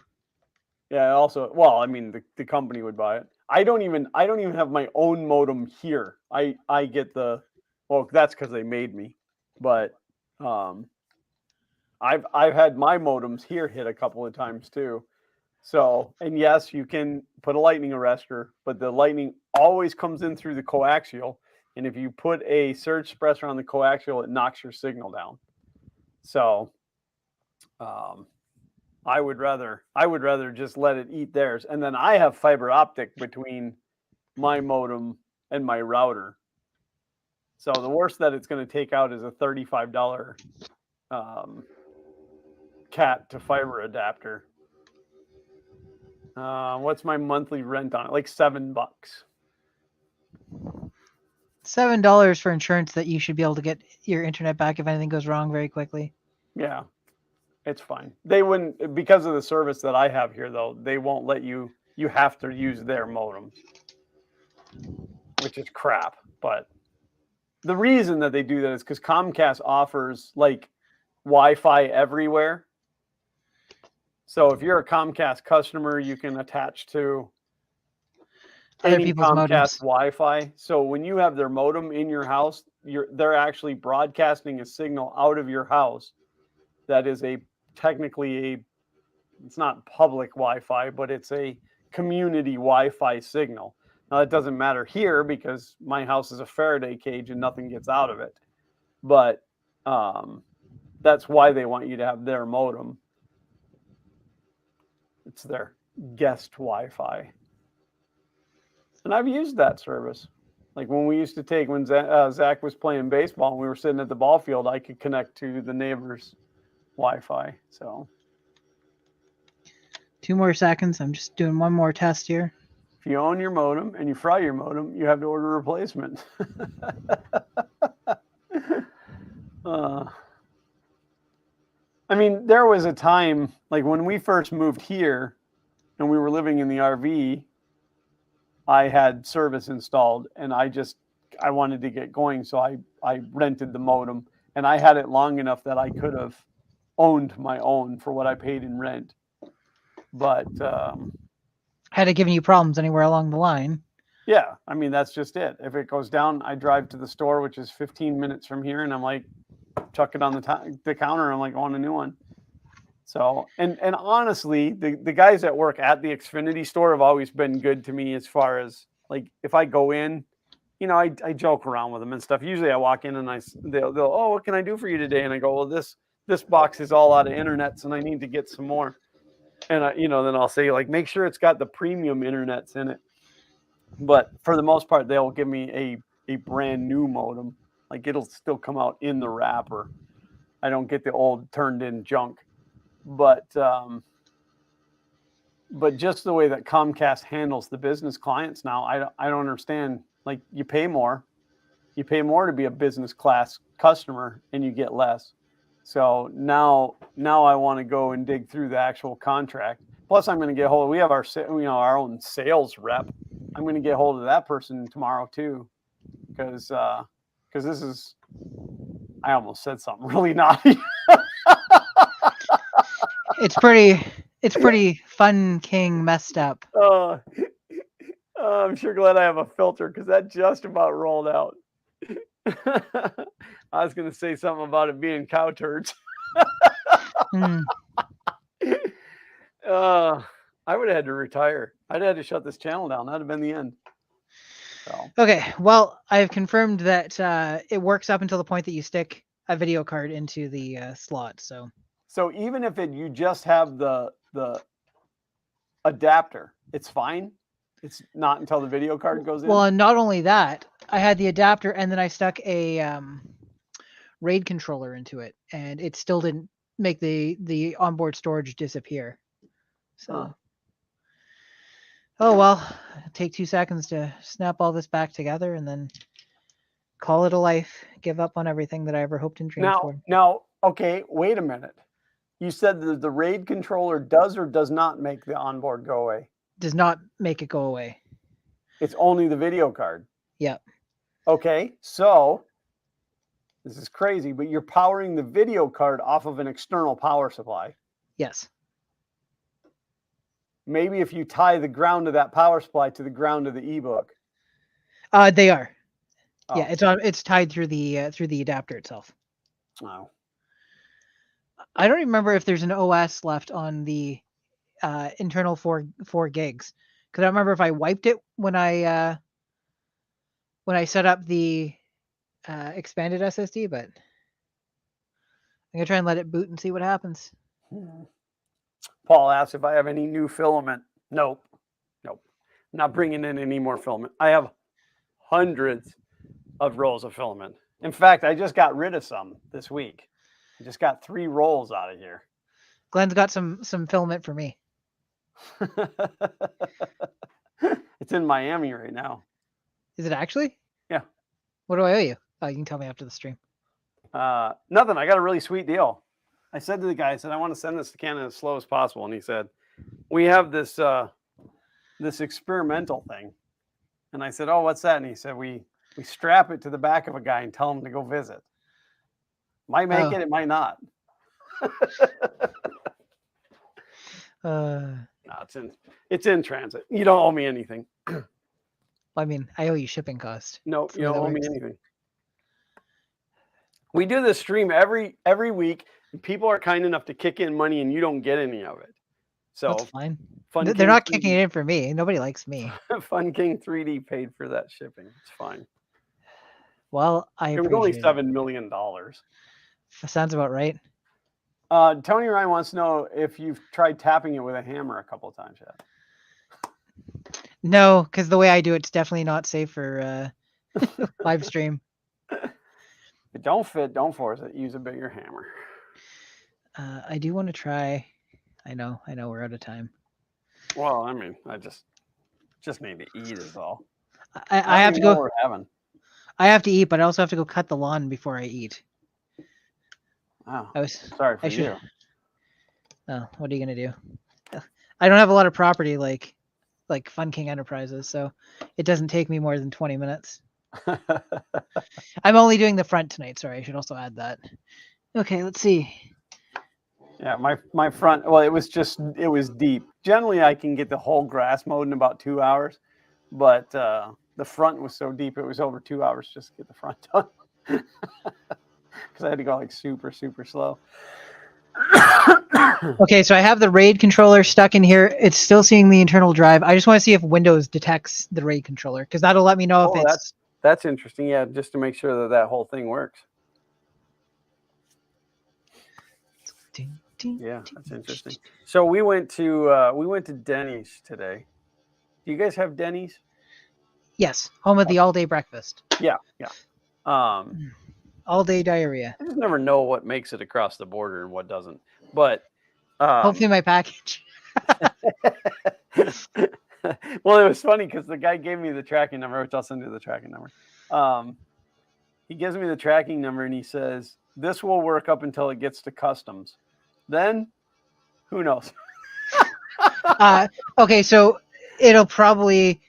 Yeah. Also, well, I mean, the company would buy it. I don't even have my own modem here. I get that's because they made me. But I've had my modems here hit a couple of times too. So, and yes, you can put a lightning arrestor, but the lightning always comes in through the coaxial. And if you put a surge suppressor on the coaxial, it knocks your signal down. So, I would rather just let it eat theirs. And then I have fiber optic between my modem and my router. So the worst that it's going to take out is a $35 cat to fiber adapter. What's my monthly rent on it? Like $7. $7 for insurance that you should be able to get your internet back if anything goes wrong very quickly. Yeah. It's fine. They wouldn't, because of the service that I have here, though, they won't let you have to use their modem, which is crap. But the reason that they do that is because Comcast offers like Wi-Fi everywhere. So if you're a Comcast customer, you can attach to other any people's Comcast modems. Wi-Fi. So when you have their modem in your house, they're actually broadcasting a signal out of your house that is it's not public Wi-Fi, but it's a community Wi-Fi signal. Now, it doesn't matter here because my house is a Faraday cage and nothing gets out of it. But that's why they want you to have their modem. It's their guest Wi-Fi. And I've used that service. Like when we used to when Zach was playing baseball and we were sitting at the ball field, I could connect to the neighbor's Wi-Fi. So 2 more seconds. I'm just doing one more test here. If you own your modem and you fry your modem, you have to order a replacement. I mean, there was a time, like when we first moved here and we were living in the RV, I had service installed and I wanted to get going. So I rented the modem and I had it long enough that I could have owned my own for what I paid in rent. But had it given you problems anywhere along the line? Yeah, I mean, that's just it. If it goes down, I drive to the store, which is 15 minutes from here, and I'm like, chuck it on the counter. I'm like, I want a new one. So, and honestly, the guys that work at the Xfinity store have always been good to me as far as like if I go in, you know, I joke around with them and stuff. Usually, I walk in and they'll oh, what can I do for you today? And I go, well, this box is all out of internets, and I need to get some more. And then I'll say like, make sure it's got the premium internets in it. But for the most part, they'll give me a brand new modem. Like it'll still come out in the wrapper. I don't get the old turned in junk. But just the way that Comcast handles the business clients now, I don't understand. Like you pay more to be a business class customer, and you get less. So now I want to go and dig through the actual contract. Plus, I'm going to get hold. We have our own sales rep. I'm going to get hold of that person tomorrow too, because this is. I almost said something really naughty. It's pretty fun, King messed up. I'm sure glad I have a filter because that just about rolled out. I was going to say something about it being cow turds. I would have had to retire. I'd have had to shut this channel down. That'd have been the end. So. Okay, well, I've confirmed that it works up until the point that you stick a video card into the slot. So even if you just have the adapter, it's fine. It's not until the video card goes in. Well, and not only that, I had the adapter and then I stuck a RAID controller into it, and it still didn't make the onboard storage disappear. So, oh well, take 2 seconds to snap all this back together and then call it a life. Give up on everything that I ever hoped and dreamed for. Now, okay, wait a minute. You said that the RAID controller does or does not make the onboard go away? Does not make it go away. It's only the video card. Yep. Okay, so this is crazy, but you're powering the video card off of an external power supply. Yes. Maybe if you tie the ground of that power supply to the ground of the ebook. They are. Oh. Yeah, it's tied through the adapter itself. Oh. I don't remember if there's an OS left on the internal 4 gigs, because I remember if I wiped it when I set up the expanded SSD, but I'm gonna try and let it boot and see what happens. Paul asks if I have any new filament. Nope. I'm not bringing in any more filament. I have hundreds of rolls of filament. In fact, I just got rid of some this week. I just got 3 rolls out of here. Glenn's got some filament for me. It's in Miami right now. Is it actually? Yeah. What do I owe you? Oh, you can tell me after the stream. Nothing. I got a really sweet deal. I said to the guy, I said, I want to send this to Canada as slow as possible. And he said, we have this this experimental thing. And I said, oh, what's that? And he said, we strap it to the back of a guy and tell him to go visit. Might make it might not. No, it's in transit. You don't owe me anything. I mean, I owe you shipping cost. No, you don't owe me anything. We do this stream every week. And people are kind enough to kick in money, and you don't get any of it. So that's fine. They're not kicking it in for me. Nobody likes me. Fun King 3D paid for that shipping. It's fine. Well, it was only $7 million. Sounds about right. Tony Ryan wants to know if you've tried tapping it with a hammer a couple of times yet. No, because the way I do it's definitely not safe for live stream. If it don't fit, don't force it. Use a bigger hammer. I do want to try. I know we're out of time. Well, I mean, I just need to eat is all. I have to go. We're having. I have to eat, but I also have to go cut the lawn before I eat. Oh, sorry for you. Oh, what are you gonna do? I don't have a lot of property like Fun King Enterprises, so it doesn't take me more than 20 minutes. I'm only doing the front tonight. Sorry, I should also add that. Okay, let's see. Yeah, my front. Well, it was deep. Generally, I can get the whole grass mowed in about 2 hours, but the front was so deep it was over 2 hours just to get the front done. Because I had to go like super slow. Okay, so I have the RAID controller stuck in here. It's still seeing the internal drive. I just want to see if Windows detects the RAID controller because that'll let me know if it's. That's interesting. Yeah, just to make sure that whole thing works. Yeah, that's interesting. So we went to Denny's today. Do you guys have Denny's? Yes, home of the all-day breakfast. Yeah. All-day diarrhea. I just never know what makes it across the border and what doesn't. But hopefully my package. Well, it was funny because the guy gave me the tracking number, which I'll send you the tracking number. He gives me the tracking number and he says, "This will work up until it gets to customs. Then, who knows?" Okay, so it'll probably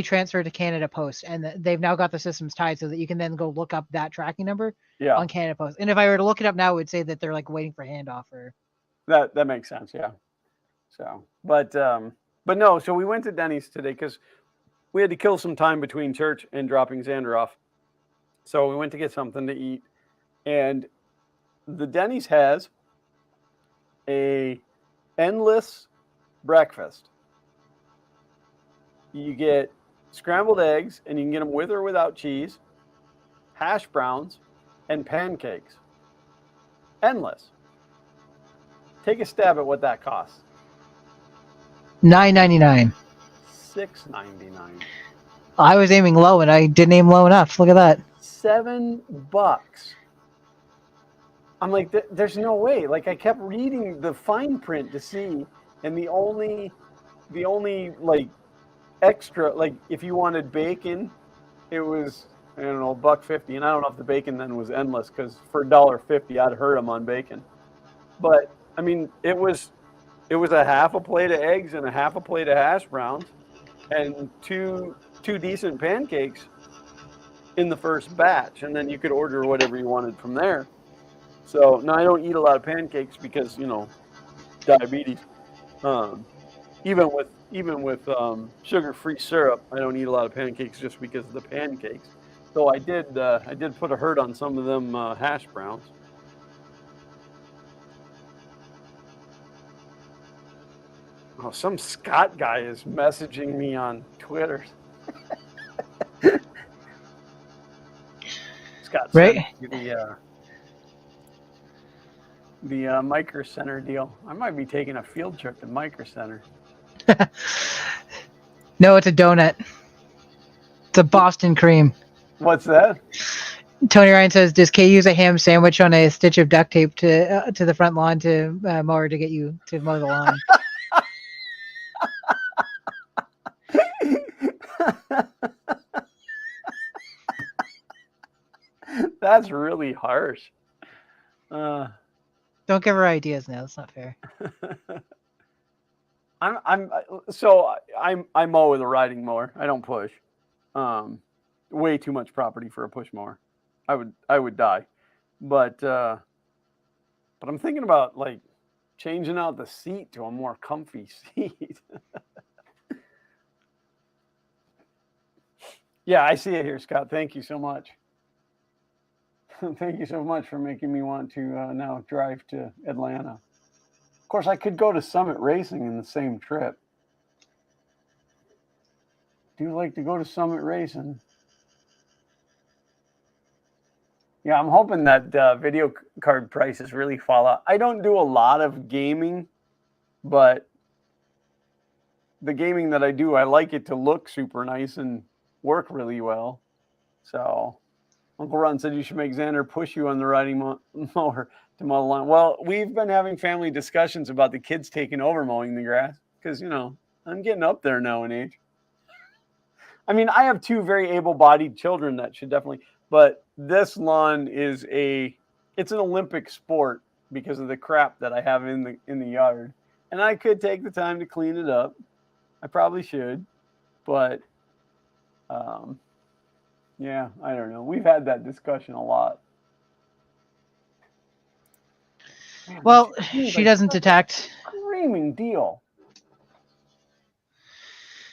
transfer to Canada Post, and they've now got the systems tied so that you can then go look up that tracking number on Canada Post. And if I were to look it up now, it would say that they're like waiting for handoff or. That makes sense, yeah. So, but no. So we went to Denny's today because we had to kill some time between church and dropping Xander off. So we went to get something to eat, and the Denny's has a endless breakfast. You get scrambled eggs, and you can get them with or without cheese, hash browns, and pancakes. Endless. Take a stab at what that costs. $9.99. $6.99. I was aiming low, and I didn't aim low enough. Look at that. $7. I'm like, there's no way. Like, I kept reading the fine print to see, and the only like extra, like if you wanted bacon, it was, I don't know, $1.50, and I don't know if the bacon then was endless because for $1.50 I'd heard them on bacon. But I mean, it was a half a plate of eggs and a half a plate of hash browns and two decent pancakes in the first batch, and then you could order whatever you wanted from there. So now I don't eat a lot of pancakes because, you know, diabetes. Even with sugar-free syrup, I don't eat a lot of pancakes just because of the pancakes. So I did put a hurt on some of them hash browns. Oh, some Scott guy is messaging me on Twitter. Scott sent me the Micro Center deal. I might be taking a field trip to Micro Center. No, it's a donut. It's a Boston cream. What's that? Tony Ryan says, "Does Kay use a ham sandwich on a stitch of duct tape to the front lawn to mower to get you to mow the lawn?" That's really harsh. Don't give her ideas now. That's not fair. I mow with a riding mower. I don't push. Way too much property for a push mower. I would die. But I'm thinking about like changing out the seat to a more comfy seat. Yeah, I see it here, Scott. Thank you so much. Thank you so much for making me want to now drive to Atlanta. Of course, I could go to Summit Racing in the same trip. Do you like to go to Summit Racing? Yeah, I'm hoping that video card prices really fall out. I don't do a lot of gaming, but the gaming that I do, I like it to look super nice and work really well. So Uncle Ron said you should make Xander push you on the riding mower to mow the lawn. Well, we've been having family discussions about the kids taking over mowing the grass because, you know, I'm getting up there now in age. I mean, I have two very able-bodied children that should definitely, but this lawn is it's an Olympic sport because of the crap that I have in the yard. And I could take the time to clean it up. I probably should, but yeah, I don't know. We've had that discussion a lot. Man, well, she doesn't detect. Screaming deal.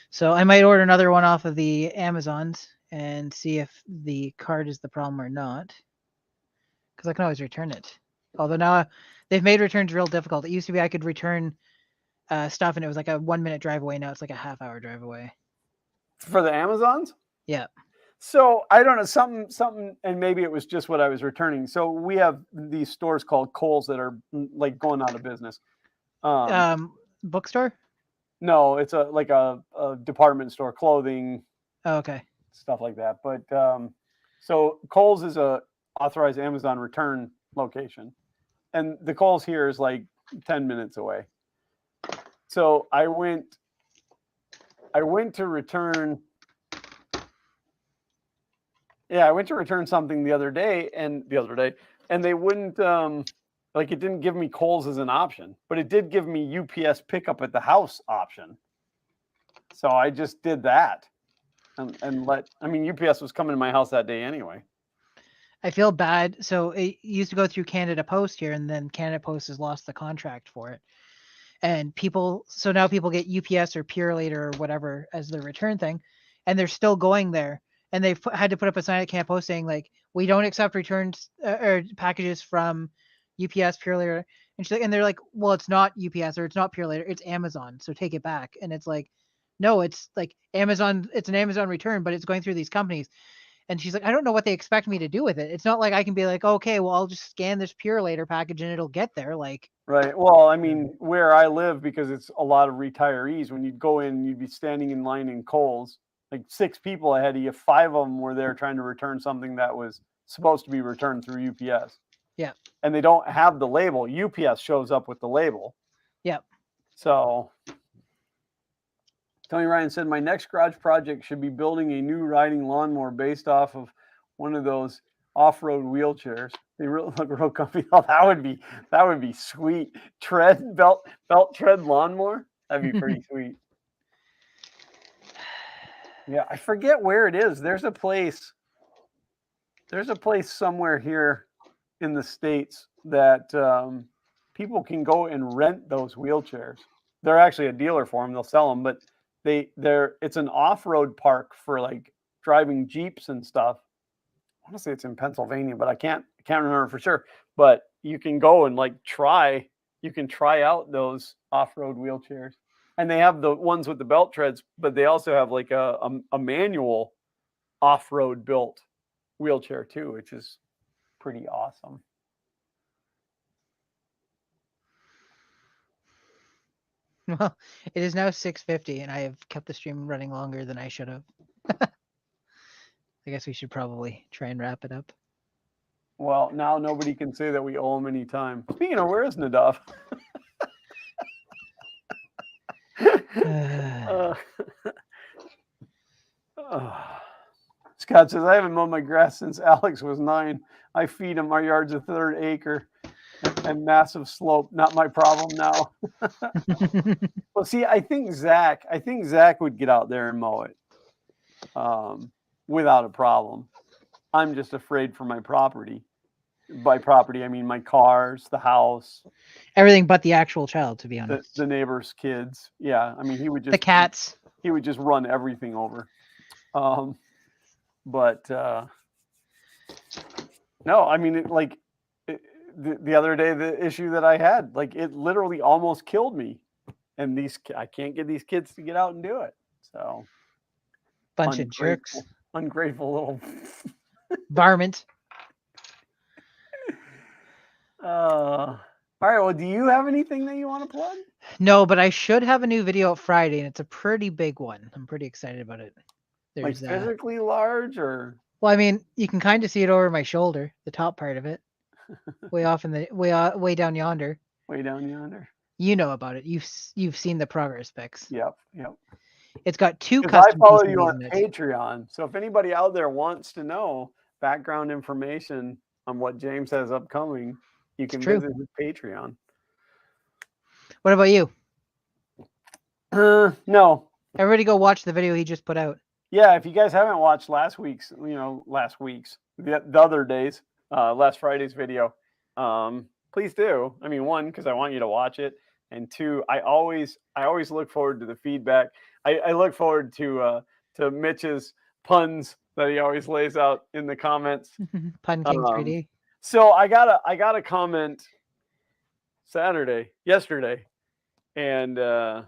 So I might order another one off of the Amazons and see if the card is the problem or not. Because I can always return it. Although now they've made returns real difficult. It used to be I could return stuff and it was like a 1 minute drive away. Now it's like a half-hour drive away. For the Amazons? Yeah. So I don't know, something, and maybe it was just what I was returning. So we have these stores called Kohl's that are like going out of business. Bookstore? No, it's a department store, clothing. Oh, okay. Stuff like that. But so Kohl's is a authorized Amazon return location, and the Kohl's here is like 10 minutes away. So I went to return. Yeah, I went to return something the other day, and they wouldn't like, it didn't give me Kohl's as an option, but it did give me UPS pickup at the house option. So I just did that. And UPS was coming to my house that day anyway. I feel bad. So it used to go through Canada Post here, and then Canada Post has lost the contract for it. And now people get UPS or Purelator or whatever as their return thing, and they're still going there. And they've had to put up a sign at Canada Post saying, like, we don't accept returns or packages from UPS, Purelator. And they're like, well, it's not UPS or it's not Purelator, it's Amazon, so take it back. And it's like, no, it's like Amazon, it's an Amazon return, but it's going through these companies. And she's like, I don't know what they expect me to do with it. It's not like I can be like, okay, well, I'll just scan this Purelator package and it'll get there. Like, right. Well, I mean, where I live, because it's a lot of retirees, when you'd go in, you'd be standing in line in Kohl's, like 6 people ahead of you, 5 of them were there trying to return something that was supposed to be returned through UPS. Yeah. And they don't have the label. UPS shows up with the label. Yeah. So Tony Ryan said, my next garage project should be building a new riding lawnmower based off of one of those off-road wheelchairs. They look real comfy. Oh, that would be sweet. Belt tread lawnmower. That'd be pretty sweet. Yeah, I forget where it is. There's a place somewhere here in the States that people can go and rent those wheelchairs. They're actually a dealer for them. They'll sell them, but it's an off-road park for like driving Jeeps and stuff. I want to say it's in Pennsylvania, but I can't remember for sure. But you can go and try out those off-road wheelchairs. And they have the ones with the belt treads, but they also have like a manual off-road built wheelchair too, which is pretty awesome. Well, it is now 6:50 and I have kept the stream running longer than I should have. I guess we should probably try and wrap it up. Well, now nobody can say that we owe him any time. Speaking of, where is Nadav? Scott says, I haven't mowed my grass since Alex was 9. I feed him. Our yard's a 1/3 acre and massive slope. Not my problem now. Well, see, I think Zach would get out there and mow it without a problem. I'm just afraid for my property. By property, I mean my cars, the house, everything but the actual child, to be honest. The neighbor's kids. Yeah, I mean, he would just, the cats. He would just run everything over. But no, I mean, the other day, the issue that I had, it literally almost killed me, and I can't get these kids to get out and do it. So, bunch of jerks, ungrateful little varmint. All right. Well, do you have anything that you want to plug? No, but I should have a new video Friday, and it's a pretty big one. I'm pretty excited about it. There's physically large, or? Well, I mean, you can kind of see it over my shoulder, the top part of it, way off in the way down yonder. Way down yonder. You know about it. You've seen the progress pics. Yep. It's got 2 custom. I follow you on Patreon, so if anybody out there wants to know background information on what James has upcoming, you can visit his Patreon. What about you? No. Everybody go watch the video he just put out. Yeah, if you guys haven't watched last week's, the other days, last Friday's video, please do. I mean, one, because I want you to watch it, and two, I always look forward to the feedback. I look forward to Mitch's puns that he always lays out in the comments. Pun King 3D. So I got a comment yesterday, and the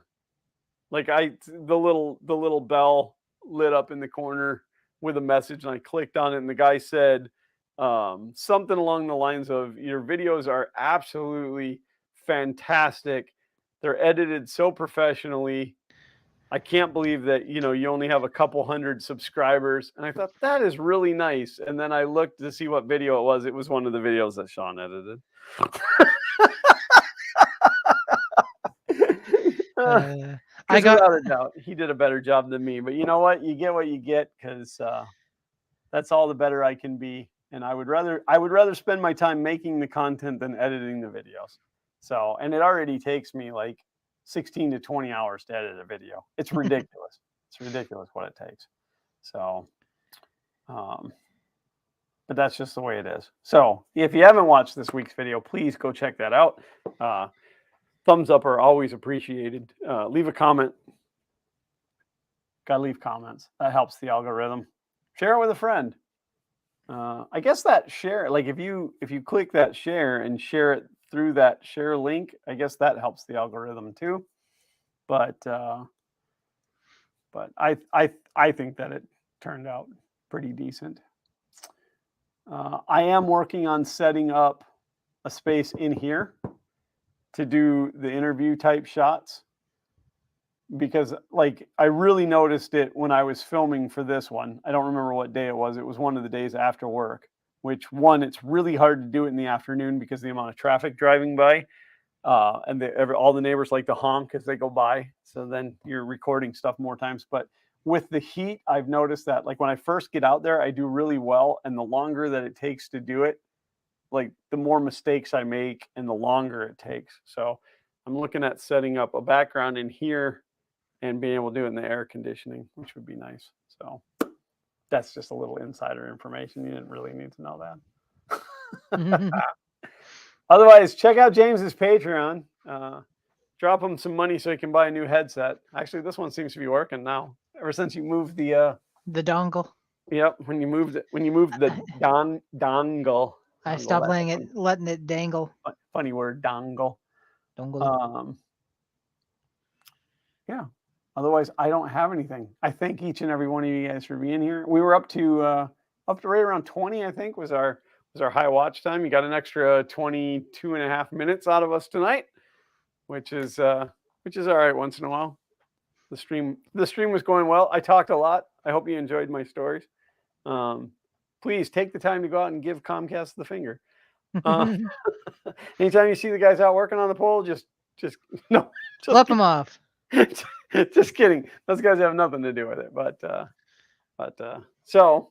little bell lit up in the corner with a message, and I clicked on it, and the guy said something along the lines of, your videos are absolutely fantastic. They're edited so professionally. I can't believe that, you only have a couple hundred subscribers. And I thought, that is really nice. And then I looked to see what video it was. It was one of the videos that Sean edited. Without a doubt, he did a better job than me. But you know what? You get, because that's all the better I can be. And I would rather spend my time making the content than editing the videos. So, and it already takes me like 16 to 20 hours to edit a video. It's ridiculous. It's ridiculous what it takes. So, but that's just the way it is. So if you haven't watched this week's video, please go check that out. Thumbs up are always appreciated. Leave a comment. Gotta leave comments. That helps the algorithm. Share it with a friend. I guess that share, like if you click that share and share it through that share link, I guess that helps the algorithm too. But I think that it turned out pretty decent. I am working on setting up a space in here to do the interview type shots, because I really noticed it when I was filming for this one. I don't remember what day it was. It was one of the days after work, which it's really hard to do it in the afternoon because of the amount of traffic driving by. And all the neighbors like to honk as they go by. So then you're recording stuff more times. But with the heat, I've noticed that when I first get out there, I do really well. And the longer that it takes to do it, the more mistakes I make and the longer it takes. So I'm looking at setting up a background in here and being able to do it in the air conditioning, which would be nice. So that's just a little insider information. You didn't really need to know that. Otherwise, check out James's Patreon. Drop him some money so he can buy a new headset. Actually, this one seems to be working now. Ever since you moved the dongle. Yep, when you moved the dongle. I stopped letting it dangle. Funny word, dongle. Dongle. Yeah. Otherwise, I don't have anything. I thank each and every one of you guys for being here. We were up to right around 20, I think, was our high watch time. You got an extra 22 and a half minutes out of us tonight, which is all right once in a while. The stream was going well. I talked a lot. I hope you enjoyed my stories. Please take the time to go out and give Comcast the finger. Anytime you see the guys out working on the pole, just flip them off. Just kidding. Those guys have nothing to do with it. But so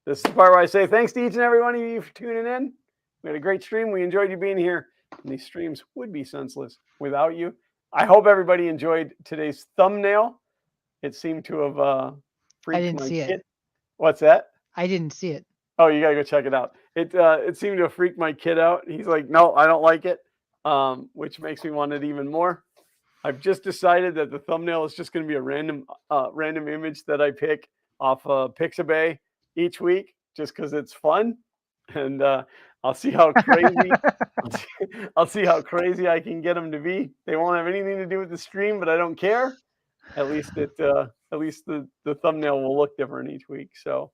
this is the part where I say thanks to each and every one of you for tuning in. We had a great stream. We enjoyed you being here. And these streams would be senseless without you. I hope everybody enjoyed today's thumbnail. It seemed to have freaked I didn't see it. What's that? I didn't see it. Oh, you gotta go check it out. It seemed to have freaked my kid out. He's like, no, I don't like it, which makes me want it even more. I've just decided that the thumbnail is just going to be a random image that I pick off Pixabay each week, just because it's fun, and I'll see how crazy I'll see how crazy I can get them to be. They won't have anything to do with the stream, but I don't care. At least the thumbnail will look different each week. So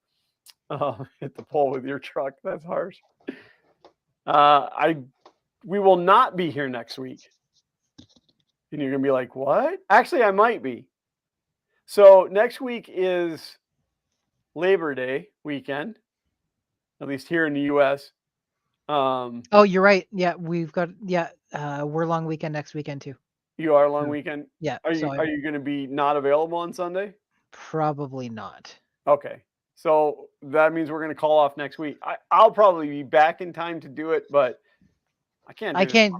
hit the pole with your truck. That's harsh. We will not be here next week. And you're going to be like, what? Actually, I might be. So next week is Labor Day weekend, at least here in the U.S. Oh, you're right. Yeah, we've got, we're long weekend next weekend too. You are a long weekend? Yeah. Are you going to be not available on Sunday? Probably not. Okay. So that means we're going to call off next week. I'll probably be back in time to do it, but I can't.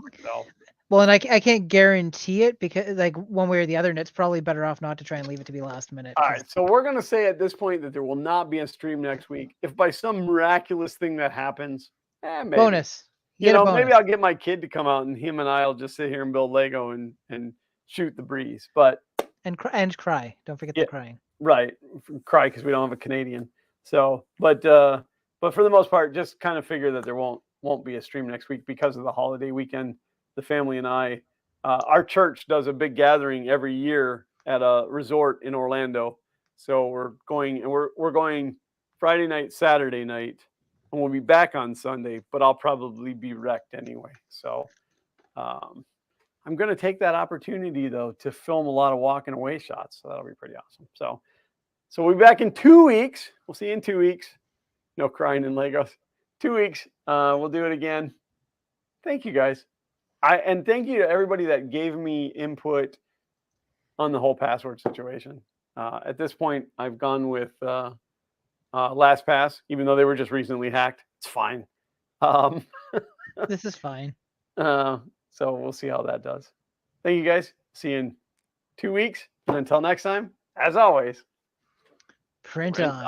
Well, and I can't guarantee it because, like, one way or the other, and it's probably better off not to try and leave it to be last minute. All right, so we're gonna say at this point that there will not be a stream next week. If by some miraculous thing that happens, maybe. Bonus. Maybe I'll get my kid to come out and him and I'll just sit here and build Lego and shoot the breeze. But and cry. Don't forget the crying. Right, cry because we don't have a Canadian. So, but for the most part, just kind of figure that there won't be a stream next week because of the holiday weekend. The family and I, our church does a big gathering every year at a resort in Orlando. So we're going Friday night, Saturday night, and we'll be back on Sunday. But I'll probably be wrecked anyway. So I'm going to take that opportunity though to film a lot of walking away shots. So that'll be pretty awesome. So we'll be back in 2 weeks. We'll see you in 2 weeks. No crying in Legos. 2 weeks. We'll do it again. Thank you guys. And thank you to everybody that gave me input on the whole password situation. At this point, I've gone with LastPass, even though they were just recently hacked. It's fine. This is fine. So we'll see how that does. Thank you guys. See you in 2 weeks. And until next time, as always, print on.